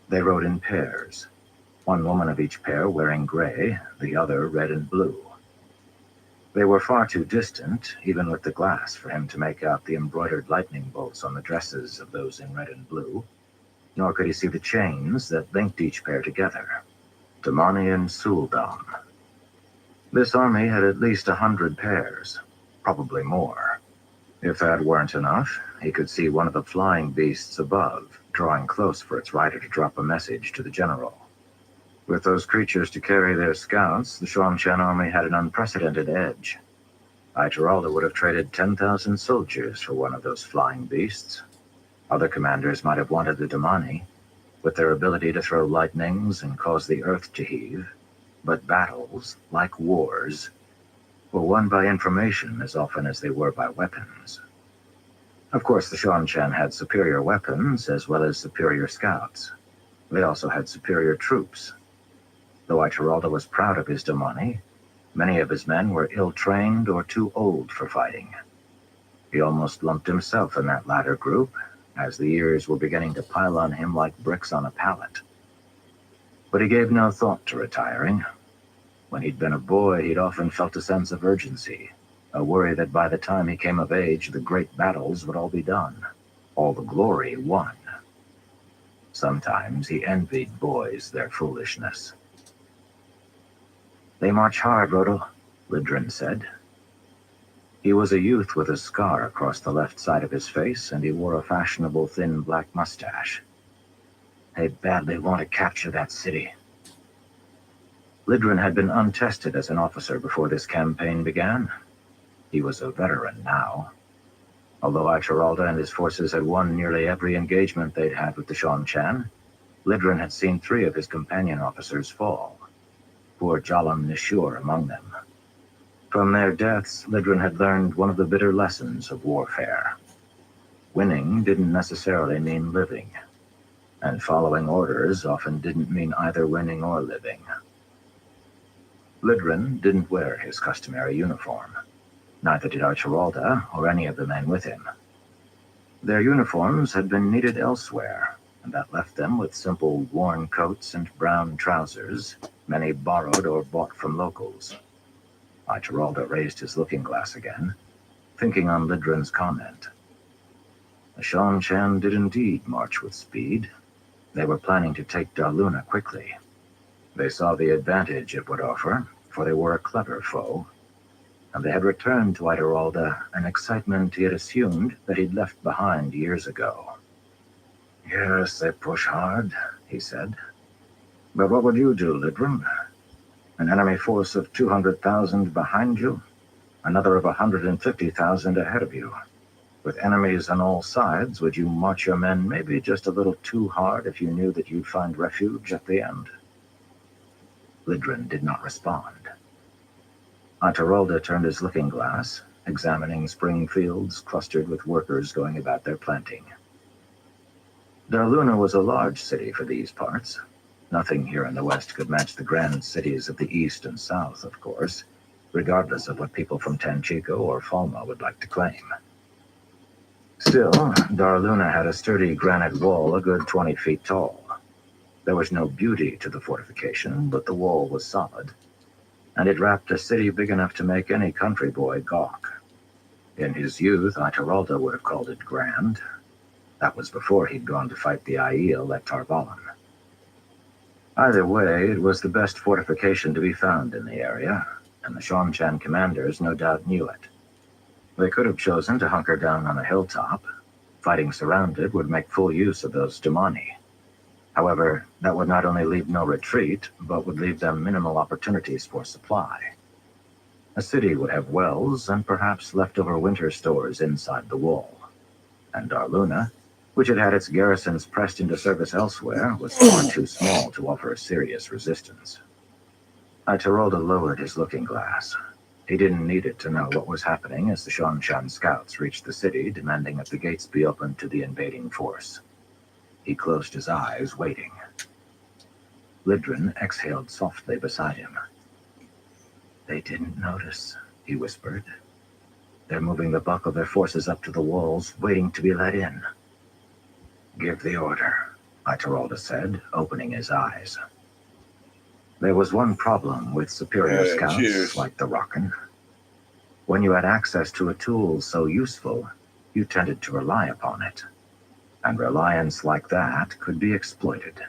They rode in pairs, one woman of each pair wearing gray, the other red and blue. They were far too distant, even with the glass, for him to make out the embroidered lightning bolts on the dresses of those in red and blue, nor could he see the chains that linked each pair together. Domani and Suldam. This army had at least 100 pairs, probably more. If that weren't enough, he could see one of the flying beasts above, drawing close for its rider to drop a message to the general. With those creatures to carry their scouts, the Shonchan army had an unprecedented edge. Ituralda would have traded 10,000 soldiers for one of those flying beasts. Other commanders might have wanted the Domani, with their ability to throw lightnings and cause the earth to heave. But battles, like wars, were won by information as often as they were by weapons. Of course, the Shonchan had superior weapons as well as superior scouts. They also had superior troops. Though Ituralda was proud of his Domani, many of his men were ill-trained or too old for fighting. He almost lumped himself in that latter group, as the years were beginning to pile on him like bricks on a pallet. But he gave no thought to retiring. When he'd been a boy, he'd often felt a sense of urgency, a worry that by the time he came of age, the great battles would all be done, all the glory won. Sometimes he envied boys their foolishness. "They march hard, Rodel," Lidrin said. He was a youth with a scar across the left side of his face, and he wore a fashionable thin black mustache. "They badly want to capture that city." Lidrin had been untested as an officer before this campaign began. He was a veteran now. Although Aichiralda and his forces had won nearly every engagement they'd had with the Shan-Chan, Lidrin had seen 3 of his companion officers fall, poor Jalam Nishur among them. From their deaths, Lidrin had learned one of the bitter lessons of warfare. Winning didn't necessarily mean living, and following orders often didn't mean either winning or living. Lidrin didn't wear his customary uniform. Neither did Aichiralda or any of the men with him. Their uniforms had been needed elsewhere, and that left them with simple worn coats and brown trousers, many borrowed or bought from locals. Aichiralda raised his looking glass again, thinking on Lidrin's comment. The Shan-Chan did indeed march with speed. They were planning to take Darluna quickly. They saw the advantage it would offer, for they were a clever foe, and they had returned to Aichiralda an excitement he had assumed that he'd left behind years ago. "Yes, they push hard," he said. "But what would you do, Lidrin? An enemy force of 200,000 behind you, another of 150,000 ahead of you. With enemies on all sides, would you march your men maybe just a little too hard if you knew that you'd find refuge at the end?" Lidrin did not respond. Aichiralda turned his looking glass, examining spring fields clustered with workers going about their planting. Darluna was a large city for these parts. Nothing here in the West could match the grand cities of the East and South, of course, regardless of what people from Tanchico or Falma would like to claim. Still, Darluna had a sturdy granite wall a good 20 feet tall. There was no beauty to the fortification, but the wall was solid, and it wrapped a city big enough to make any country boy gawk. In his youth, Aichiralda would have called it grand. That was before he'd gone to fight the Aiel at Tarvalon. Either way, it was the best fortification to be found in the area, and the Shan-Chan commanders no doubt knew it. They could have chosen to hunker down on a hilltop. Fighting surrounded would make full use of those Stumani. However, that would not only leave no retreat, but would leave them minimal opportunities for supply. A city would have wells and perhaps leftover winter stores inside the wall. And Darluna, which had had its garrisons pressed into service elsewhere, was far too small to offer serious resistance. Aichiralda lowered his looking glass. He didn't need it to know what was happening as the Shan-Chan scouts reached the city, demanding that the gates be opened to the invading force. He closed his eyes, waiting. Lidrin exhaled softly beside him. "They didn't notice," he whispered. "They're moving the bulk of their forces up to the walls, waiting to be let in." "Give the order," Aichiralda said, opening his eyes. There was one problem with superior scouts cheers. like the Rockin. When you had access to a tool so useful, you tended to rely upon it. And reliance like that could be exploited.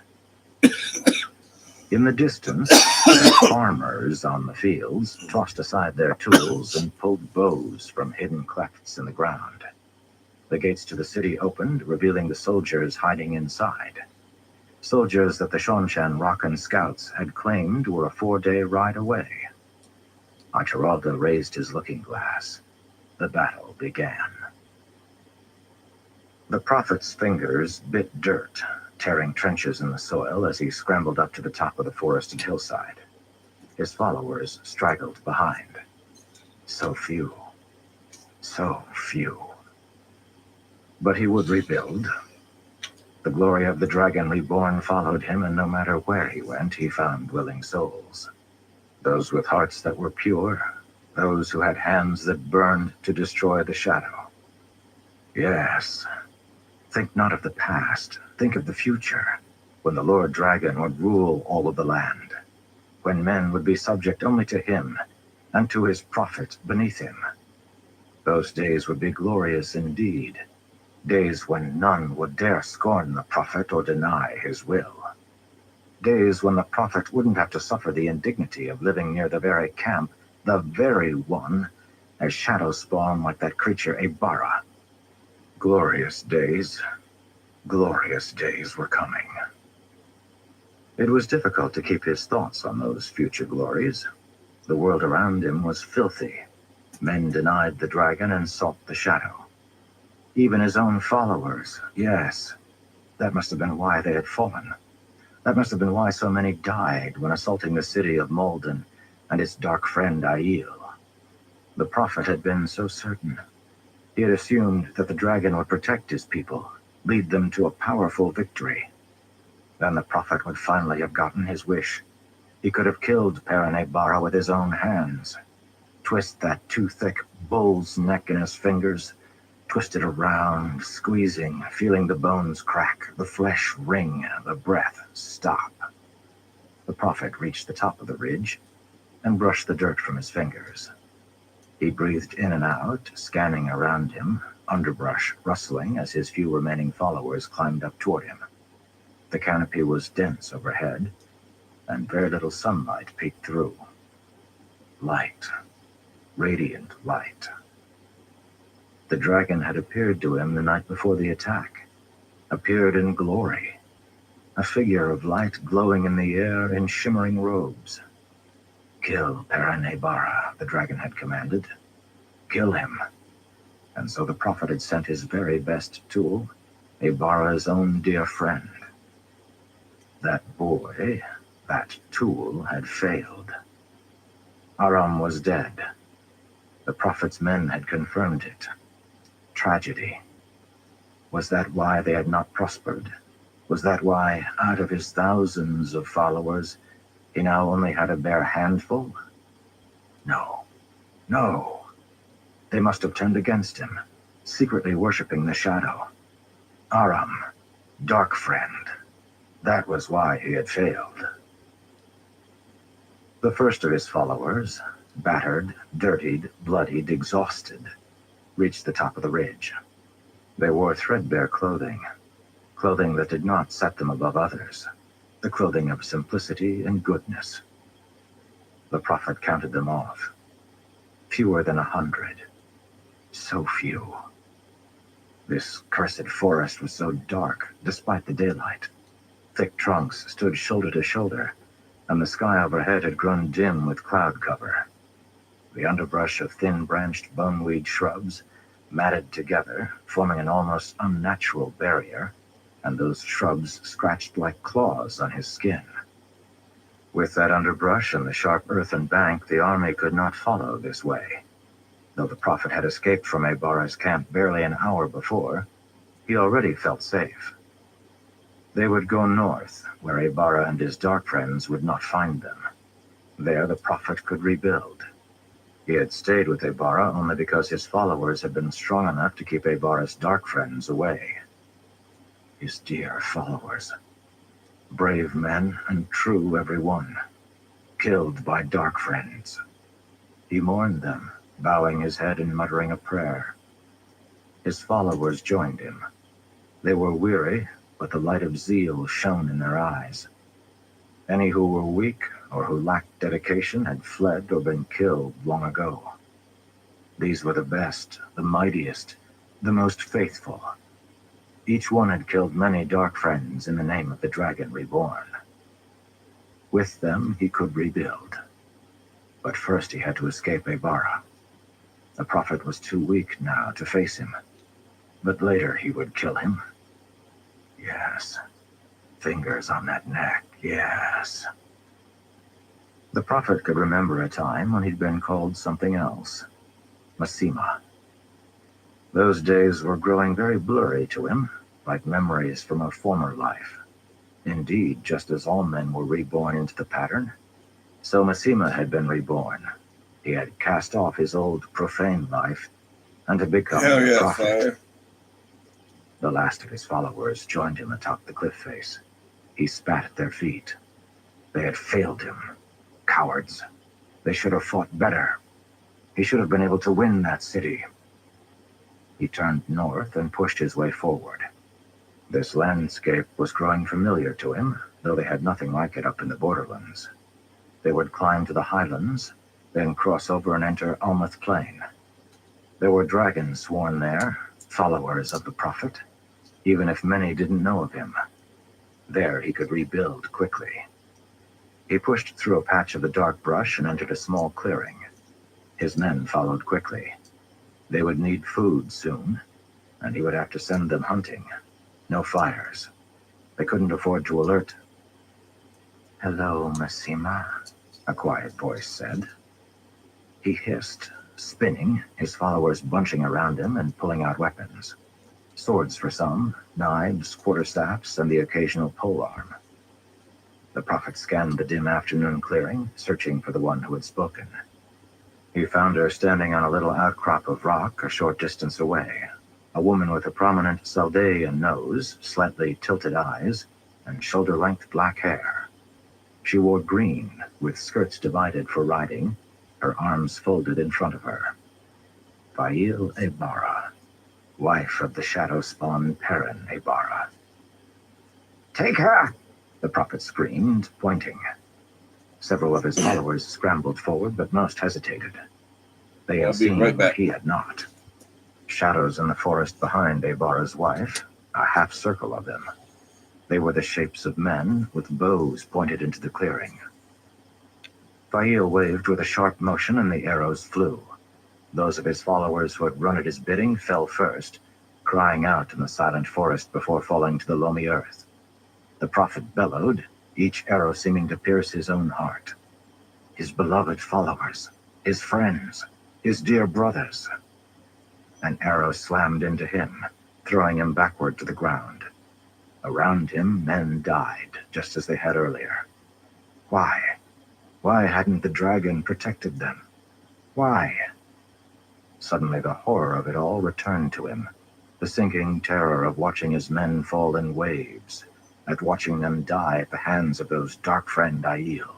In the distance, the farmers on the fields tossed aside their tools and pulled bows from hidden clefts in the ground. The gates to the city opened, revealing the soldiers hiding inside. Soldiers that the Shan-Chan Rockin scouts had claimed were a 4-day ride away. Aichiralda raised his looking glass. The battle began. The prophet's fingers bit dirt, tearing trenches in the soil as he scrambled up to the top of the forested hillside. His followers straggled behind. So few. So few. But he would rebuild. The glory of the dragon reborn followed him, and no matter where he went, he found willing souls. Those with hearts that were pure, those who had hands that burned to destroy the shadow. Yes. Think not of the past, think of the future, when the Lord Dragon would rule all of the land, when men would be subject only to him and to his prophet beneath him. Those days would be glorious indeed, days when none would dare scorn the prophet or deny his will. Days when the prophet wouldn't have to suffer the indignity of living near the very camp, the very one, as shadow spawn like that creature Ibarra. Glorious days were coming. It was difficult to keep his thoughts on those future glories. The world around him was filthy. Men denied the dragon and sought the shadow. Even his own followers, yes. That must have been why they had fallen. That must have been why so many died when assaulting the city of Malden and its dark friend Aiel. The prophet had been so certain. He had assumed that the dragon would protect his people, lead them to a powerful victory. Then the prophet would finally have gotten his wish. He could have killed Pt.1 with his own hands. Twist that too-thick bull's neck in his fingers, twist it around, squeezing, feeling the bones crack, the flesh wring, the breath stop. The prophet reached the top of the ridge and brushed the dirt from his fingers. He breathed in and out, scanning around him, underbrush rustling as his few remaining followers climbed up toward him. The canopy was dense overhead, and very little sunlight peeked through. Light. Radiant light. The dragon had appeared to him the night before the attack. Appeared in glory. A figure of light glowing in the air in shimmering robes. Kill Pt.1, the dragon had commanded. Kill him. And so the prophet had sent his very best tool, Ibarra's own dear friend. That boy, that tool had failed. Aram was dead. The prophet's men had confirmed it. Tragedy. Was that why they had not prospered? Was that why, out of his thousands of followers, he now only had a bare handful? No. No. They must have turned against him, secretly worshipping the shadow. Aram, dark friend. That was why he had failed. The first of his followers, battered, dirtied, bloodied, exhausted, reached the top of the ridge. They wore threadbare clothing that did not set them above others, the clothing of simplicity and goodness. The prophet counted them off. Fewer than 100. So few. This cursed forest was so dark, despite the daylight. Thick trunks stood shoulder to shoulder, and the sky overhead had grown dim with cloud cover. The underbrush of thin-branched boneweed shrubs matted together, forming an almost unnatural barrier, and those shrubs scratched like claws on his skin. With that underbrush and the sharp earthen bank, the army could not follow this way. Though the prophet had escaped from Ibarra's camp barely an hour before, he already felt safe. They would go north, where Ibarra and his dark friends would not find them. There the prophet could rebuild. He had stayed with Ibarra only because his followers had been strong enough to keep Ibarra's dark friends away. His dear followers. Brave men and true every one. Killed by dark friends. He mourned them, bowing his head and muttering a prayer. His followers joined him. They were weary, but the light of zeal shone in their eyes. Any who were weak or who lacked dedication had fled or been killed long ago. These were the best, the mightiest, the most faithful. Each one had killed many dark friends in the name of the Dragon Reborn. With them he could rebuild. But first he had to escape Ibarra. The prophet was too weak now to face him. But later he would kill him. Yes. Fingers on that neck, yes. The prophet could remember a time when he'd been called something else. Masima. Those days were growing very blurry to him, like memories from a former life. Indeed, just as all men were reborn into the pattern, so Masima had been reborn. He had cast off his old profane life and had become a prophet. Fire. The last of his followers joined him atop the cliff face. He spat at their feet. They had failed him. Cowards. They should have fought better. He should have been able to win that city. He turned north and pushed his way forward. This landscape was growing familiar to him, though they had nothing like it up in the borderlands. They would climb to the highlands, then cross over and enter Almouth Plain. There were dragons sworn there, followers of the Prophet, even if many didn't know of him. There he could rebuild quickly. He pushed through a patch of the dark brush and entered a small clearing. His men followed quickly. They would need food soon, and he would have to send them hunting. No fires. They couldn't afford to alert. "Hello, Masima," a quiet voice said. He hissed, spinning, his followers bunching around him and pulling out weapons. Swords for some, knives, quarterstaffs, and the occasional polearm. The Prophet scanned the dim afternoon clearing, searching for the one who had spoken. He found her standing on a little outcrop of rock a short distance away, a woman with a prominent Saldean nose, slightly tilted eyes, and shoulder-length black hair. She wore green, with skirts divided for riding, her arms folded in front of her. Fail Ebara, wife of the shadow-spawn Perrin Ebara. "Take her!" the Prophet screamed, pointing. Several of his followers scrambled forward, but most hesitated. They had seen what he had not. Shadows in the forest behind Ebara's wife, a half circle of them. They were the shapes of men, with bows pointed into the clearing. Fail waved with a sharp motion, and the arrows flew. Those of his followers who had run at his bidding fell first, crying out in the silent forest before falling to the loamy earth. The Prophet bellowed, each arrow seeming to pierce his own heart. His beloved followers, his friends, his dear brothers. An arrow slammed into him, throwing him backward to the ground. Around him, men died, just as they had earlier. Why? Why hadn't the dragon protected them? Why? Suddenly the horror of it all returned to him, the sinking terror of watching his men fall in waves, at watching them die at the hands of those dark friend Aiel.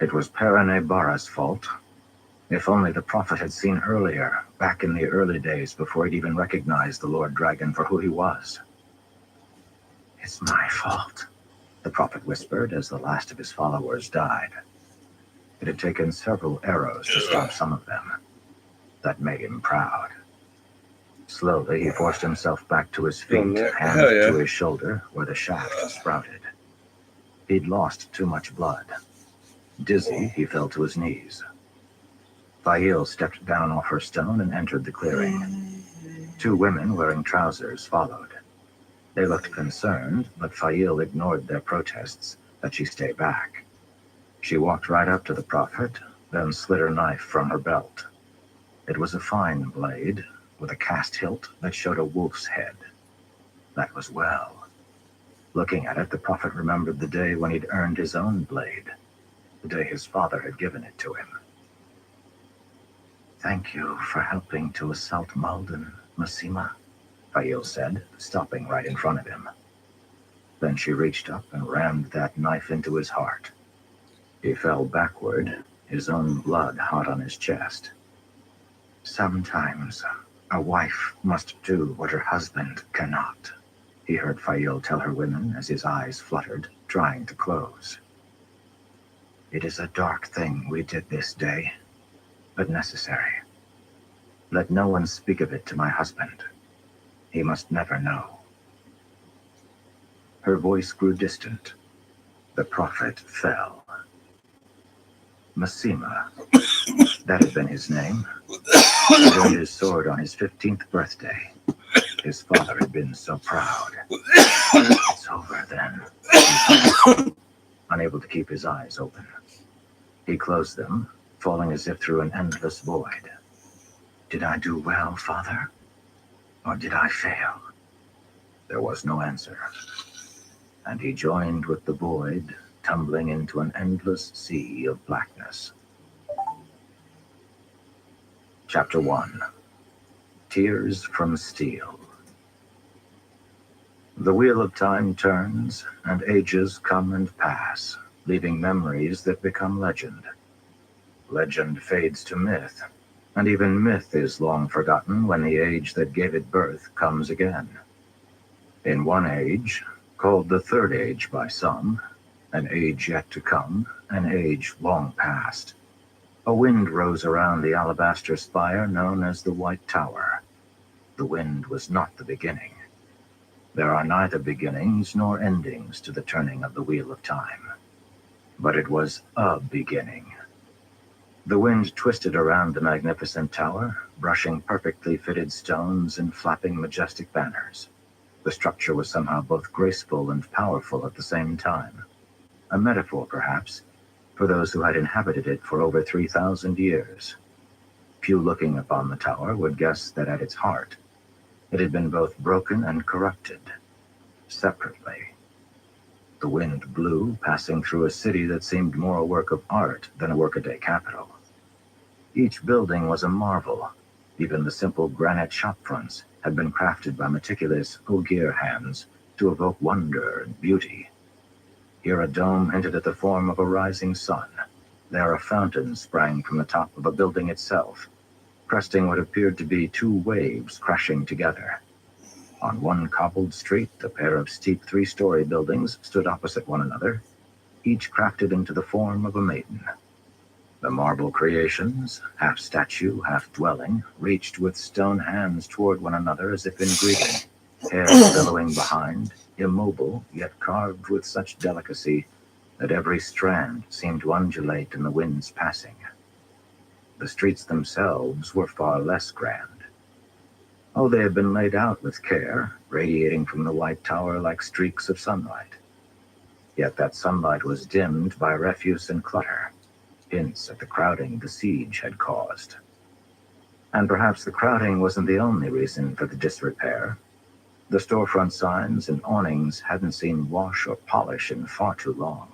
It was Perrin Ebara's fault. If only the Prophet had seen earlier, back in the early days before he'd even recognized the Lord Dragon for who he was. "It's my fault," the Prophet whispered as the last of his followers died. It had taken several arrows to stop some of them. That made him proud. Slowly, he forced himself back to his feet, hand to his shoulder, where the shaft sprouted. He'd lost too much blood. Dizzy, he fell to his knees. Fail stepped down off her stone and entered the clearing. Two women wearing trousers followed. They looked concerned, but Fail ignored their protests that she stay back. She walked right up to the Prophet, then slid her knife from her belt. It was a fine blade, with a cast hilt that showed a wolf's head. That was well. Looking at it, the Prophet remembered the day when he'd earned his own blade, the day his father had given it to him. "Thank you for helping to assault Malden, Masima," Fail said, stopping right in front of him. Then she reached up and rammed that knife into his heart. He fell backward, his own blood hot on his chest. "Sometimes a wife must do what her husband cannot," he heard Fail tell her women as his eyes fluttered, trying to close. "It is a dark thing we did this day, but necessary. Let no one speak of it to my husband. He must never know." Her voice grew distant. The Prophet fell. Masima, that had been his name. He earned his sword on his 15th birthday. His father had been so proud. "It's over then," he thought, unable to keep his eyes open. He closed them, falling as if through an endless void. Did I do well, Father? Or did I fail? There was no answer. And he joined with the void, tumbling into an endless sea of blackness. Chapter 1. Tears from Steel. The wheel of time turns, and ages come and pass. leaving memories that become legend. Legend fades to myth, and even myth is long forgotten when the age that gave it birth comes again. In one age, called the Third Age by some, an age yet to come, an age long past, a wind rose around the alabaster spire known as the White Tower. The wind was not the beginning. There are neither beginnings nor endings to the turning of the wheel of time. But it was a beginning. The wind twisted around the magnificent tower, brushing perfectly fitted stones and flapping majestic banners. The structure was somehow both graceful and powerful at the same time. A metaphor, perhaps, for those who had inhabited it for over 3,000 years. Few looking upon the tower would guess that at its heart, it had been both broken and corrupted, separately. The wind blew, passing through a city that seemed more a work of art than a workaday capital. Each building was a marvel. Even the simple granite shopfronts had been crafted by meticulous Ogier hands to evoke wonder and beauty. Here a dome hinted at the form of a rising sun. There a fountain sprang from the top of a building itself, cresting what appeared to be two waves crashing together. On one cobbled street, a pair of steep 3-story buildings stood opposite one another, each crafted into the form of a maiden. The marble creations, half statue, half dwelling, reached with stone hands toward one another as if in greeting, hair billowing behind, immobile, yet carved with such delicacy that every strand seemed to undulate in the wind's passing. The streets themselves were far less grand. Oh, they had been laid out with care, radiating from the White Tower like streaks of sunlight. Yet that sunlight was dimmed by refuse and clutter, hints at the crowding the siege had caused. And perhaps the crowding wasn't the only reason for the disrepair. The storefront signs and awnings hadn't seen wash or polish in far too long.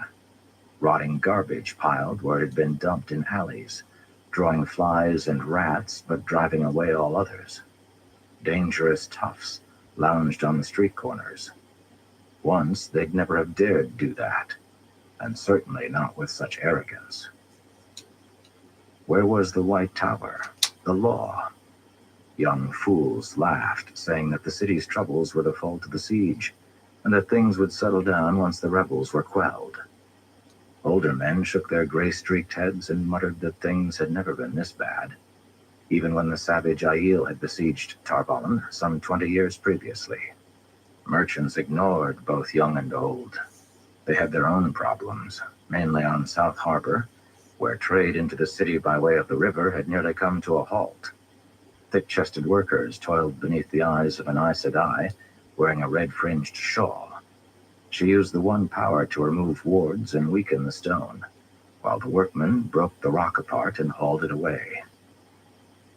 Rotting garbage piled where it had been dumped in alleys, drawing flies and rats but driving away all others. Dangerous toughs lounged on the street corners. Once they'd never have dared do that, and certainly not with such arrogance. Where was the White Tower? The law? Young fools laughed, saying that the city's troubles were the fault of the siege, and that things would settle down once the rebels were quelled. Older men shook their gray-streaked heads and muttered that things had never been this bad, even when the savage Aiel had besieged Tarvalon some 20 years previously. Merchants ignored both young and old. They had their own problems, mainly on South Harbor, where trade into the city by way of the river had nearly come to a halt. Thick-chested workers toiled beneath the eyes of an Aes Sedai, wearing a red-fringed shawl. She used the one power to remove wards and weaken the stone, while the workmen broke the rock apart and hauled it away.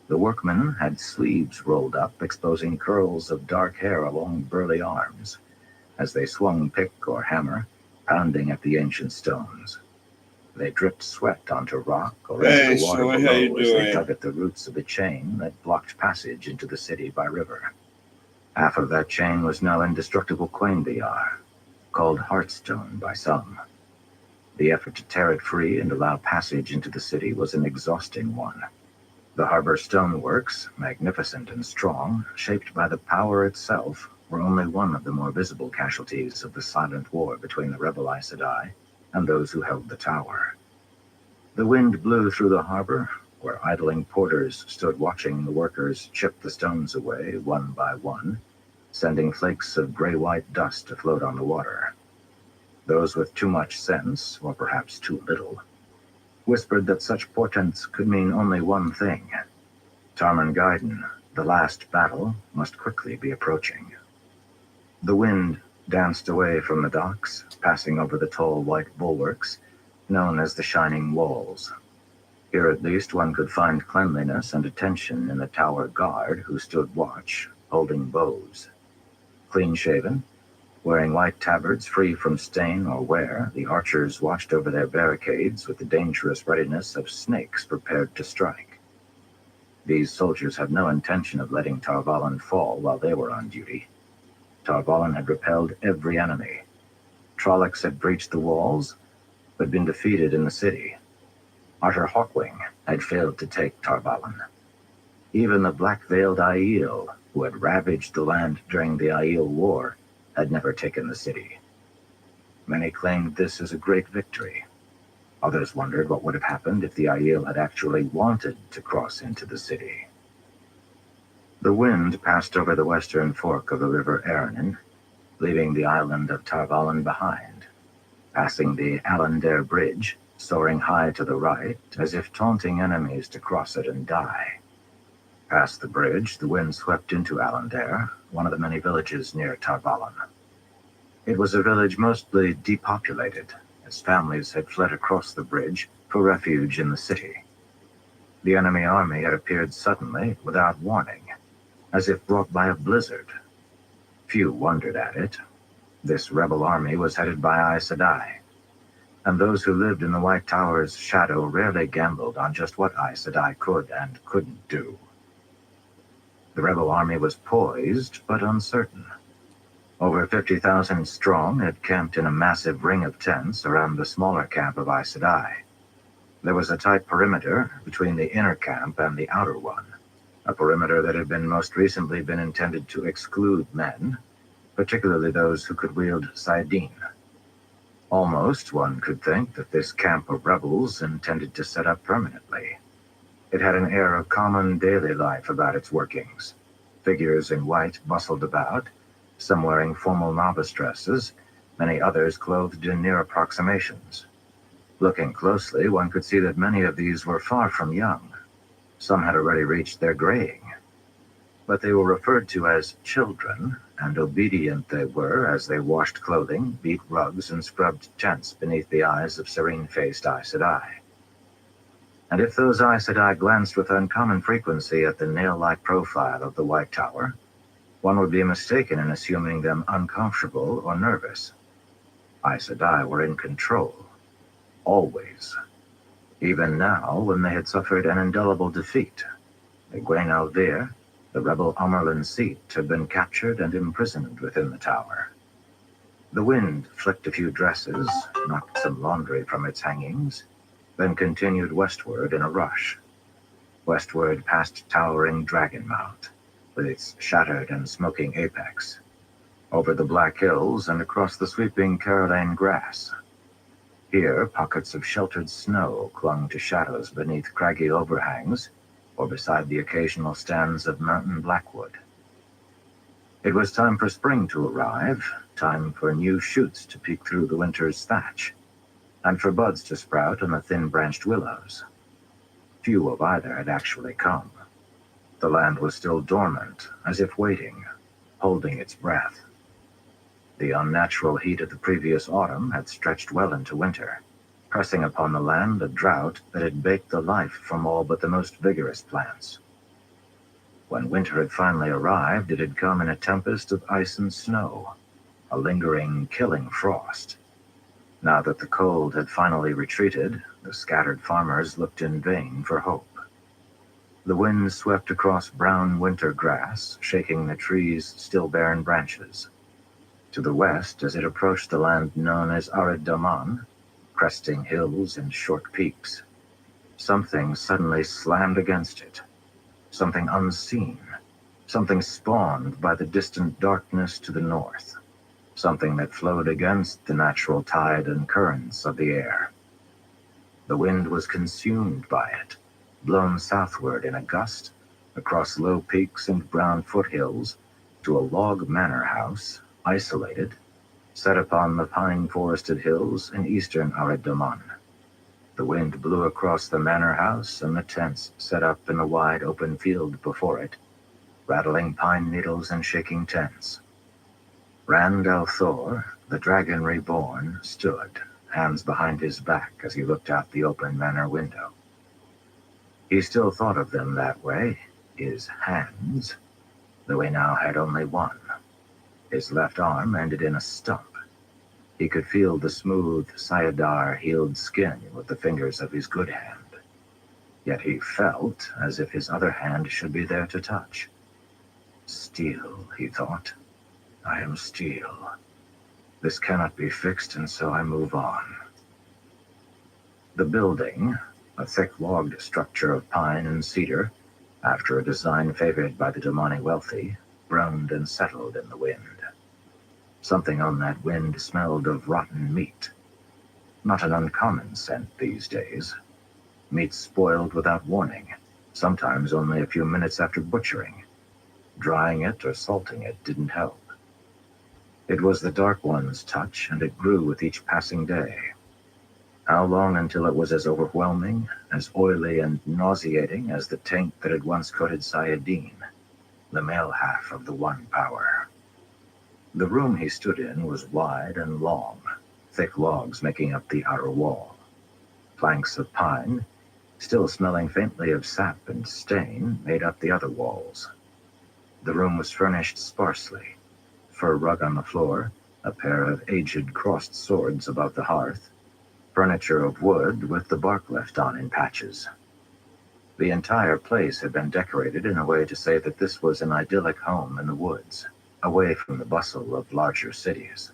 The workmen had sleeves rolled up, exposing curls of dark hair along burly arms, as they swung pick or hammer, pounding at the ancient stones. They dripped sweat onto rock or into the water below as they dug at the roots of the chain that blocked passage into the city by river. Half of that chain was now indestructible Quainbiar, called Heartstone by some. The effort to tear it free and allow passage into the city was an exhausting one. The harbor stoneworks, magnificent and strong, shaped by the power itself, were only one of the more visible casualties of the silent war between the rebel Aes Sedai and those who held the tower. The wind blew through the harbor, where idling porters stood watching the workers chip the stones away one by one, sending flakes of gray-white dust to float on the water. Those with too much sense, or perhaps too little, whispered that such portents could mean only one thing. Tarmangaiden, the last battle, must quickly be approaching. The wind danced away from the docks, passing over the tall white bulwarks, known as the Shining Walls. Here at least one could find cleanliness and attention in the tower guard who stood watch, holding bows. Clean-shaven, wearing white tabards free from stain or wear, the archers watched over their barricades with the dangerous readiness of snakes prepared to strike. These soldiers had no intention of letting Tarvalon fall while they were on duty. Tarvalon had repelled every enemy. Trollocs had breached the walls, had been defeated in the city. Arthur Hawkwing had failed to take Tarvalon. Even the black-veiled Aiel, who had ravaged the land during the Aiel War, had never taken the city. Many claimed this as a great victory. Others wondered what would have happened if the Aiel had actually wanted to cross into the city. The wind passed over the western fork of the river Aranin, leaving the island of Tarvalon behind, passing the Alandair Bridge, soaring high to the right, as if taunting enemies to cross it and die. Past the bridge, the wind swept into Alandair, one of the many villages near Tarvalon. It was a village mostly depopulated, as families had fled across the bridge for refuge in the city. The enemy army had appeared suddenly, without warning, as if brought by a blizzard. Few wondered at it. This rebel army was headed by Aes Sedai, and those who lived in the White Tower's shadow rarely gambled on just what Aes Sedai could and couldn't do. The rebel army was poised, but uncertain. Over 50,000 strong had camped in a massive ring of tents around the smaller camp of Aes Sedai. There was a tight perimeter between the inner camp and the outer one, a perimeter that had most recently been intended to exclude men, particularly those who could wield Saidin. Almost one could think that this camp of rebels intended to set up permanently. It had an air of common daily life about its workings. Figures in white bustled about, some wearing formal novice dresses, many others clothed in near approximations. Looking closely, one could see that many of these were far from young. Some had already reached their graying. But they were referred to as children, and obedient they were as they washed clothing, beat rugs, and scrubbed tents beneath the eyes of serene-faced Aes Sedai. And if those Aes Sedai glanced with uncommon frequency at the nail-like profile of the White Tower, one would be mistaken in assuming them uncomfortable or nervous. Aes Sedai were in control. Always. Even now, when they had suffered an indelible defeat. The Gwen Alvear, the rebel Amerlin seat, had been captured and imprisoned within the tower. The wind flicked a few dresses, knocked some laundry from its hangings, then continued westward in a rush. Westward past towering Dragonmount, with its shattered and smoking apex, over the Black Hills and across the sweeping Caroline grass. Here, pockets of sheltered snow clung to shadows beneath craggy overhangs or beside the occasional stands of mountain blackwood. It was time for spring to arrive, time for new shoots to peek through the winter's thatch, and for buds to sprout on the thin-branched willows. Few of either had actually come. The land was still dormant, as if waiting, holding its breath. The unnatural heat of the previous autumn had stretched well into winter, pressing upon the land a drought that had baked the life from all but the most vigorous plants. When winter had finally arrived, it had come in a tempest of ice and snow, a lingering, killing frost. Now that the cold had finally retreated, the scattered farmers looked in vain for hope. The wind swept across brown winter grass, shaking the trees' still barren branches. To the west, as it approached the land known as Arid Daman, cresting hills and short peaks, something suddenly slammed against it. Something unseen. Something spawned by the distant darkness to the north. Something that flowed against the natural tide and currents of the air. The wind was consumed by it, blown southward in a gust, across low peaks and brown foothills, to a log manor house, isolated, set upon the pine-forested hills in eastern Arid-Daman. The wind blew across the manor house and the tents set up in the wide open field before it, rattling pine needles and shaking tents. Rand al'Thor, the dragon reborn, stood, hands behind his back as he looked out the open manor window. He still thought of them that way, his hands, though he now had only one. His left arm ended in a stump. He could feel the smooth, Sayadar-healed skin with the fingers of his good hand. Yet he felt as if his other hand should be there to touch. Steel, he thought. I am steel. This cannot be fixed, and so I move on. The building, a thick logged structure of pine and cedar, after a design favored by the Damani wealthy, groaned and settled in the wind. Something on that wind smelled of rotten meat. Not an uncommon scent these days. Meat spoiled without warning, sometimes only a few minutes after butchering. Drying it or salting it didn't help. It was the Dark One's touch, and it grew with each passing day. How long until it was as overwhelming, as oily and nauseating as the taint that had once coated Sayadine, the male half of the One Power? The room he stood in was wide and long, thick logs making up the outer wall. Planks of pine, still smelling faintly of sap and stain, made up the other walls. The room was furnished sparsely. Fur rug on the floor, a pair of aged crossed swords above the hearth, furniture of wood with the bark left on in patches. The entire place had been decorated in a way to say that this was an idyllic home in the woods, away from the bustle of larger cities.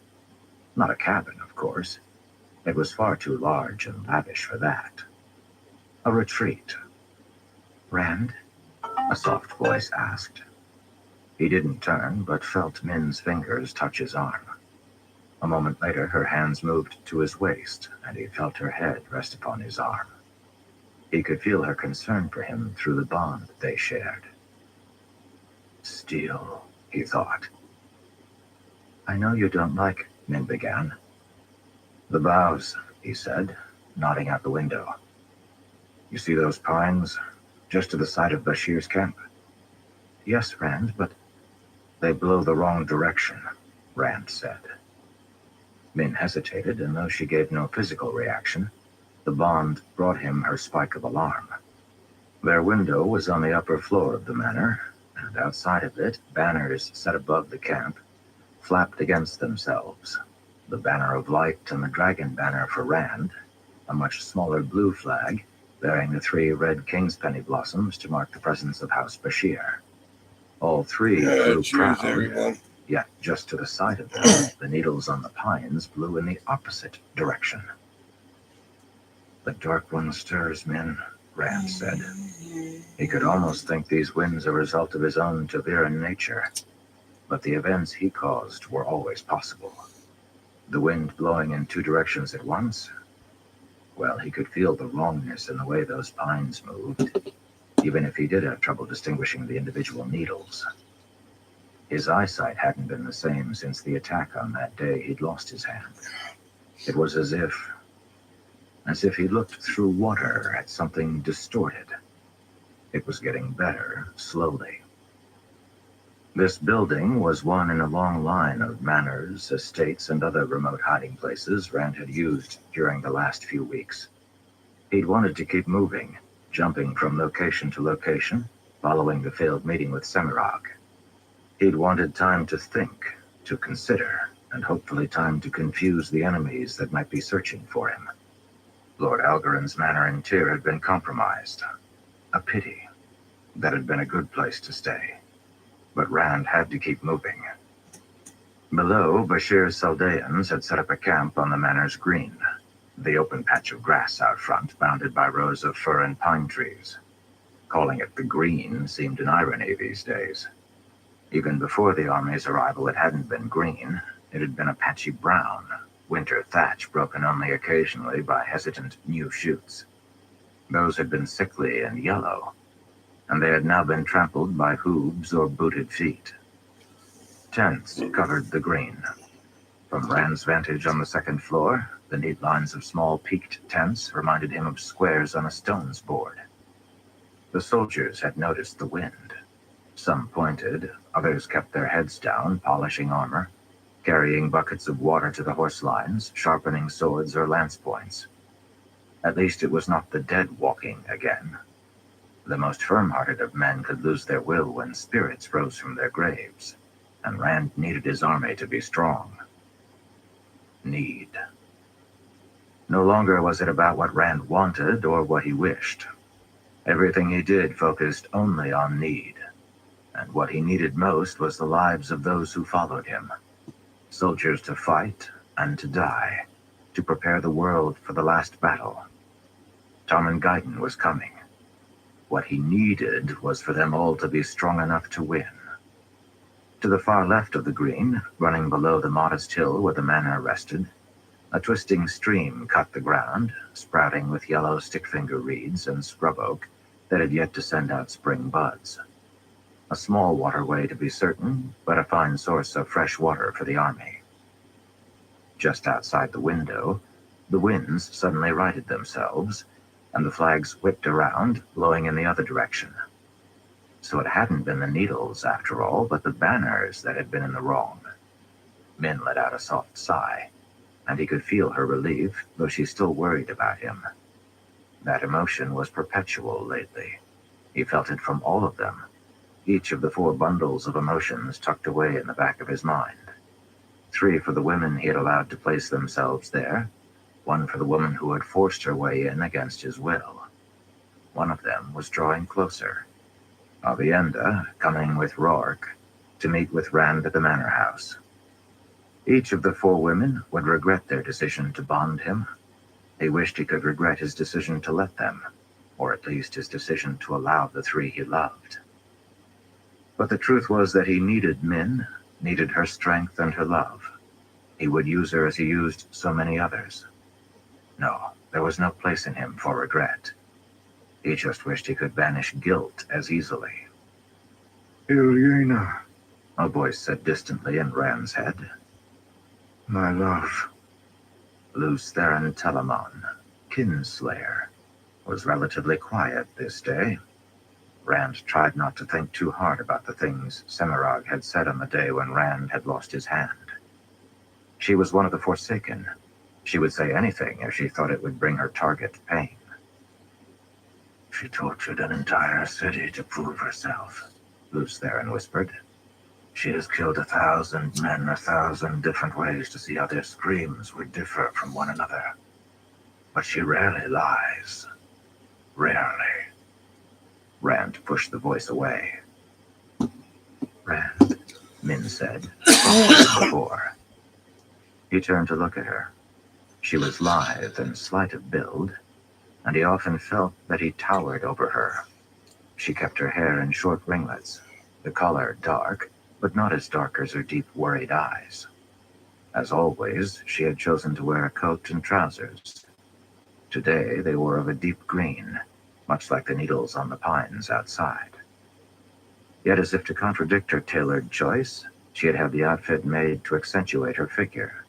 Not a cabin, of course. It was far too large and lavish for that. A retreat. "Rand?" a soft voice asked. He didn't turn, but felt Min's fingers touch his arm. A moment later, her hands moved to his waist, and he felt her head rest upon his arm. He could feel her concern for him through the bond they shared. Steel, he thought. "I know you don't like," Min began. "The boughs," he said, nodding out the window. "You see those pines, just to the side of Bashir's camp?" "Yes, Rand, but..." "They blow the wrong direction," Rand said. Min hesitated, and though she gave no physical reaction, the bond brought him her spike of alarm. Their window was on the upper floor of the manor, and outside of it, banners set above the camp flapped against themselves. The banner of light and the dragon banner for Rand, a much smaller blue flag bearing the 3 red king's penny blossoms to mark the presence of House Bashir. All 3 flew proud, everyone. yet just to the side of them, the needles on the pines blew in the opposite direction. "The Dark One stirs, Min," Rand said. He could almost think these winds a result of his own Taviran nature, but the events he caused were always possible. The wind blowing in 2 directions at once? Well, he could feel the wrongness in the way those pines moved, even if he did have trouble distinguishing the individual needles. His eyesight hadn't been the same since the attack on that day he'd lost his hand. It was as if he looked through water at something distorted. It was getting better, slowly. This building was one in a long line of manors, estates, and other remote hiding places Rand had used during the last few weeks. He'd wanted to keep moving, jumping from location to location, following the failed meeting with Semirog. He'd wanted time to think, to consider, and hopefully time to confuse the enemies that might be searching for him. Lord Algarin's manor in Tyr had been compromised. A pity. That had been a good place to stay. But Rand had to keep moving. Below, Bashir's Saldeans had set up a camp on the manor's green, the open patch of grass out front, bounded by rows of fir and pine trees. Calling it the green seemed an irony these days. Even before the army's arrival, it hadn't been green. It had been a patchy brown, winter thatch broken only occasionally by hesitant new shoots. Those had been sickly and yellow, and they had now been trampled by hooves or booted feet. Tents covered the green. From Rand's vantage on the second floor, the neat lines of small peaked tents reminded him of squares on a stones board. The soldiers had noticed the wind. Some pointed, others kept their heads down, polishing armor, carrying buckets of water to the horse lines, sharpening swords or lance points. At least it was not the dead walking again. The most firm-hearted of men could lose their will when spirits rose from their graves, and Rand needed his army to be strong. Need. No longer was it about what Rand wanted or what he wished. Everything he did focused only on need, and what he needed most was the lives of those who followed him. Soldiers to fight and to die, to prepare the world for the last battle. Tarmangaiden was coming. What he needed was for them all to be strong enough to win. To the far left of the green, running below the modest hill where the manor rested, a twisting stream cut the ground, sprouting with yellow stick-finger reeds and scrub oak that had yet to send out spring buds. A small waterway to be certain, but a fine source of fresh water for the army. Just outside the window, the winds suddenly righted themselves, and the flags whipped around, blowing in the other direction. So it hadn't been the needles, after all, but the banners that had been in the wrong. Min let out a soft sigh, and he could feel her relief, though she still worried about him. That emotion was perpetual lately. He felt it from all of them, each of the 4 bundles of emotions tucked away in the back of his mind. 3 for the women he had allowed to place themselves there, 1 for the woman who had forced her way in against his will. One of them was drawing closer. Avienda coming with Rourke to meet with Rand at the manor house. Each of the 4 women would regret their decision to bond him. He wished he could regret his decision to let them, or at least his decision to allow the 3 he loved. But the truth was that he needed Min, needed her strength and her love. He would use her as he used so many others. No, there was no place in him for regret. He just wished he could banish guilt as easily. Ilyena, A voice said distantly in Rand's head. my love. Luce Theron Telamon, Kinslayer, was relatively quiet this day. Rand tried not to think too hard about the things Semirog had said on the day when Rand had lost his hand. She was one of the Forsaken. She would say anything if she thought it would bring her target pain. She tortured an entire city to prove herself, Luce Theron whispered. She has killed 1,000 men 1,000 different ways to see how their screams would differ from one another. But she rarely lies. Rarely. Rand pushed the voice away. Rand, Min said, before. He turned to look at her. She was lithe and slight of build, and he often felt that he towered over her. She kept her hair in short ringlets, the color dark, but not as dark as her deep, worried eyes. As always, she had chosen to wear a coat and trousers. Today, they were of a deep green, much like the needles on the pines outside. Yet, as if to contradict her tailored choice, she had had the outfit made to accentuate her figure.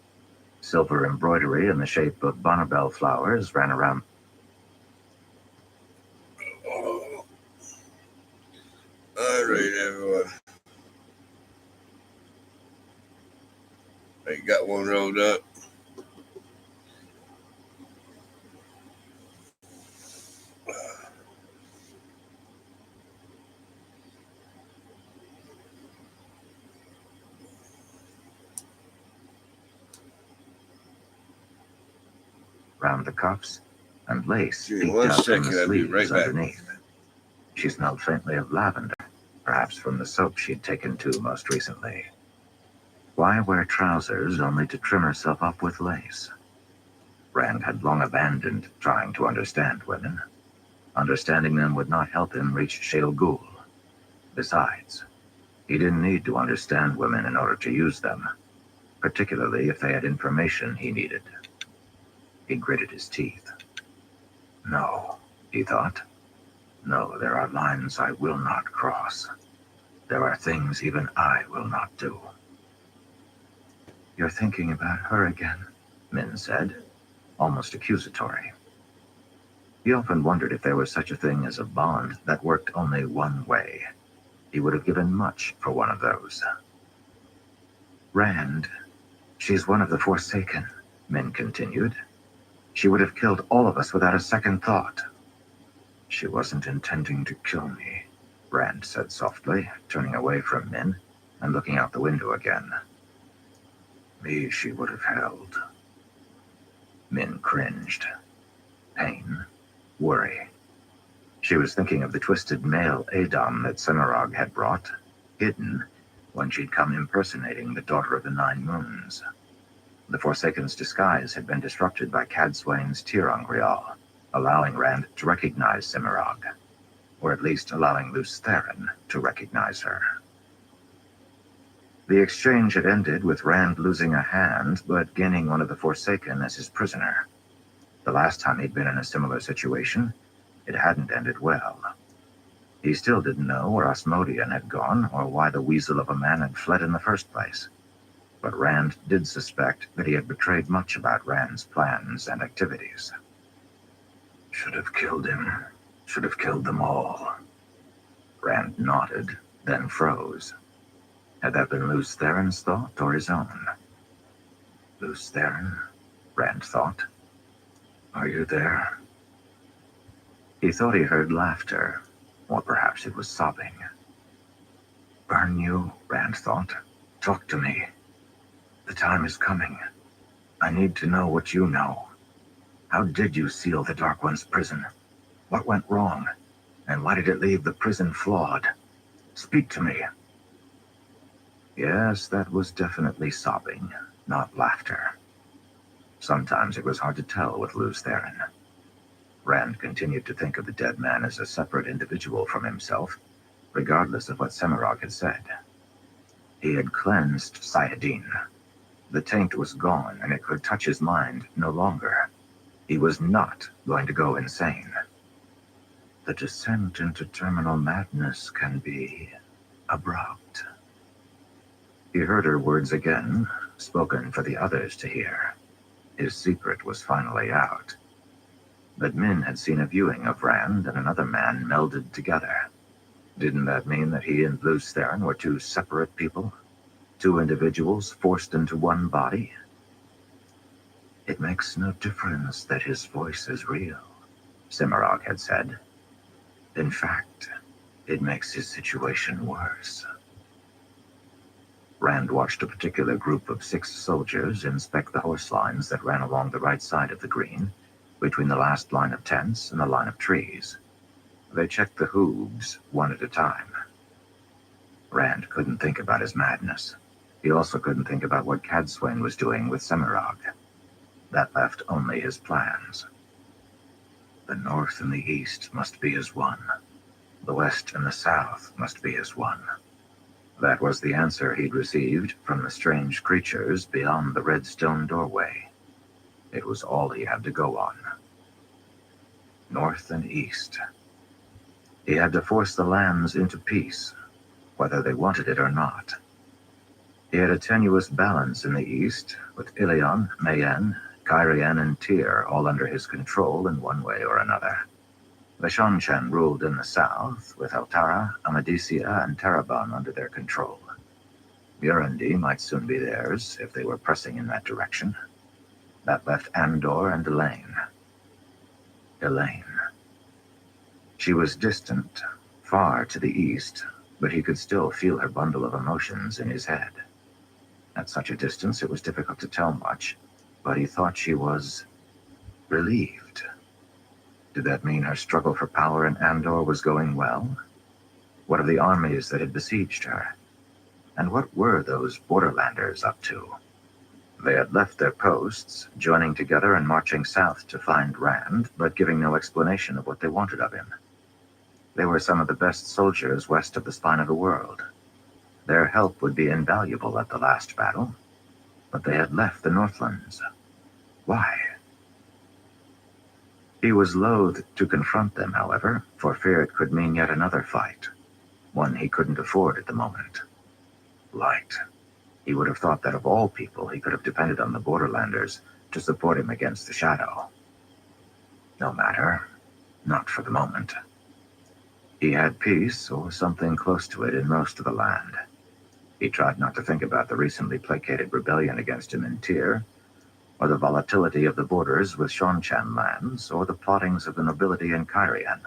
Silver embroidery in the shape of Bonnabelle flowers ran around. All right, everyone. I got one rolled up. Round the cuffs, and lace Give me peeked 1 out from second, the I'll be sleeves right back. underneath. She smelled faintly of lavender, perhaps from the soap she'd taken to most recently. Why wear trousers only to trim herself up with lace? Rand had long abandoned trying to understand women. Understanding them would not help him reach Shale Ghul. Besides, he didn't need to understand women in order to use them, particularly if they had information he needed. He gritted his teeth. No, he thought. No, there are lines I will not cross. There are things even I will not do. You're thinking about her again, Min said, almost accusatory. He often wondered if there was such a thing as a bond that worked only one way. He would have given much for one of those. Rand, she's one of the Forsaken, Min continued. She would have killed all of us without a second thought. She wasn't intending to kill me, Rand said softly, turning away from Min and looking out the window again. Me she would have held. Min cringed. Pain. Worry. She was thinking of the twisted male Adom that Semirog had brought, hidden, when she'd come impersonating the Daughter of the Nine Moons. The Forsaken's disguise had been disrupted by Cadswain's Tirangrial, allowing Rand to recognize Semirog, or at least allowing Luce Theron to recognize her. The exchange had ended with Rand losing a hand, but gaining one of the Forsaken as his prisoner. The last time he'd been in a similar situation, it hadn't ended well. He still didn't know where Asmodean had gone or why the weasel of a man had fled in the first place. But Rand did suspect that he had betrayed much about Rand's plans and activities. Should have killed him. Should have killed them all. Rand nodded, then froze. Had that been Luce Theron's thought or his own? Luce Theron, Rand thought. Are you there? He thought he heard laughter, or perhaps it was sobbing. Burn you, Rand thought. Talk to me. The time is coming. I need to know what you know. How did you seal the Dark One's prison? What went wrong? And why did it leave the prison flawed? Speak to me. Yes, that was definitely sobbing, not laughter. Sometimes it was hard to tell with Luce Theron. Rand continued to think of the dead man as a separate individual from himself, regardless of what Semirog had said. He had cleansed Sayadin. The taint was gone, and it could touch his mind no longer. He was not going to go insane. The descent into terminal madness can be abrupt. He heard her words again, spoken for the others to hear. His secret was finally out. But Min had seen a viewing of Rand and another man melded together. Didn't that mean that he and Luce Theron were two separate people? Two individuals forced into one body? It makes no difference that his voice is real, Semirog had said. In fact, it makes his situation worse. Rand watched a particular group of 6 soldiers inspect the horse lines that ran along the right side of the green, between the last line of tents and the line of trees. They checked the hooves one at a time. Rand couldn't think about his madness. He also couldn't think about what Cadsuane was doing with Semirog. That left only his plans. The north and the east must be as one. The west and the south must be as one. That was the answer he'd received from the strange creatures beyond the red stone doorway. It was all he had to go on. North and east. He had to force the lands into peace, whether they wanted it or not. He had a tenuous balance in the east, with Ilion, Mayen, Kyrian, and Tyr all under his control in one way or another. The Shonchan ruled in the south, with Altara, Amadisia, and Terabon under their control. Burundi might soon be theirs if they were pressing in that direction. That left Andor and Elaine. Elaine. She was distant, far to the east, but he could still feel her bundle of emotions in his head. At such a distance, it was difficult to tell much, but he thought she was relieved. Did that mean her struggle for power in Andor was going well? What of the armies that had besieged her? And what were those borderlanders up to? They had left their posts, joining together and marching south to find Rand, but giving no explanation of what they wanted of him. They were some of the best soldiers west of the Spine of the World. Their help would be invaluable at the last battle, but they had left the Northlands. Why? He was loath to confront them, however, for fear it could mean yet another fight, one he couldn't afford at the moment. Light. He would have thought that of all people he could have depended on the Borderlanders to support him against the Shadow. No matter. Not for the moment. He had peace, or something close to it, in most of the land. He tried not to think about the recently placated rebellion against him in Tyr, or the volatility of the borders with Shonchan lands, or the plottings of the nobility in Kyrian.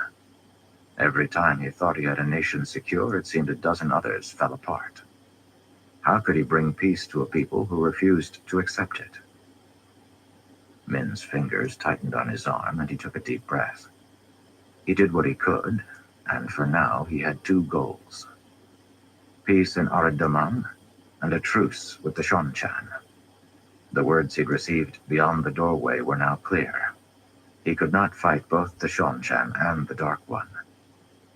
Every time he thought he had a nation secure, it seemed a dozen others fell apart. How could he bring peace to a people who refused to accept it? Min's fingers tightened on his arm, and he took a deep breath. He did what he could, and for now he had 2 goals. Peace in Aradaman, and a truce with the Shonchan. The words he'd received beyond the doorway were now clear. He could not fight both the Shonchan and the Dark One.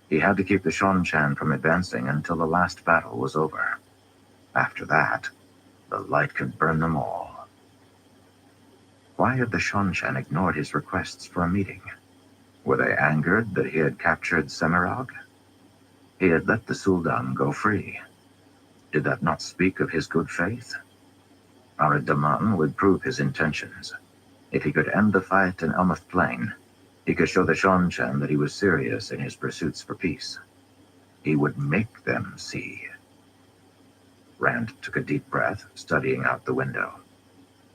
He had to keep the Shonchan from advancing until the last battle was over. After that, the light could burn them all. Why had the Shonchan ignored his requests for a meeting? Were they angered that he had captured Semirog? He had let the Sul'dam go free. Did that not speak of his good faith? Arad-Daman would prove his intentions. If he could end the fight in Elmouth Plain, he could show the Shonchan that he was serious in his pursuits for peace. He would make them see. Rand took a deep breath, studying out the window.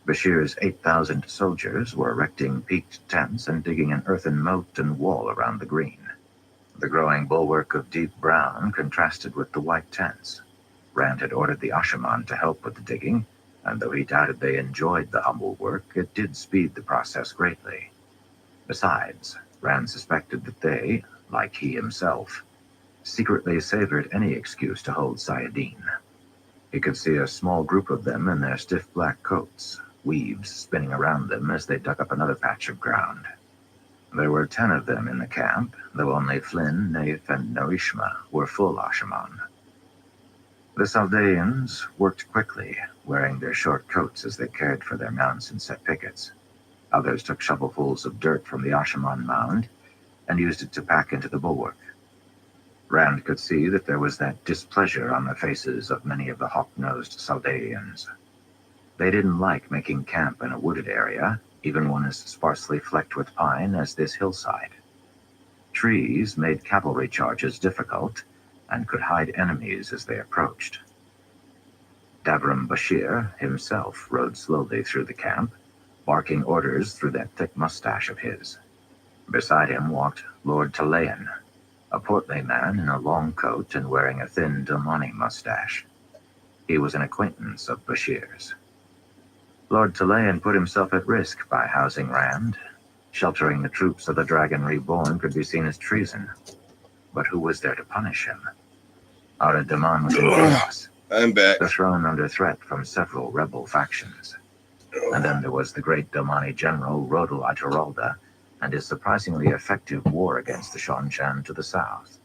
Bashir's 8,000 soldiers were erecting peaked tents and digging an earthen moat and wall around the green. The growing bulwark of deep brown contrasted with the white tents. Rand had ordered the Ashaman to help with the digging, and though he doubted they enjoyed the humble work, it did speed the process greatly. Besides, Rand suspected that they, like he himself, secretly savored any excuse to hold Sayadin. He could see a small group of them in their stiff black coats, weaves spinning around them as they dug up another patch of ground. There were 10 of them in the camp, though only Flynn, Naif, and Noishma were full Ashaman. The Saldeans worked quickly, wearing their short coats as they cared for their mounts and set pickets. Others took shovelfuls of dirt from the Ashaman mound and used it to pack into the bulwark. Rand could see that there was that displeasure on the faces of many of the hawk-nosed Saldeans. They didn't like making camp in a wooded area, even one as sparsely flecked with pine as this hillside. Trees made cavalry charges difficult and could hide enemies as they approached. Davram Bashir himself rode slowly through the camp, barking orders through that thick mustache of his. Beside him walked Lord Talayan, a portly man in a long coat and wearing a thin Domani mustache. He was an acquaintance of Bashir's. Lord Talayan put himself at risk by housing Rand. Sheltering the troops of the Dragon Reborn could be seen as treason. But who was there to punish him? Arad-Daman was in chaos, I'm back. the throne under threat from several rebel factions. And then there was the great Domani general Rodel Ataralda and his surprisingly effective war against the Shonchan to the south.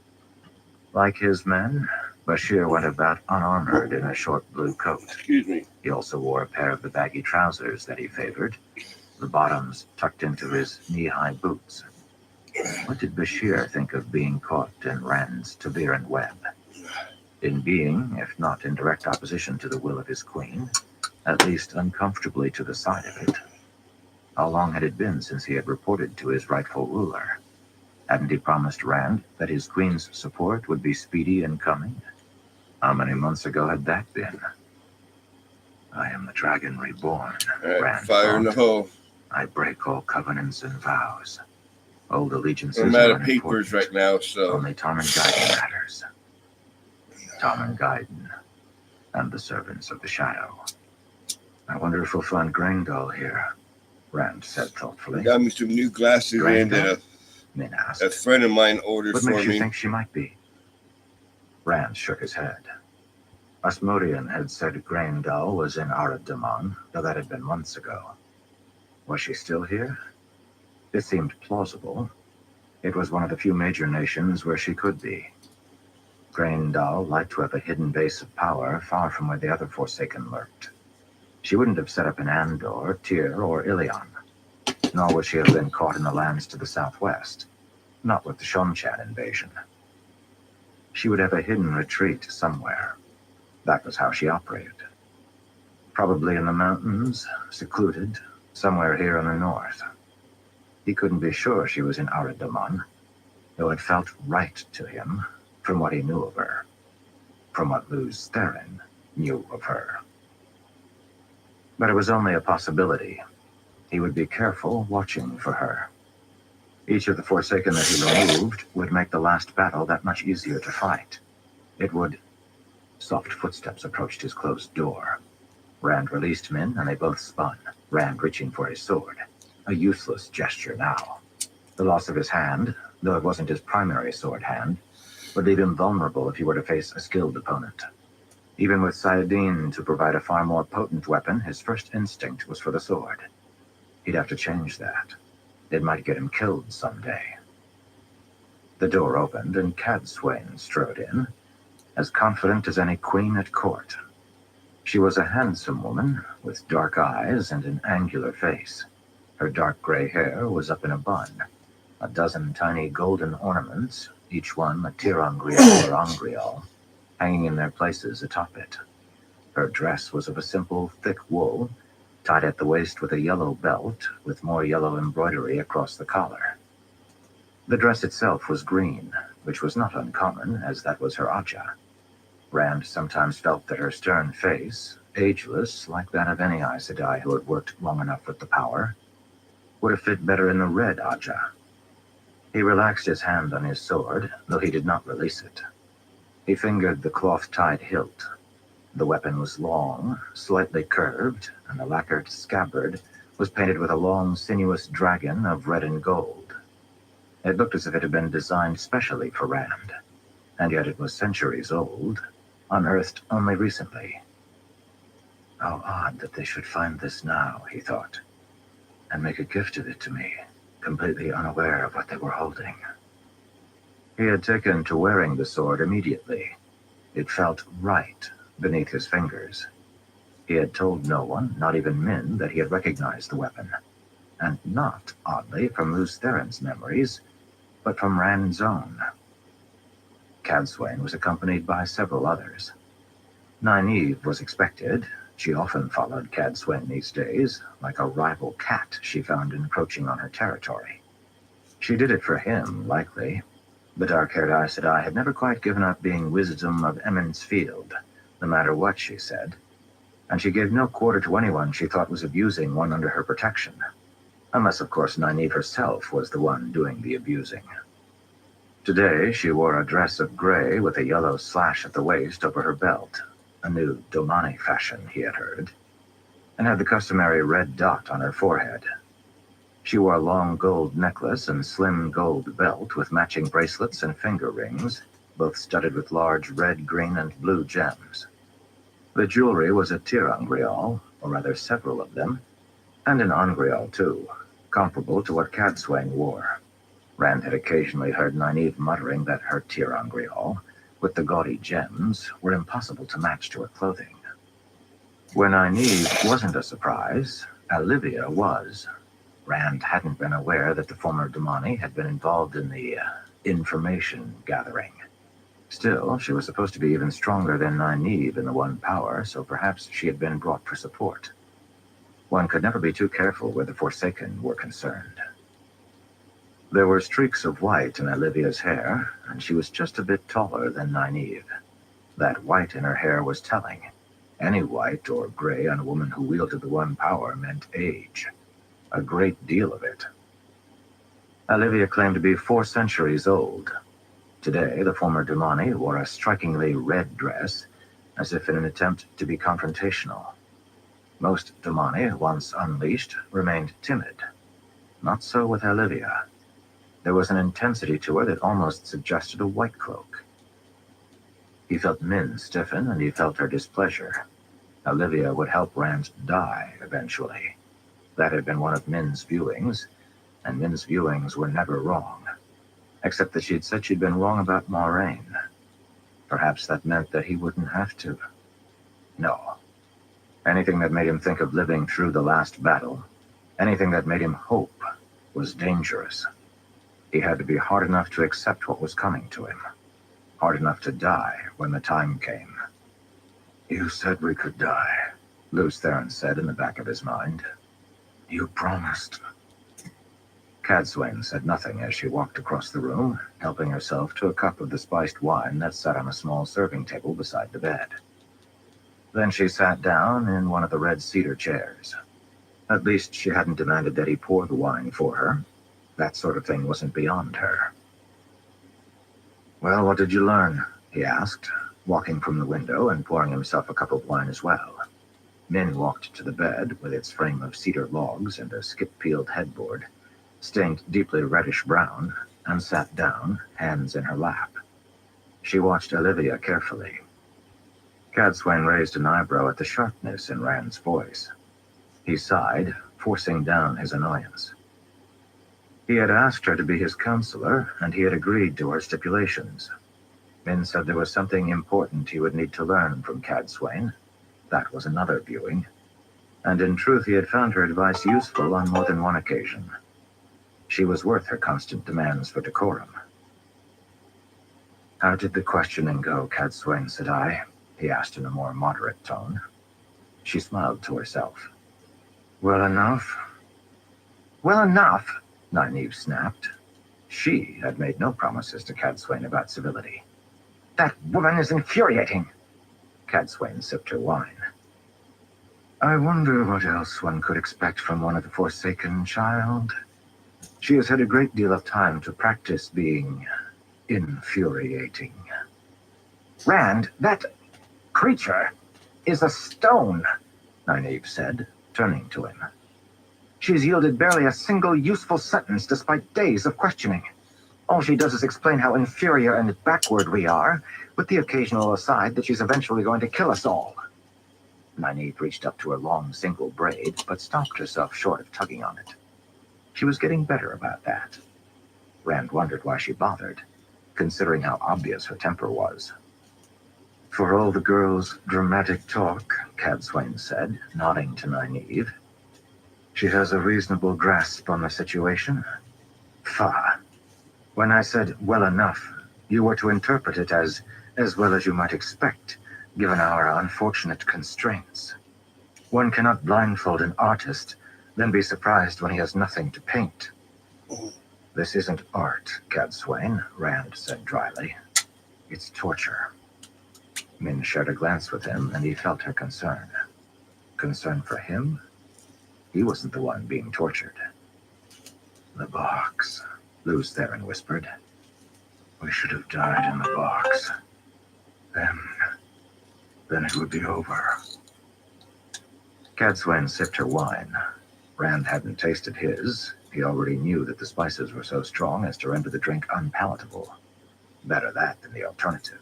Like his men, Bashir went about unarmored in a short blue coat. Excuse me. He also wore a pair of the baggy trousers that he favored, the bottoms tucked into his knee-high boots. What did Bashir think of being caught in Rand's Taviran web? In being, if not in direct opposition to the will of his queen, at least uncomfortably to the side of it. How long had it been since he had reported to his rightful ruler? Hadn't he promised Rand that his queen's support would be speedy in coming? How many months ago had that been? I am the Dragon Reborn, All right, Rand fire in the thought. hole. I break all covenants and vows. Old allegiances I'm out are of papers unimportant. right now, so Only Tarmangaiden matters. Tarmangaiden and the servants of the Shadow. I wonder if we'll find Grendel here, Rand said thoughtfully. got me some new glasses in that Min asked. a friend of mine ordered What for makes you me. think she might be? Rand shook his head. Asmodean had said Grendel was in Arad-Daman, though that had been months ago. Was she still here? It seemed plausible. It was one of the few major nations where she could be. Grendel liked to have a hidden base of power far from where the other Forsaken lurked. She wouldn't have set up in Andor, Tyr, or Ilion. Nor would she have been caught in the lands to the southwest. Not with the Shonchan invasion. She would have a hidden retreat somewhere. That was how she operated. Probably in the mountains, secluded, somewhere here in the north. He couldn't be sure she was in Arad-Daman, though it felt right to him from what he knew of her, from what Luz Therin knew of her. But it was only a possibility. He would be careful watching for her. Each of the Forsaken that he removed would make the last battle that much easier to fight. It would... Soft footsteps approached his closed door. Rand released Min, and they both spun, Rand reaching for his sword. A useless gesture now. The loss of his hand, though it wasn't his primary sword hand, would leave him vulnerable if he were to face a skilled opponent. Even with Sayadin to provide a far more potent weapon, his first instinct was for the sword. He'd have to change that. It might get him killed someday. The door opened and Cadswain strode in, as confident as any queen at court. She was a handsome woman with dark eyes and an angular face. Her dark gray hair was up in a bun. A dozen tiny golden ornaments, each one a tirangrial or angrial, hanging in their places atop it. Her dress was of a simple, thick wool, tied at the waist with a yellow belt, with more yellow embroidery across the collar. The dress itself was green, which was not uncommon, as that was her aja. Rand sometimes felt that her stern face, ageless like that of any Aes Sedai who had worked long enough with the power, would have fit better in the red aja. He relaxed his hand on his sword, though he did not release it. He fingered the cloth-tied hilt. The weapon was long, slightly curved, and the lacquered scabbard was painted with a long, sinuous dragon of red and gold. It looked as if it had been designed specially for Rand, and yet it was centuries old, unearthed only recently. How odd that they should find this now, he thought, and make a gift of it to me, completely unaware of what they were holding. He had taken to wearing the sword immediately. It felt right beneath his fingers. He had told no one, not even Min, that he had recognized the weapon, and not, oddly, from Lews Theron's memories, but from Rand's own. Cadswain was accompanied by several others. Nynaeve was expected. She often followed Cadswain these days, like a rival cat she found encroaching on her territory. She did it for him, likely. The dark-haired Aes Sedai had never quite given up being wisdom of Emond's Field, no matter what she said, and she gave no quarter to anyone she thought was abusing one under her protection, unless, of course, Nynaeve herself was the one doing the abusing. Today, she wore a dress of gray with a yellow slash at the waist over her belt, a new Domani fashion, he had heard, and had the customary red dot on her forehead. She wore a long gold necklace and slim gold belt with matching bracelets and finger rings, both studded with large red, green, and blue gems. The jewelry was a tirangrial, or rather several of them, and an angrial too, comparable to what Cadswain wore. Rand had occasionally heard Nynaeve muttering that her tirangrial, with the gaudy gems, were impossible to match to her clothing. When Nynaeve wasn't a surprise, Olivia was. Rand hadn't been aware that the former Domani had been involved in the information gathering. Still, she was supposed to be even stronger than Nynaeve in the One Power, so perhaps she had been brought for support. One could never be too careful where the Forsaken were concerned. There were streaks of white in Olivia's hair, and she was just a bit taller than Nynaeve. That white in her hair was telling. Any white or gray on a woman who wielded the One Power meant age. A great deal of it. Olivia claimed to be 4 centuries old. Today, the former Domani wore a strikingly red dress, as if in an attempt to be confrontational. Most Domani, once unleashed, remained timid. Not so with Olivia. There was an intensity to her that almost suggested a white cloak. He felt Min stiffen, and he felt her displeasure. Olivia would help Rand die, eventually. That had been one of Min's viewings, and Min's viewings were never wrong. Except that she'd said she'd been wrong about Moiraine. Perhaps that meant that he wouldn't have to. No. Anything that made him think of living through the last battle, anything that made him hope, was dangerous. He had to be hard enough to accept what was coming to him. Hard enough to die when the time came. You said we could die, Lews Theron said in the back of his mind. You promised. Cadswain said nothing as she walked across the room, helping herself to a cup of the spiced wine that sat on a small serving table beside the bed. Then she sat down in one of the red cedar chairs. At least she hadn't demanded that he pour the wine for her. That sort of thing wasn't beyond her. Well, what did you learn? He asked, walking from the window and pouring himself a cup of wine as well. Min walked to the bed with its frame of cedar logs and a skip-peeled headboard, stained deeply reddish-brown, and sat down, hands in her lap. She watched Olivia carefully. Cadswain raised an eyebrow at the sharpness in Rand's voice. He sighed, forcing down his annoyance. He had asked her to be his counselor, and he had agreed to her stipulations. Min said there was something important he would need to learn from Cadsuane. That was another viewing. And in truth, he had found her advice useful on more than one occasion. She was worth her constant demands for decorum. "How did the questioning go, Cadsuane?" said I. He asked in a more moderate tone. She smiled to herself. "Well enough." "Well enough?" Nynaeve snapped. She had made no promises to Cadsuane about civility. "That woman is infuriating." Cadsuane sipped her wine. "I wonder what else one could expect from one of the Forsaken, child. She has had a great deal of time to practice being infuriating." "Rand, that creature is a stone," Nynaeve said, turning to him. "She's yielded barely a single useful sentence despite days of questioning. All she does is explain how inferior and backward we are, with the occasional aside that she's eventually going to kill us all." Nynaeve reached up to her long single braid, but stopped herself short of tugging on it. She was getting better about that. Rand wondered why she bothered, considering how obvious her temper was. "For all the girl's dramatic talk," Cadsuane said, nodding to Nynaeve, "she has a reasonable grasp on the situation." "Fa. When I said well enough, you were to interpret it as well as you might expect, given our unfortunate constraints. One cannot blindfold an artist, then be surprised when he has nothing to paint." "This isn't art, Cadsuane," Rand said dryly. "It's torture." Min shared a glance with him, and he felt her concern. Concern for him? He wasn't the one being tortured. "The box," Luz Theron whispered. "We should have died in the box. Then it would be over." Cadsuane sipped her wine. Rand hadn't tasted his. He already knew that the spices were so strong as to render the drink unpalatable. Better that than the alternative.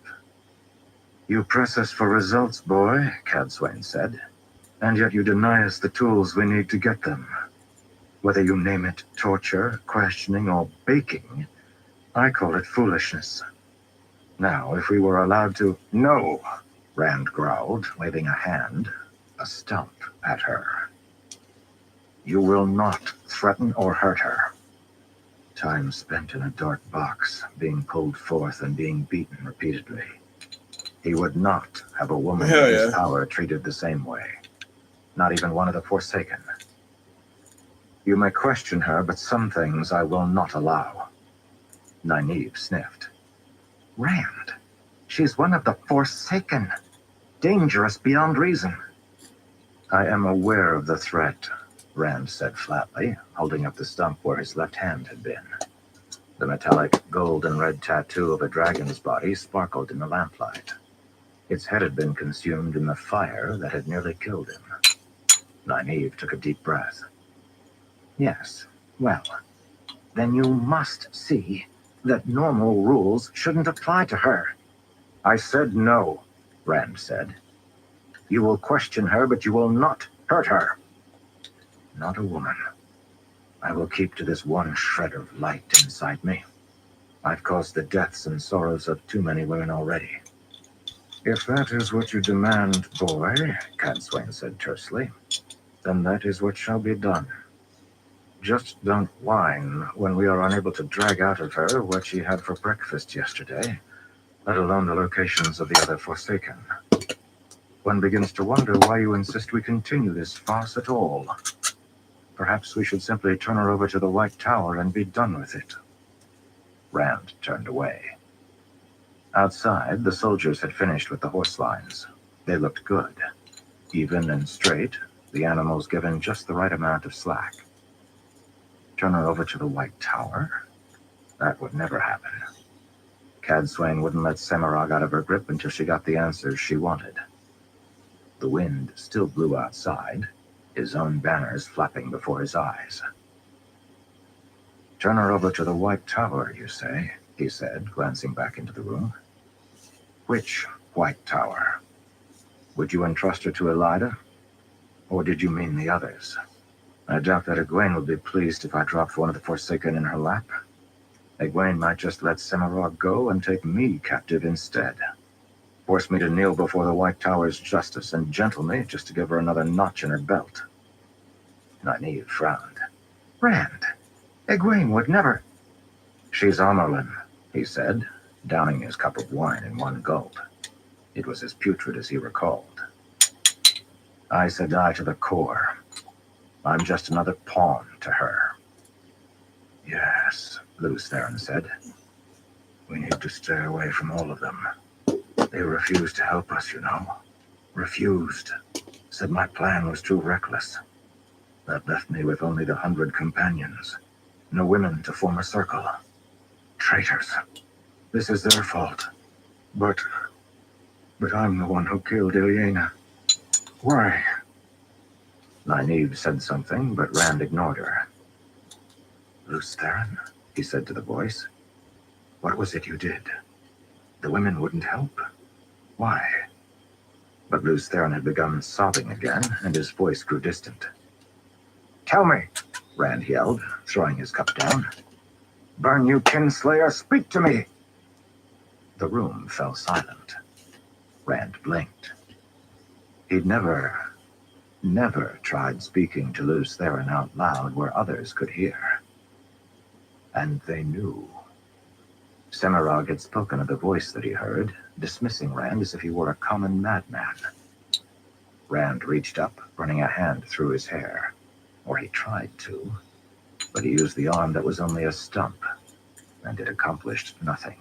"You press us for results, boy," Cadsuane said, "and yet you deny us the tools we need to get them. Whether you name it torture, questioning, or baking, I call it foolishness. Now, if we were allowed to—" "No," Rand growled, waving a hand, a stump, at her. "You will not threaten or hurt her." Time spent in a dark box, being pulled forth and being beaten repeatedly. He would not have a woman in his power treated the same way. Not even one of the Forsaken. "You may question her, but some things I will not allow." Nynaeve sniffed. "Rand, she's one of the Forsaken. Dangerous beyond reason." "I am aware of the threat," Rand said flatly, holding up the stump where his left hand had been. The metallic gold and red tattoo of a dragon's body sparkled in the lamplight. Its head had been consumed in the fire that had nearly killed him. Nynaeve took a deep breath. "Yes, well, then you must see that normal rules shouldn't apply to her." "I said no," Rand said. "You will question her, but you will not hurt her." "Not a woman. I will keep to this one shred of light inside me. I've caused the deaths and sorrows of too many women already." "If that is what you demand, boy," Cadsuane said tersely, "then that is what shall be done. Just don't whine when we are unable to drag out of her what she had for breakfast yesterday, let alone the locations of the other Forsaken. One begins to wonder why you insist we continue this farce at all. Perhaps we should simply turn her over to the White Tower and be done with it." Rand turned away. Outside, the soldiers had finished with the horse lines. They looked good. Even and straight, the animals given just the right amount of slack. Turn her over to the White Tower? That would never happen. Cadsuane wouldn't let Semirog out of her grip until she got the answers she wanted. The wind still blew outside, his own banners flapping before his eyes. "Turn her over to the White Tower, you say?" he said, glancing back into the room. "Which White Tower? Would you entrust her to Elida? Or did you mean the others?" I doubt that Egwene would be pleased if I dropped one of the Forsaken in her lap. Egwene might just let Semirog go and take me captive instead. Force me to kneel before the White Tower's justice and gentle me just to give her another notch in her belt. Nynaeve frowned. Rand, Egwene would never... She's Amerlin, he said, downing his cup of wine in one gulp. It was as putrid as he recalled. Aes Sedai to the core. I'm just another pawn to her. Yes, Lews Therin said. We need to stay away from all of them. They refused to help us, you know. Refused. Said my plan was too reckless. That left me with only the 100 companions. No women to form a circle. Traitors. This is their fault. But I'm the one who killed Ilyena. Why? Nynaeve said something, but Rand ignored her. Lews Therin, he said to the voice. What was it you did? The women wouldn't help? Why? But Lews Therin had begun sobbing again, and his voice grew distant. Tell me, Rand yelled, throwing his cup down. Burn you kinslayer, speak to me! The room fell silent. Rand blinked. He'd never tried speaking to Lews Therin out loud where others could hear. And they knew. Semirog had spoken of the voice that he heard, dismissing Rand as if he were a common madman. Rand reached up, running a hand through his hair. Or he tried to. But he used the arm that was only a stump, and it accomplished nothing.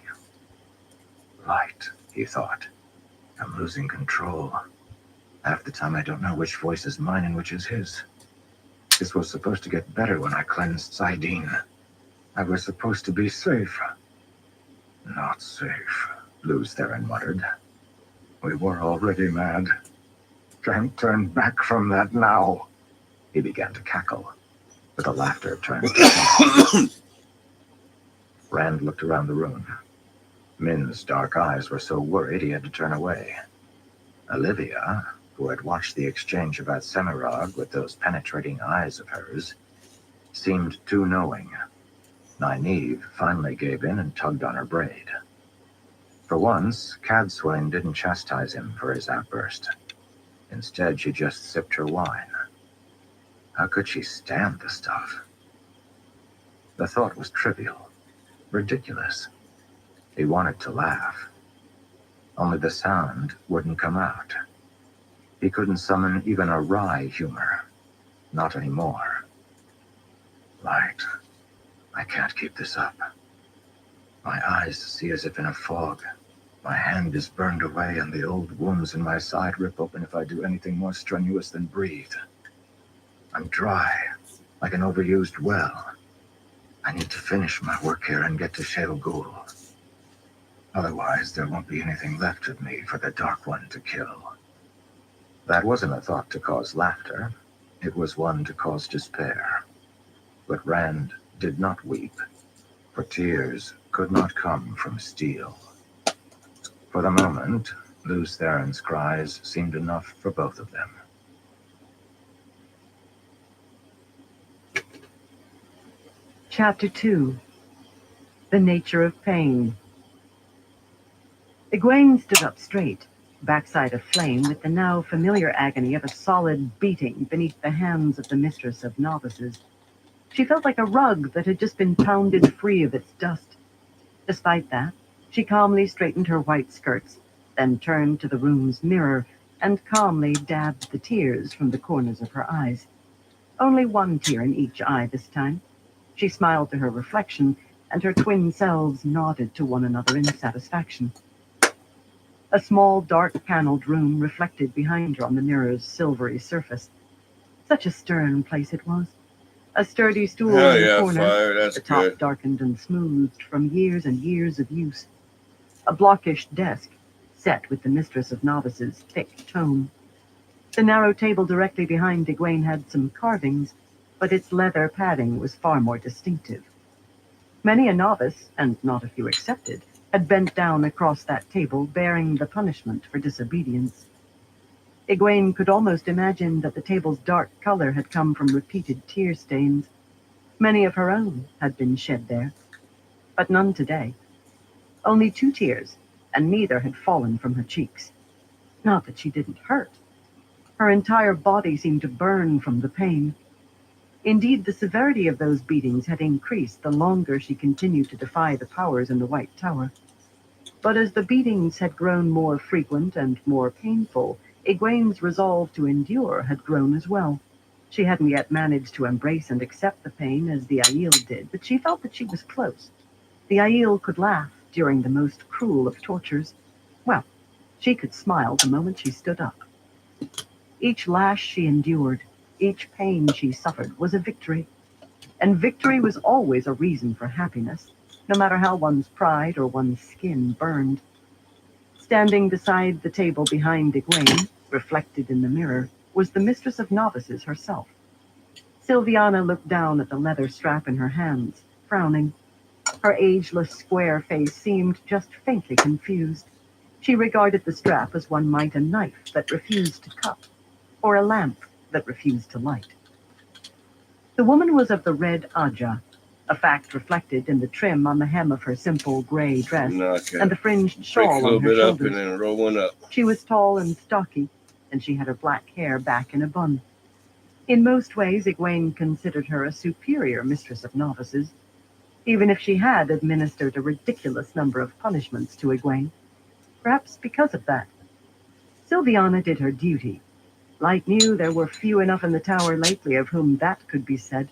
Light, he thought. I'm losing control. Half the time I don't know which voice is mine and which is his. This was supposed to get better when I cleansed Saidin. I was supposed to be safe. Not safe, Lews Therin muttered. We were already mad. Can't turn back from that now. He began to cackle, but the laughter turned to shame. Rand looked around the room. Min's dark eyes were so worried he had to turn away. Olivia, who had watched the exchange about Semirog with those penetrating eyes of hers, seemed too knowing. Nynaeve finally gave in and tugged on her braid. For once, Cadsuane didn't chastise him for his outburst. Instead, she just sipped her wine. How could she stand the stuff? The thought was trivial, ridiculous. He wanted to laugh. Only the sound wouldn't come out. He couldn't summon even a wry humor. Not anymore. Light. I can't keep this up. My eyes see as if in a fog. My hand is burned away and the old wounds in my side rip open if I do anything more strenuous than breathe. I'm dry, like an overused well. I need to finish my work here and get to Shale Ghul. Otherwise, there won't be anything left of me for the Dark One to kill. That wasn't a thought to cause laughter. It was one to cause despair. But Rand did not weep, for tears could not come from steel. For the moment, Lews Therin's cries seemed enough for both of them. Chapter 2. The Nature of Pain. Egwene stood up straight, backside aflame with the now familiar agony of a solid beating beneath the hands of the mistress of novices. She felt like a rug that had just been pounded free of its dust. Despite that, she calmly straightened her white skirts, then turned to the room's mirror and calmly dabbed the tears from the corners of her eyes. Only one tear in each eye this time. She smiled to her reflection, and her twin selves nodded to one another in satisfaction. A small, dark-paneled room reflected behind her on the mirror's silvery surface. Such a stern place it was. A sturdy stool Hell in the yeah, corner, fire. That's the top good. darkened and smoothed from years and years of use. A blockish desk, set with the mistress of novices' thick tome. The narrow table directly behind Egwene had some carvings, but its leather padding was far more distinctive. Many a novice, and not a few excepted, had bent down across that table bearing the punishment for disobedience. Egwene could almost imagine that the table's dark color had come from repeated tear stains. Many of her own had been shed there, but none today. Only 2 tears, and neither had fallen from her cheeks. Not that she didn't hurt. Her entire body seemed to burn from the pain. Indeed, the severity of those beatings had increased the longer she continued to defy the powers in the White Tower. But as the beatings had grown more frequent and more painful, Egwene's resolve to endure had grown as well. She hadn't yet managed to embrace and accept the pain as the Aiel did, but she felt that she was close. The Aiel could laugh during the most cruel of tortures. Well, she could smile the moment she stood up. Each lash she endured, each pain she suffered was a victory. And victory was always a reason for happiness, no matter how one's pride or one's skin burned. Standing beside the table behind Egwene, reflected in the mirror, was the mistress of novices herself. Silviana looked down at the leather strap in her hands, frowning. Her ageless square face seemed just faintly confused. She regarded the strap as one might a knife that refused to cut, or a lamp that refused to light. The woman was of the red Aja, a fact reflected in the trim on the hem of her simple gray dress and the fringed Break a shawl little on her bit up and shoulders. then roll one up. She was tall and stocky, and she had her black hair back in a bun. In most ways, Egwene considered her a superior mistress of novices, even if she had administered a ridiculous number of punishments to Egwene. Perhaps because of that. Silviana did her duty. Light knew there were few enough in the tower lately of whom that could be said.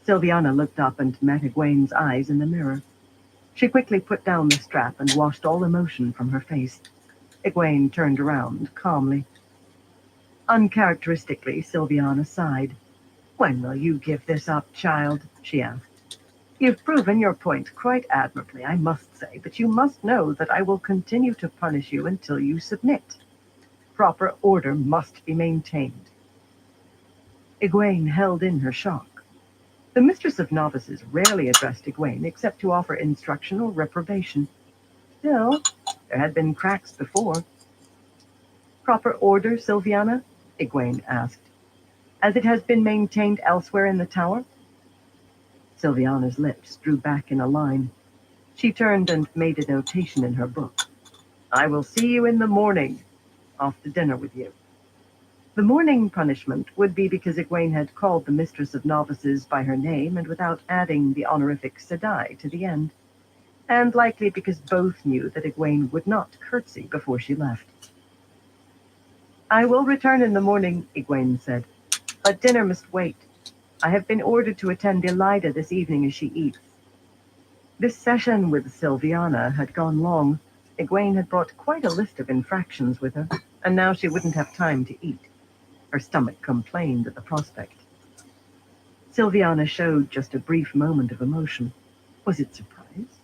Silviana looked up and met Egwene's eyes in the mirror. She quickly put down the strap and washed all emotion from her face. Egwene turned around calmly. Uncharacteristically, Silviana sighed. "When will you give this up, child?" she asked. "You've proven your point quite admirably, I must say, but you must know that I will continue to punish you until you submit. Proper order must be maintained." Egwene held in her shock. The mistress of novices rarely addressed Egwene except to offer instruction or reprobation. Still, there had been cracks before. "Proper order, Silviana?" Egwene asked. "As it has been maintained elsewhere in the tower?" Silviana's lips drew back in a line. She turned and made a notation in her book. "I will see you in the morning. Off to dinner with you." The morning punishment would be because Egwene had called the mistress of novices by her name and without adding the honorific Sedai to the end, and likely because both knew that Egwene would not curtsy before she left. "I will return in the morning," Egwene said, "but dinner must wait. I have been ordered to attend Elida this evening as she eats." This session with Silviana had gone long. Egwene had brought quite a list of infractions with her, and now she wouldn't have time to eat. Her stomach complained at the prospect. Silviana showed just a brief moment of emotion. Was it surprise?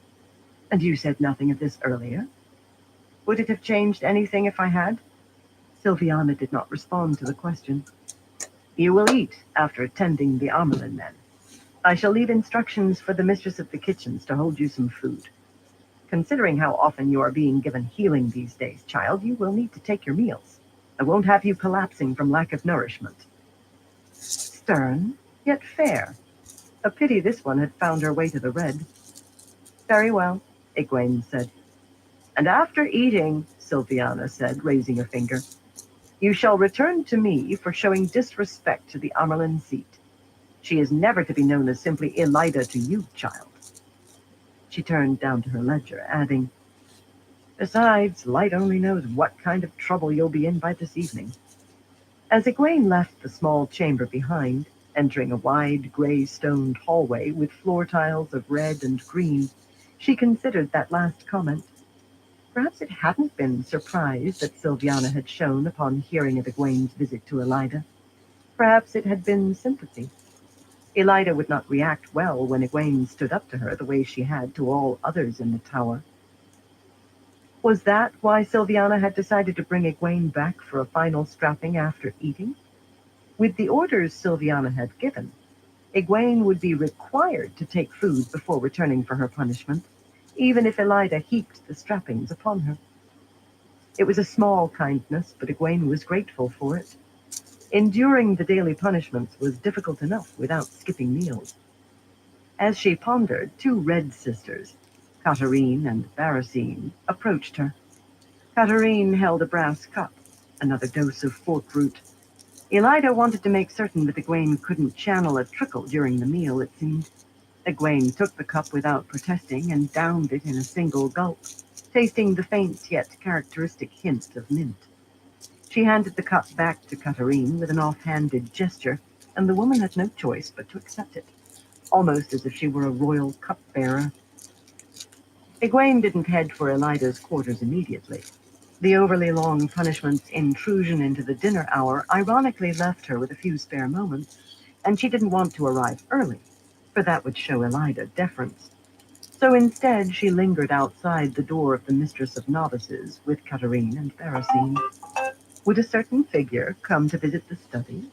"And you said nothing of this earlier? Would it have changed anything if I had?" Silviana did not respond to the question. "You will eat after attending the Amerlin men. I shall leave instructions for the mistress of the kitchens to hold you some food. Considering how often you are being given healing these days, child, you will need to take your meals. I won't have you collapsing from lack of nourishment." Stern, yet fair. A pity this one had found her way to the red. "Very well," Egwene said. "And after eating," Silviana said, raising a finger, "you shall return to me for showing disrespect to the Amerlin seat. She is never to be known as simply Elida to you, child." She turned down to her ledger, adding, "Besides, Light only knows what kind of trouble you'll be in by this evening." As Egwene left the small chamber behind, entering a wide, gray-stoned hallway with floor tiles of red and green, she considered that last comment. Perhaps it hadn't been surprise that Silviana had shown upon hearing of Egwene's visit to Elida. Perhaps it had been sympathy. Elida would not react well when Egwene stood up to her the way she had to all others in the tower. Was that why Silviana had decided to bring Egwene back for a final strapping after eating? With the orders Silviana had given, Egwene would be required to take food before returning for her punishment, even if Elida heaped the strappings upon her. It was a small kindness, but Egwene was grateful for it. Enduring the daily punishments was difficult enough without skipping meals. As she pondered, two red sisters, Katarine and Barasine, approached her. Katarine held a brass cup, another dose of fork root. Elida wanted to make certain that Egwene couldn't channel a trickle during the meal, it seemed. Egwene took the cup without protesting and downed it in a single gulp, tasting the faint yet characteristic hint of mint. She handed the cup back to Katarine with an offhanded gesture, and the woman had no choice but to accept it, almost as if she were a royal cupbearer. Egwene didn't head for Elida's quarters immediately. The overly long punishment's intrusion into the dinner hour ironically left her with a few spare moments, and she didn't want to arrive early, for that would show Elida deference. So instead, she lingered outside the door of the Mistress of Novices with Katarine and Barasine. Would a certain figure come to visit the study?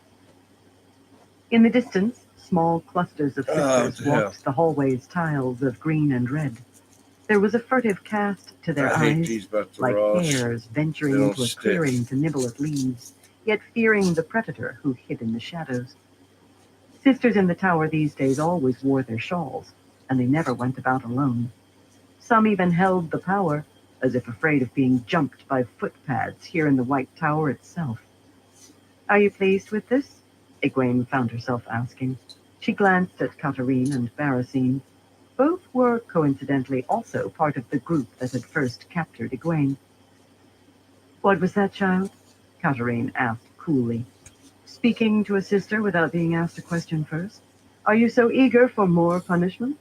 In the distance, small clusters of sisters walked the hallway's tiles of green and red. There was a furtive cast to their eyes, like hares venturing into a clearing to nibble at leaves, yet fearing the predator who hid in the shadows. Sisters in the tower these days always wore their shawls, and they never went about alone. Some even held the power, as if afraid of being jumped by footpads here in the White Tower itself. Are you pleased with this? Egwene found herself asking. She glanced at Katarine and Barasine. Both were, coincidentally, also part of the group that had first captured Egwene. What was that, child? Katarine asked coolly. Speaking to a sister without being asked a question first? Are you so eager for more punishment?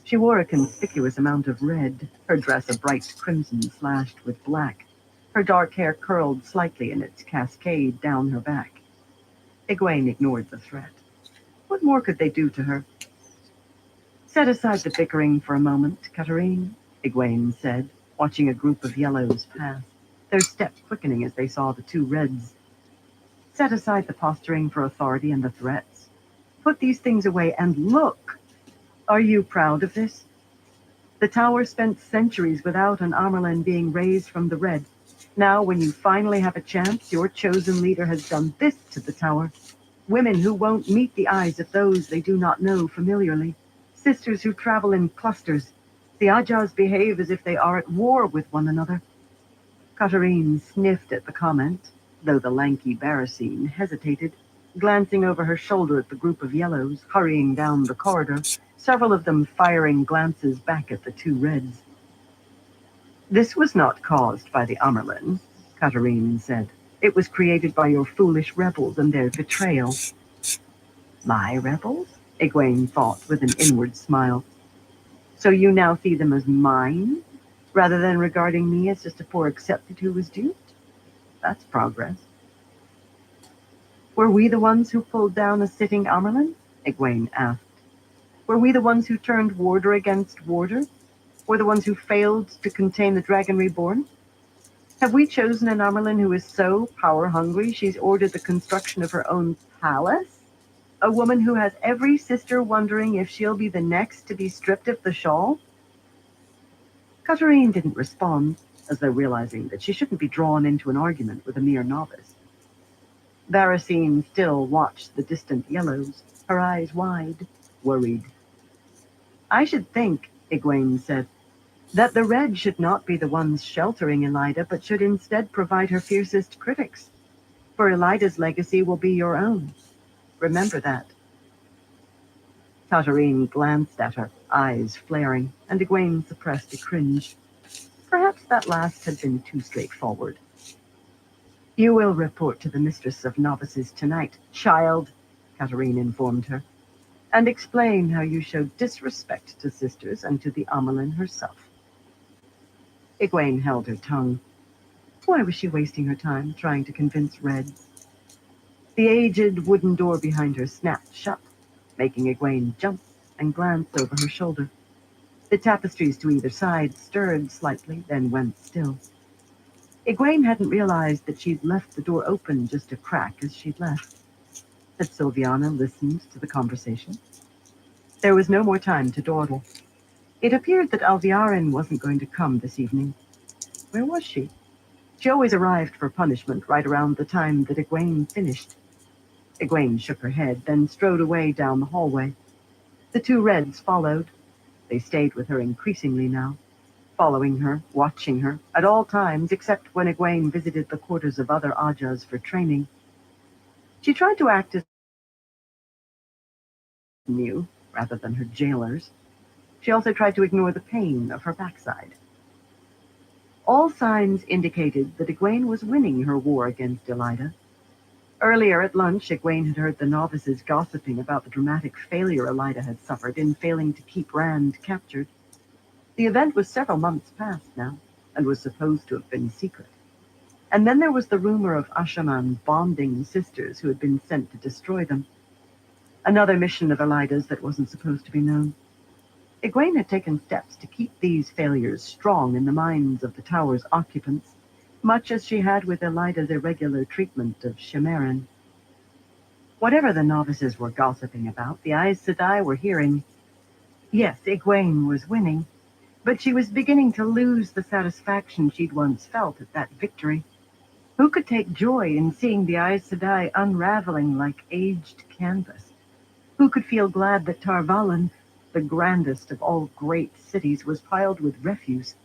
She wore a conspicuous amount of red, her dress a bright crimson slashed with black. Her dark hair curled slightly in its cascade down her back. Egwene ignored the threat. What more could they do to her? Set aside the bickering for a moment, Katarine, Egwene said, watching a group of yellows pass, their step quickening as they saw the two reds. Set aside the posturing for authority and the threats. Put these things away and look. Are you proud of this? The tower spent centuries without an Amerlin being raised from the red. Now, when you finally have a chance, your chosen leader has done this to the tower. Women who won't meet the eyes of those they do not know familiarly. Sisters who travel in clusters. The Ajahs behave as if they are at war with one another. Katarine sniffed at the comment, though the lanky Barasine hesitated, glancing over her shoulder at the group of yellows hurrying down the corridor, several of them firing glances back at the two reds. This was not caused by the Amerlin, Katarine said. It was created by your foolish rebels and their betrayal. My rebels? Egwene thought with an inward smile. So you now see them as mine, rather than regarding me as just a poor accepted who was duped? That's progress. Were we the ones who pulled down a sitting Amerlin? Egwene asked. Were we the ones who turned warder against warder? Were the ones who failed to contain the Dragon Reborn? Have we chosen an Amerlin who is so power-hungry she's ordered the construction of her own palace? A woman who has every sister wondering if she'll be the next to be stripped of the shawl? Katarine didn't respond, as though realizing that she shouldn't be drawn into an argument with a mere novice. Barasine still watched the distant yellows, her eyes wide, worried. I should think, Egwene said, that the red should not be the ones sheltering Elida, but should instead provide her fiercest critics. For Elida's legacy will be your own. Remember that. Katarine glanced at her, eyes flaring, and Egwene suppressed a cringe. Perhaps that last had been too straightforward. You will report to the Mistress of Novices tonight, child, Katarine informed her, and explain how you showed disrespect to sisters and to the Amelin herself. Egwene held her tongue. Why was she wasting her time trying to convince Reds? The aged wooden door behind her snapped shut, making Egwene jump and glance over her shoulder. The tapestries to either side stirred slightly, then went still. Egwene hadn't realized that she'd left the door open just a crack as she'd left. Had Sylviana listened to the conversation? There was no more time to dawdle. It appeared that Alviarin wasn't going to come this evening. Where was she? She always arrived for punishment right around the time that Egwene finished. Egwene shook her head, then strode away down the hallway. The two Reds followed. They stayed with her increasingly now, following her, watching her, at all times except when Egwene visited the quarters of other Ajas for training. She tried to act as new, rather than her jailers. She also tried to ignore the pain of her backside. All signs indicated that Egwene was winning her war against Elida. Earlier at lunch, Egwene had heard the novices gossiping about the dramatic failure Elida had suffered in failing to keep Rand captured. The event was several months past now, and was supposed to have been secret. And then there was the rumor of Ashaman bonding sisters who had been sent to destroy them. Another mission of Elida's that wasn't supposed to be known. Egwene had taken steps to keep these failures strong in the minds of the tower's occupants, much as she had with Elida's irregular treatment of Shimmerin. Whatever the novices were gossiping about, the Aes Sedai were hearing. Yes, Egwene was winning, but she was beginning to lose the satisfaction she'd once felt at that victory. Who could take joy in seeing the Aes Sedai unraveling like aged canvas? Who could feel glad that Tar Valon, the grandest of all great cities, was piled with refuse?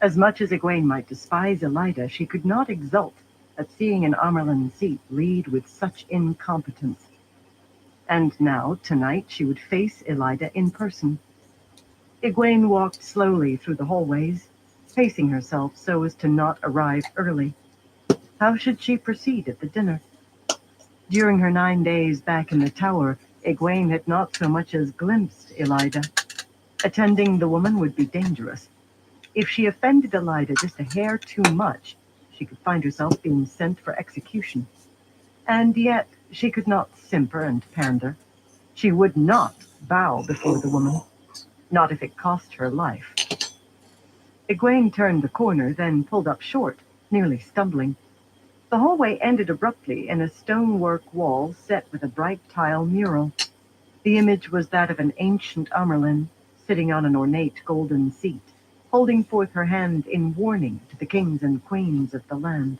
As much as Egwene might despise Elida, she could not exult at seeing an Amerlin seat lead with such incompetence. And now, tonight, she would face Elida in person. Egwene walked slowly through the hallways, pacing herself so as to not arrive early. How should she proceed at the dinner? During her 9 days back in the tower, Egwene had not so much as glimpsed Elida. Attending the woman would be dangerous. If she offended Elida just a hair too much, she could find herself being sent for execution. And yet, she could not simper and pander. She would not bow before the woman, not if it cost her life. Egwene turned the corner, then pulled up short, nearly stumbling. The hallway ended abruptly in a stonework wall set with a bright tile mural. The image was that of an ancient Amerlin, sitting on an ornate golden seat, holding forth her hand in warning to the kings and queens of the land.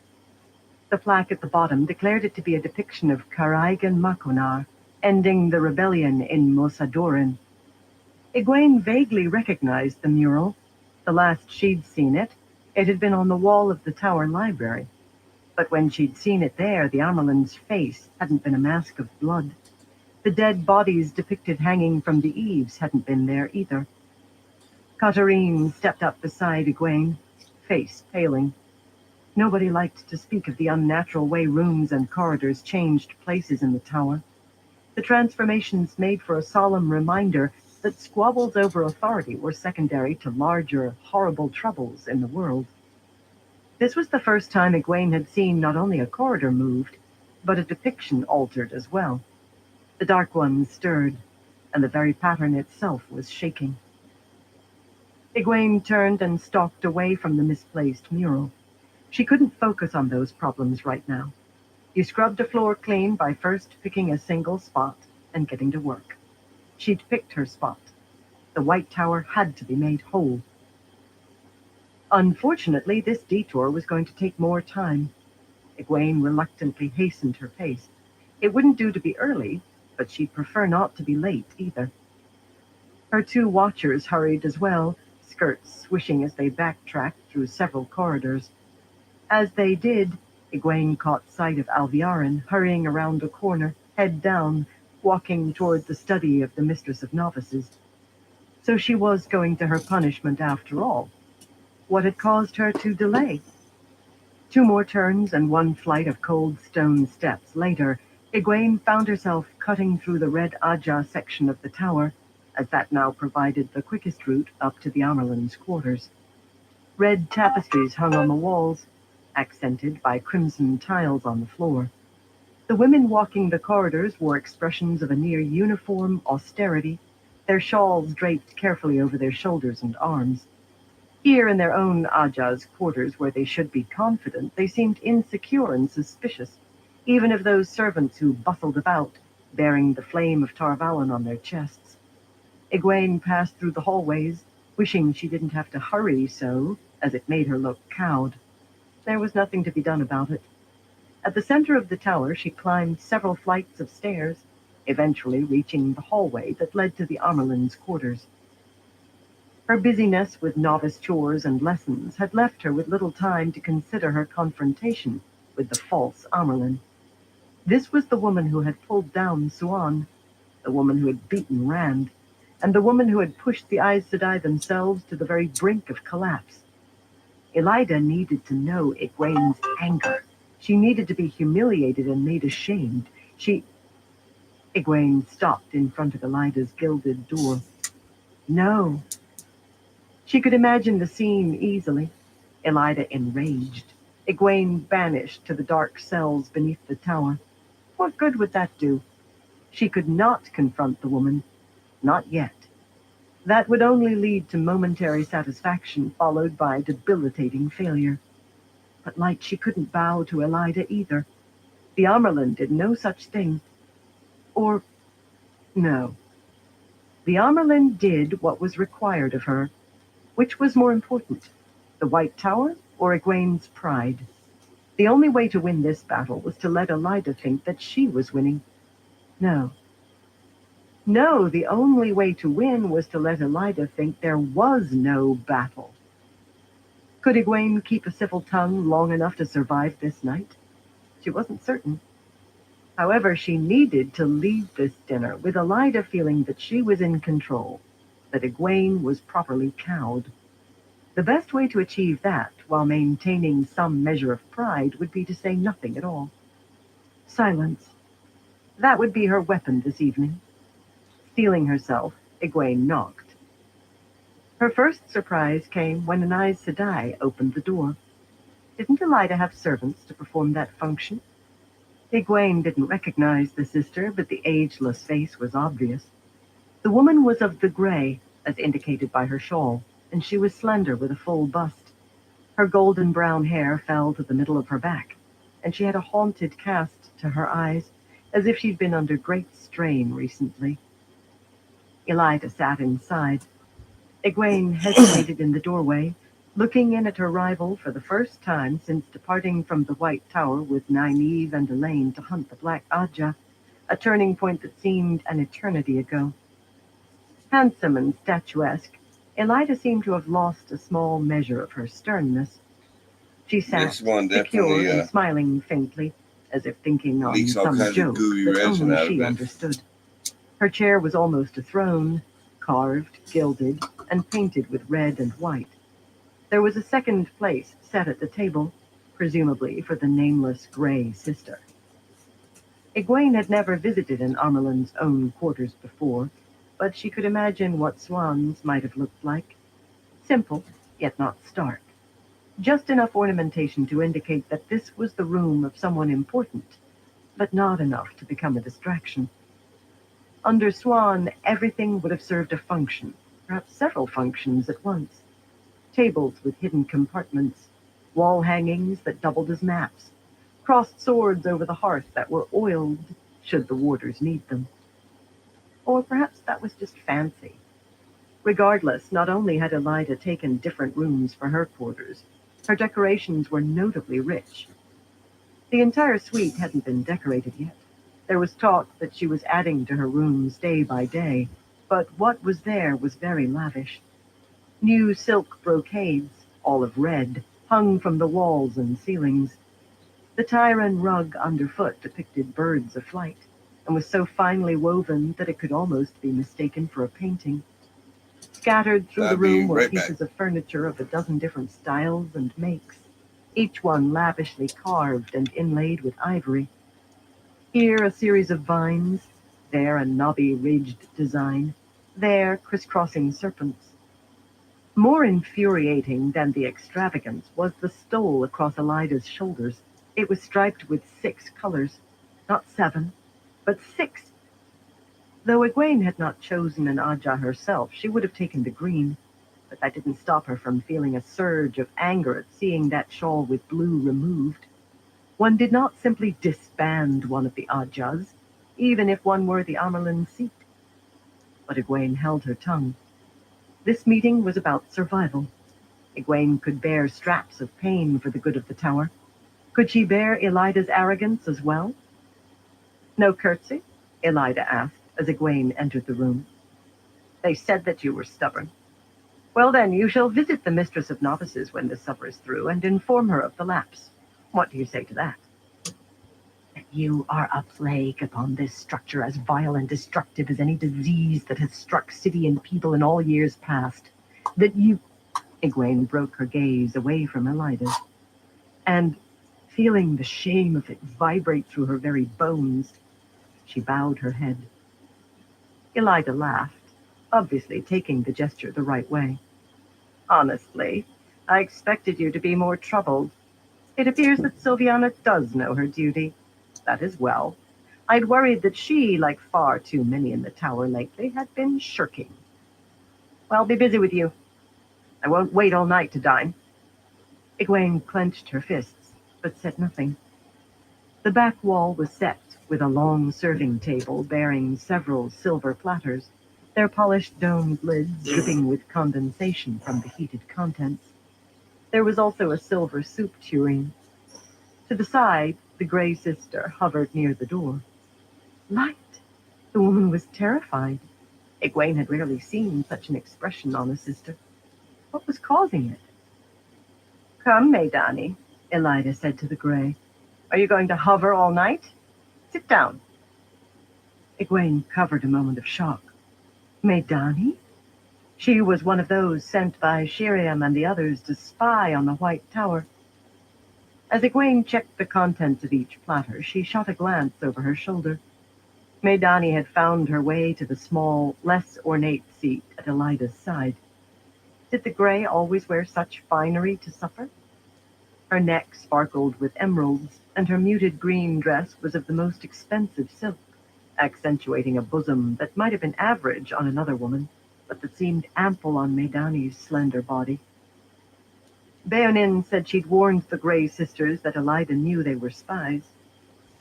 The plaque at the bottom declared it to be a depiction of Karaigan Makonar, ending the rebellion in Mosadorin. Egwene vaguely recognized the mural. The last she'd seen it, it had been on the wall of the tower library. But when she'd seen it there, the Amerlin's face hadn't been a mask of blood. The dead bodies depicted hanging from the eaves hadn't been there either. Katarine stepped up beside Egwene, face paling. Nobody liked to speak of the unnatural way rooms and corridors changed places in the tower. The transformations made for a solemn reminder that squabbles over authority were secondary to larger, horrible troubles in the world. This was the first time Egwene had seen not only a corridor moved, but a depiction altered as well. The Dark Ones stirred, and the very pattern itself was shaking. Egwene turned and stalked away from the misplaced mural. She couldn't focus on those problems right now. You scrubbed a floor clean by first picking a single spot and getting to work. She'd picked her spot. The White Tower had to be made whole. Unfortunately, this detour was going to take more time. Egwene reluctantly hastened her pace. It wouldn't do to be early, but she'd prefer not to be late either. Her two watchers hurried as well, skirts swishing as they backtracked through several corridors. As they did, Egwene caught sight of Alviarin hurrying around a corner, head down, walking toward the study of the Mistress of Novices. So she was going to her punishment after all. What had caused her to delay? 2 more turns and 1 flight of cold stone steps later, Egwene found herself cutting through the Red Aja section of the tower, as that now provided the quickest route up to the Amerlin's quarters. Red tapestries hung on the walls, accented by crimson tiles on the floor. The women walking the corridors wore expressions of a near-uniform austerity, their shawls draped carefully over their shoulders and arms. Here in their own Aja's quarters, where they should be confident, they seemed insecure and suspicious, even of those servants who bustled about, bearing the flame of Tar Valon on their chests. Egwene passed through the hallways, wishing she didn't have to hurry so, as it made her look cowed. There was nothing to be done about it. At the center of the tower, she climbed several flights of stairs, eventually reaching the hallway that led to the Amerlin's quarters. Her busyness with novice chores and lessons had left her with little time to consider her confrontation with the false Amerlin. This was the woman who had pulled down Swan, the woman who had beaten Rand, and the woman who had pushed the Aes Sedai themselves to the very brink of collapse. Elida needed to know Egwene's anger. She needed to be humiliated and made ashamed. Egwene stopped in front of Elida's gilded door. No. She could imagine the scene easily. Elida enraged. Egwene banished to the dark cells beneath the tower. What good would that do? She could not confront the woman. Not yet. That would only lead to momentary satisfaction followed by debilitating failure. But like she couldn't bow to Elida either. The Amerlin did no such thing. Or, no. The Amerlin did what was required of her. Which was more important, the White Tower or Egwene's pride? The only way to win this battle was to let Elida think that she was winning. No. No, the only way to win was to let Elida think there was no battle. Could Egwene keep a civil tongue long enough to survive this night? She wasn't certain. However, she needed to leave this dinner with Elida feeling that she was in control, that Egwene was properly cowed. The best way to achieve that, while maintaining some measure of pride, would be to say nothing at all. Silence. That would be her weapon this evening. Steeling herself, Egwene knocked. Her first surprise came when an Aes Sedai opened the door. Didn't Elida have servants to perform that function? Egwene didn't recognize the sister, but the ageless face was obvious. The woman was of the gray, as indicated by her shawl, and she was slender with a full bust. Her golden brown hair fell to the middle of her back, and she had a haunted cast to her eyes, as if she'd been under great strain recently. Elida sat inside. Egwene hesitated in the doorway, looking in at her rival for the first time since departing from the White Tower with Nynaeve and Elaine to hunt the Black Ajah, a turning point that seemed an eternity ago. Handsome and statuesque, Elida seemed to have lost a small measure of her sternness. She sat, This one secure definitely and smiling faintly, as if thinking on leaks all some kinds of joke gooey that resin only out of she it. understood. Her chair was almost a throne, carved, gilded, and painted with red and white. There was a second place set at the table, presumably for the nameless Grey sister. Egwene had never visited an Amerlin's own quarters before, but she could imagine what Swan's might have looked like. Simple, yet not stark. Just enough ornamentation to indicate that this was the room of someone important, but not enough to become a distraction. Under Swan, everything would have served a function, perhaps several functions at once. Tables with hidden compartments, wall hangings that doubled as maps, crossed swords over the hearth that were oiled should the warders need them. Or perhaps that was just fancy. Regardless, not only had Elida taken different rooms for her quarters, her decorations were notably rich. The entire suite hadn't been decorated yet. There was talk that she was adding to her rooms day by day, but what was there was very lavish. New silk brocades, all of red, hung from the walls and ceilings. The Tyran rug underfoot depicted birds of flight, and was so finely woven that it could almost be mistaken for a painting. Scattered through I'll the be room were right back. pieces of furniture of a dozen different styles and makes, each one lavishly carved and inlaid with ivory. Here a series of vines, there a knobby-ridged design, there crisscrossing serpents. More infuriating than the extravagance was the stole across Elida's shoulders. It was striped with 6 colors, not 7, but 6. Though Egwene had not chosen an Ajah herself, she would have taken the green, but that didn't stop her from feeling a surge of anger at seeing that shawl with blue removed. One did not simply disband one of the Ajahs, even if one were the Amerlin's seat. But Egwene held her tongue. This meeting was about survival. Egwene could bear straps of pain for the good of the tower. Could she bear Elida's arrogance as well? No curtsy? Elida asked as Egwene entered the room. They said that you were stubborn. Well then, you shall visit the Mistress of Novices when this supper is through and inform her of the lapse. What do you say to that? That you are a plague upon this structure, as vile and destructive as any disease that has struck city and people in all years past. That you... Egwene broke her gaze away from Elida, and, feeling the shame of it vibrate through her very bones, she bowed her head. Elida laughed, obviously taking the gesture the right way. Honestly, I expected you to be more troubled. It appears that Sylviana does know her duty. That is well. I'd worried that she, like far too many in the tower lately, had been shirking. Well, be busy with you. I won't wait all night to dine. Egwene clenched her fists, but said nothing. The back wall was set with a long serving table bearing several silver platters, their polished domed lids dripping with condensation from the heated contents. There was also a silver soup tureen. To the side, the Grey Sister hovered near the door. Light! The woman was terrified. Egwene had rarely seen such an expression on a sister. What was causing it? Come, Maidani, Elida said to the Grey. Are you going to hover all night? Sit down. Egwene covered a moment of shock. Maidani? She was one of those sent by Shiriam and the others to spy on the White Tower. As Egwene checked the contents of each platter, she shot a glance over her shoulder. Maidani had found her way to the small, less ornate seat at Elida's side. Did the Grey always wear such finery to supper? Her neck sparkled with emeralds, and her muted green dress was of the most expensive silk, accentuating a bosom that might have been average on another woman, but that seemed ample on Maidani's slender body. Baonin said she'd warned the Grey Sisters that Elida knew they were spies.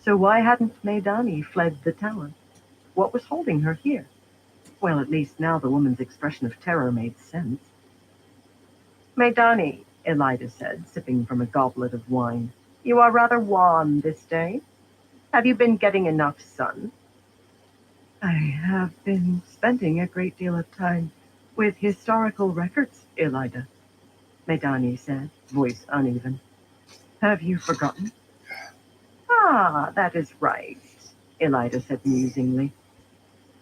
So why hadn't Maidani fled the tower? What was holding her here? Well, at least now the woman's expression of terror made sense. Maidani, Elida said, sipping from a goblet of wine, you are rather wan this day. Have you been getting enough sun? I have been spending a great deal of time with historical records, Elida, Maidani said, voice uneven. Have you forgotten? Ah, that is right, Elida said musingly.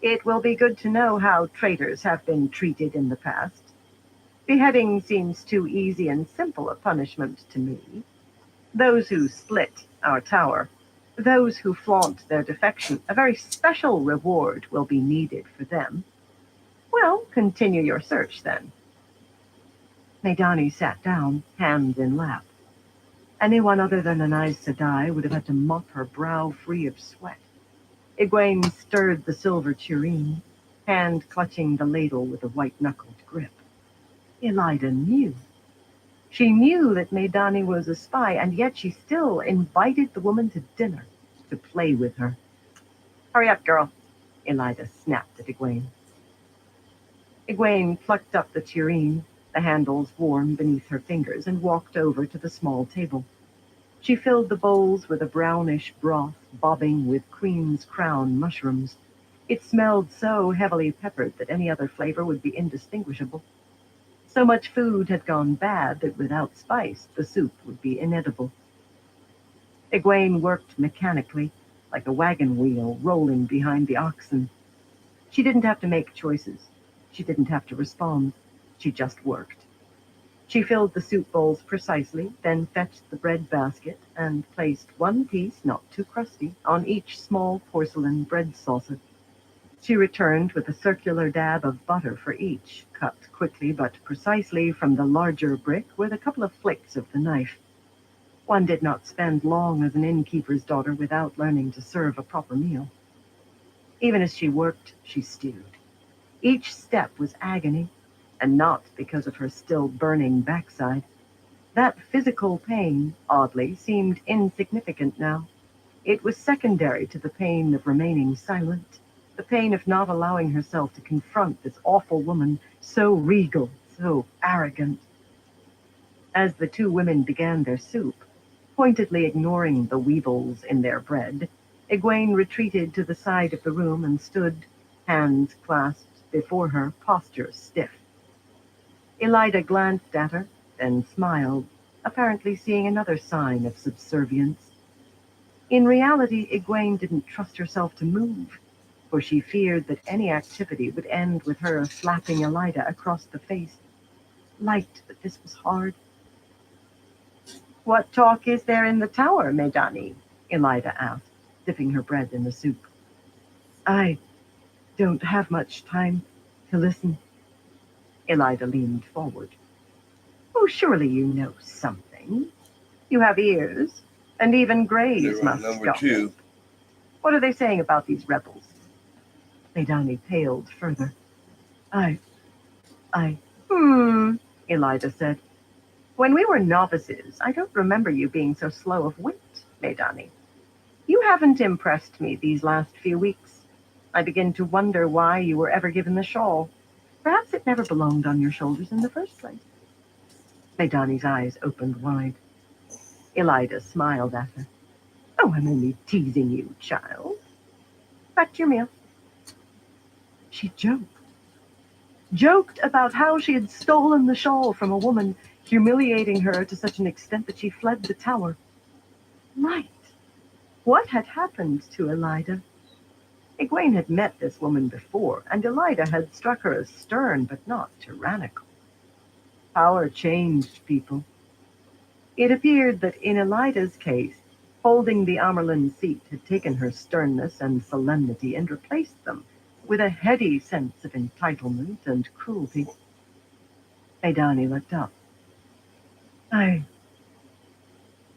It will be good to know how traitors have been treated in the past. Beheading seems too easy and simple a punishment to me. Those who split our tower, those who flaunt their defection, a very special reward will be needed for them. Well, continue your search then. Maidani sat down, hands in lap. Anyone other than Aes Sedai would have had to mop her brow free of sweat. Egwene stirred the silver tureen, hand clutching the ladle with a white-knuckled grip. Elida knew. She knew that Maidani was a spy, and yet she still invited the woman to dinner, to play with her. Hurry up, girl, Elida snapped at Egwene. Egwene plucked up the tureen, the handles warm beneath her fingers, and walked over to the small table. She filled the bowls with a brownish broth bobbing with Queen's Crown mushrooms. It smelled so heavily peppered that any other flavor would be indistinguishable. So much food had gone bad that without spice, the soup would be inedible. Egwene worked mechanically, like a wagon wheel rolling behind the oxen. She didn't have to make choices. She didn't have to respond. She just worked. She filled the soup bowls precisely, then fetched the bread basket and placed one piece, not too crusty, on each small porcelain bread saucer. She returned with a circular dab of butter for each, cut quickly but precisely from the larger brick with a couple of flicks of the knife. One did not spend long as an innkeeper's daughter without learning to serve a proper meal. Even as she worked, she stewed. Each step was agony, and not because of her still burning backside. That physical pain, oddly, seemed insignificant now. It was secondary to the pain of remaining silent, the pain of not allowing herself to confront this awful woman, so regal, so arrogant. As the two women began their soup, pointedly ignoring the weevils in their bread, Egwene retreated to the side of the room and stood, hands clasped before her, posture stiff. Elida glanced at her, then smiled, apparently seeing another sign of subservience. In reality, Egwene didn't trust herself to move, for she feared that any activity would end with her slapping Elida across the face. Light, but this was hard. "What talk is there in the tower, Medani?" Elida asked, dipping her bread in the soup. "I don't have much time to listen." Elida leaned forward. "Oh, surely you know something. You have ears, and even Greys They're on must number stop. 2. What are they saying about these rebels?" Medani paled further. I, I, Elida said. "When we were novices, I don't remember you being so slow of wit, Medani. You haven't impressed me these last few weeks. I begin to wonder why you were ever given the shawl. Perhaps it never belonged on your shoulders in the first place." Medani's eyes opened wide. Elida smiled at her. "Oh, I'm only teasing you, child. Back to your meal." She joked about how she had stolen the shawl from a woman, humiliating her to such an extent that she fled the tower. Light. What had happened to Elida? Egwene had met this woman before, and Elida had struck her as stern but not tyrannical. Power changed people. It appeared that in Elida's case, holding the Amerlin seat had taken her sternness and solemnity and replaced them with a heady sense of entitlement and cruelty. Medani looked up. I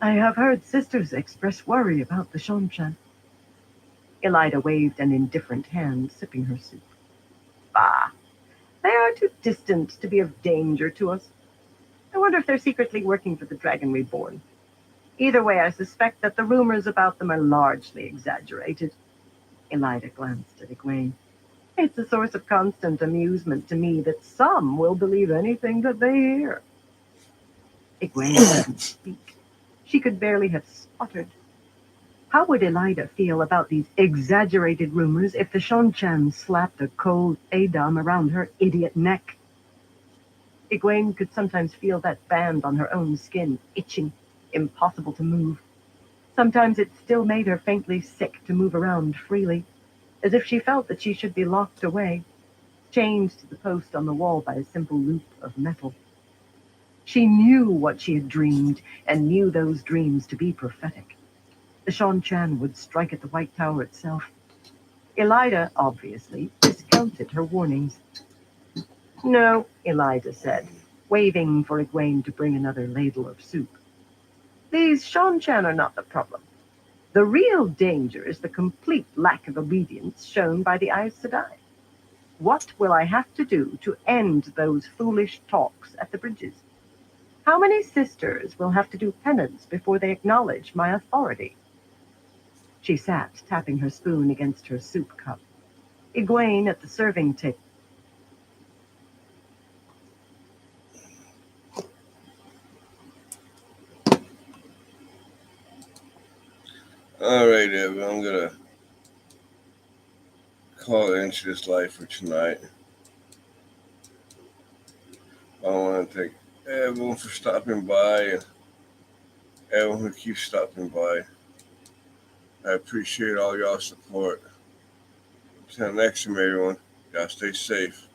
have heard sisters express worry about the Shonchan." Elida waved an indifferent hand, sipping her soup. "Bah! They are too distant to be of danger to us. I wonder if they're secretly working for the Dragon Reborn. Either way, I suspect that the rumors about them are largely exaggerated." Elida glanced at Egwene. "It's a source of constant amusement to me that some will believe anything that they hear." Egwene couldn't speak. She could barely have sputtered. How would Elida feel about these exaggerated rumors if the Shonchan slapped a cold Adam around her idiot neck? Egwene could sometimes feel that band on her own skin, itching, impossible to move. Sometimes it still made her faintly sick to move around freely, as if she felt that she should be locked away, chained to the post on the wall by a simple loop of metal. She knew what she had dreamed, and knew those dreams to be prophetic. The Shonchan would strike at the White Tower itself. Elida, obviously, discounted her warnings. "No," Elida said, waving for Egwene to bring another ladle of soup. "These Shonchan are not the problem. The real danger is the complete lack of obedience shown by the Aes Sedai. What will I have to do to end those foolish talks at the bridges? How many sisters will have to do penance before they acknowledge my authority?" She sat, tapping her spoon against her soup cup. Egwene at the serving table. Alright, Evan, I'm gonna call it into this life for tonight. I want to thank everyone for stopping by and everyone who keeps stopping by. I appreciate all y'all support. Until next time, everyone, y'all stay safe.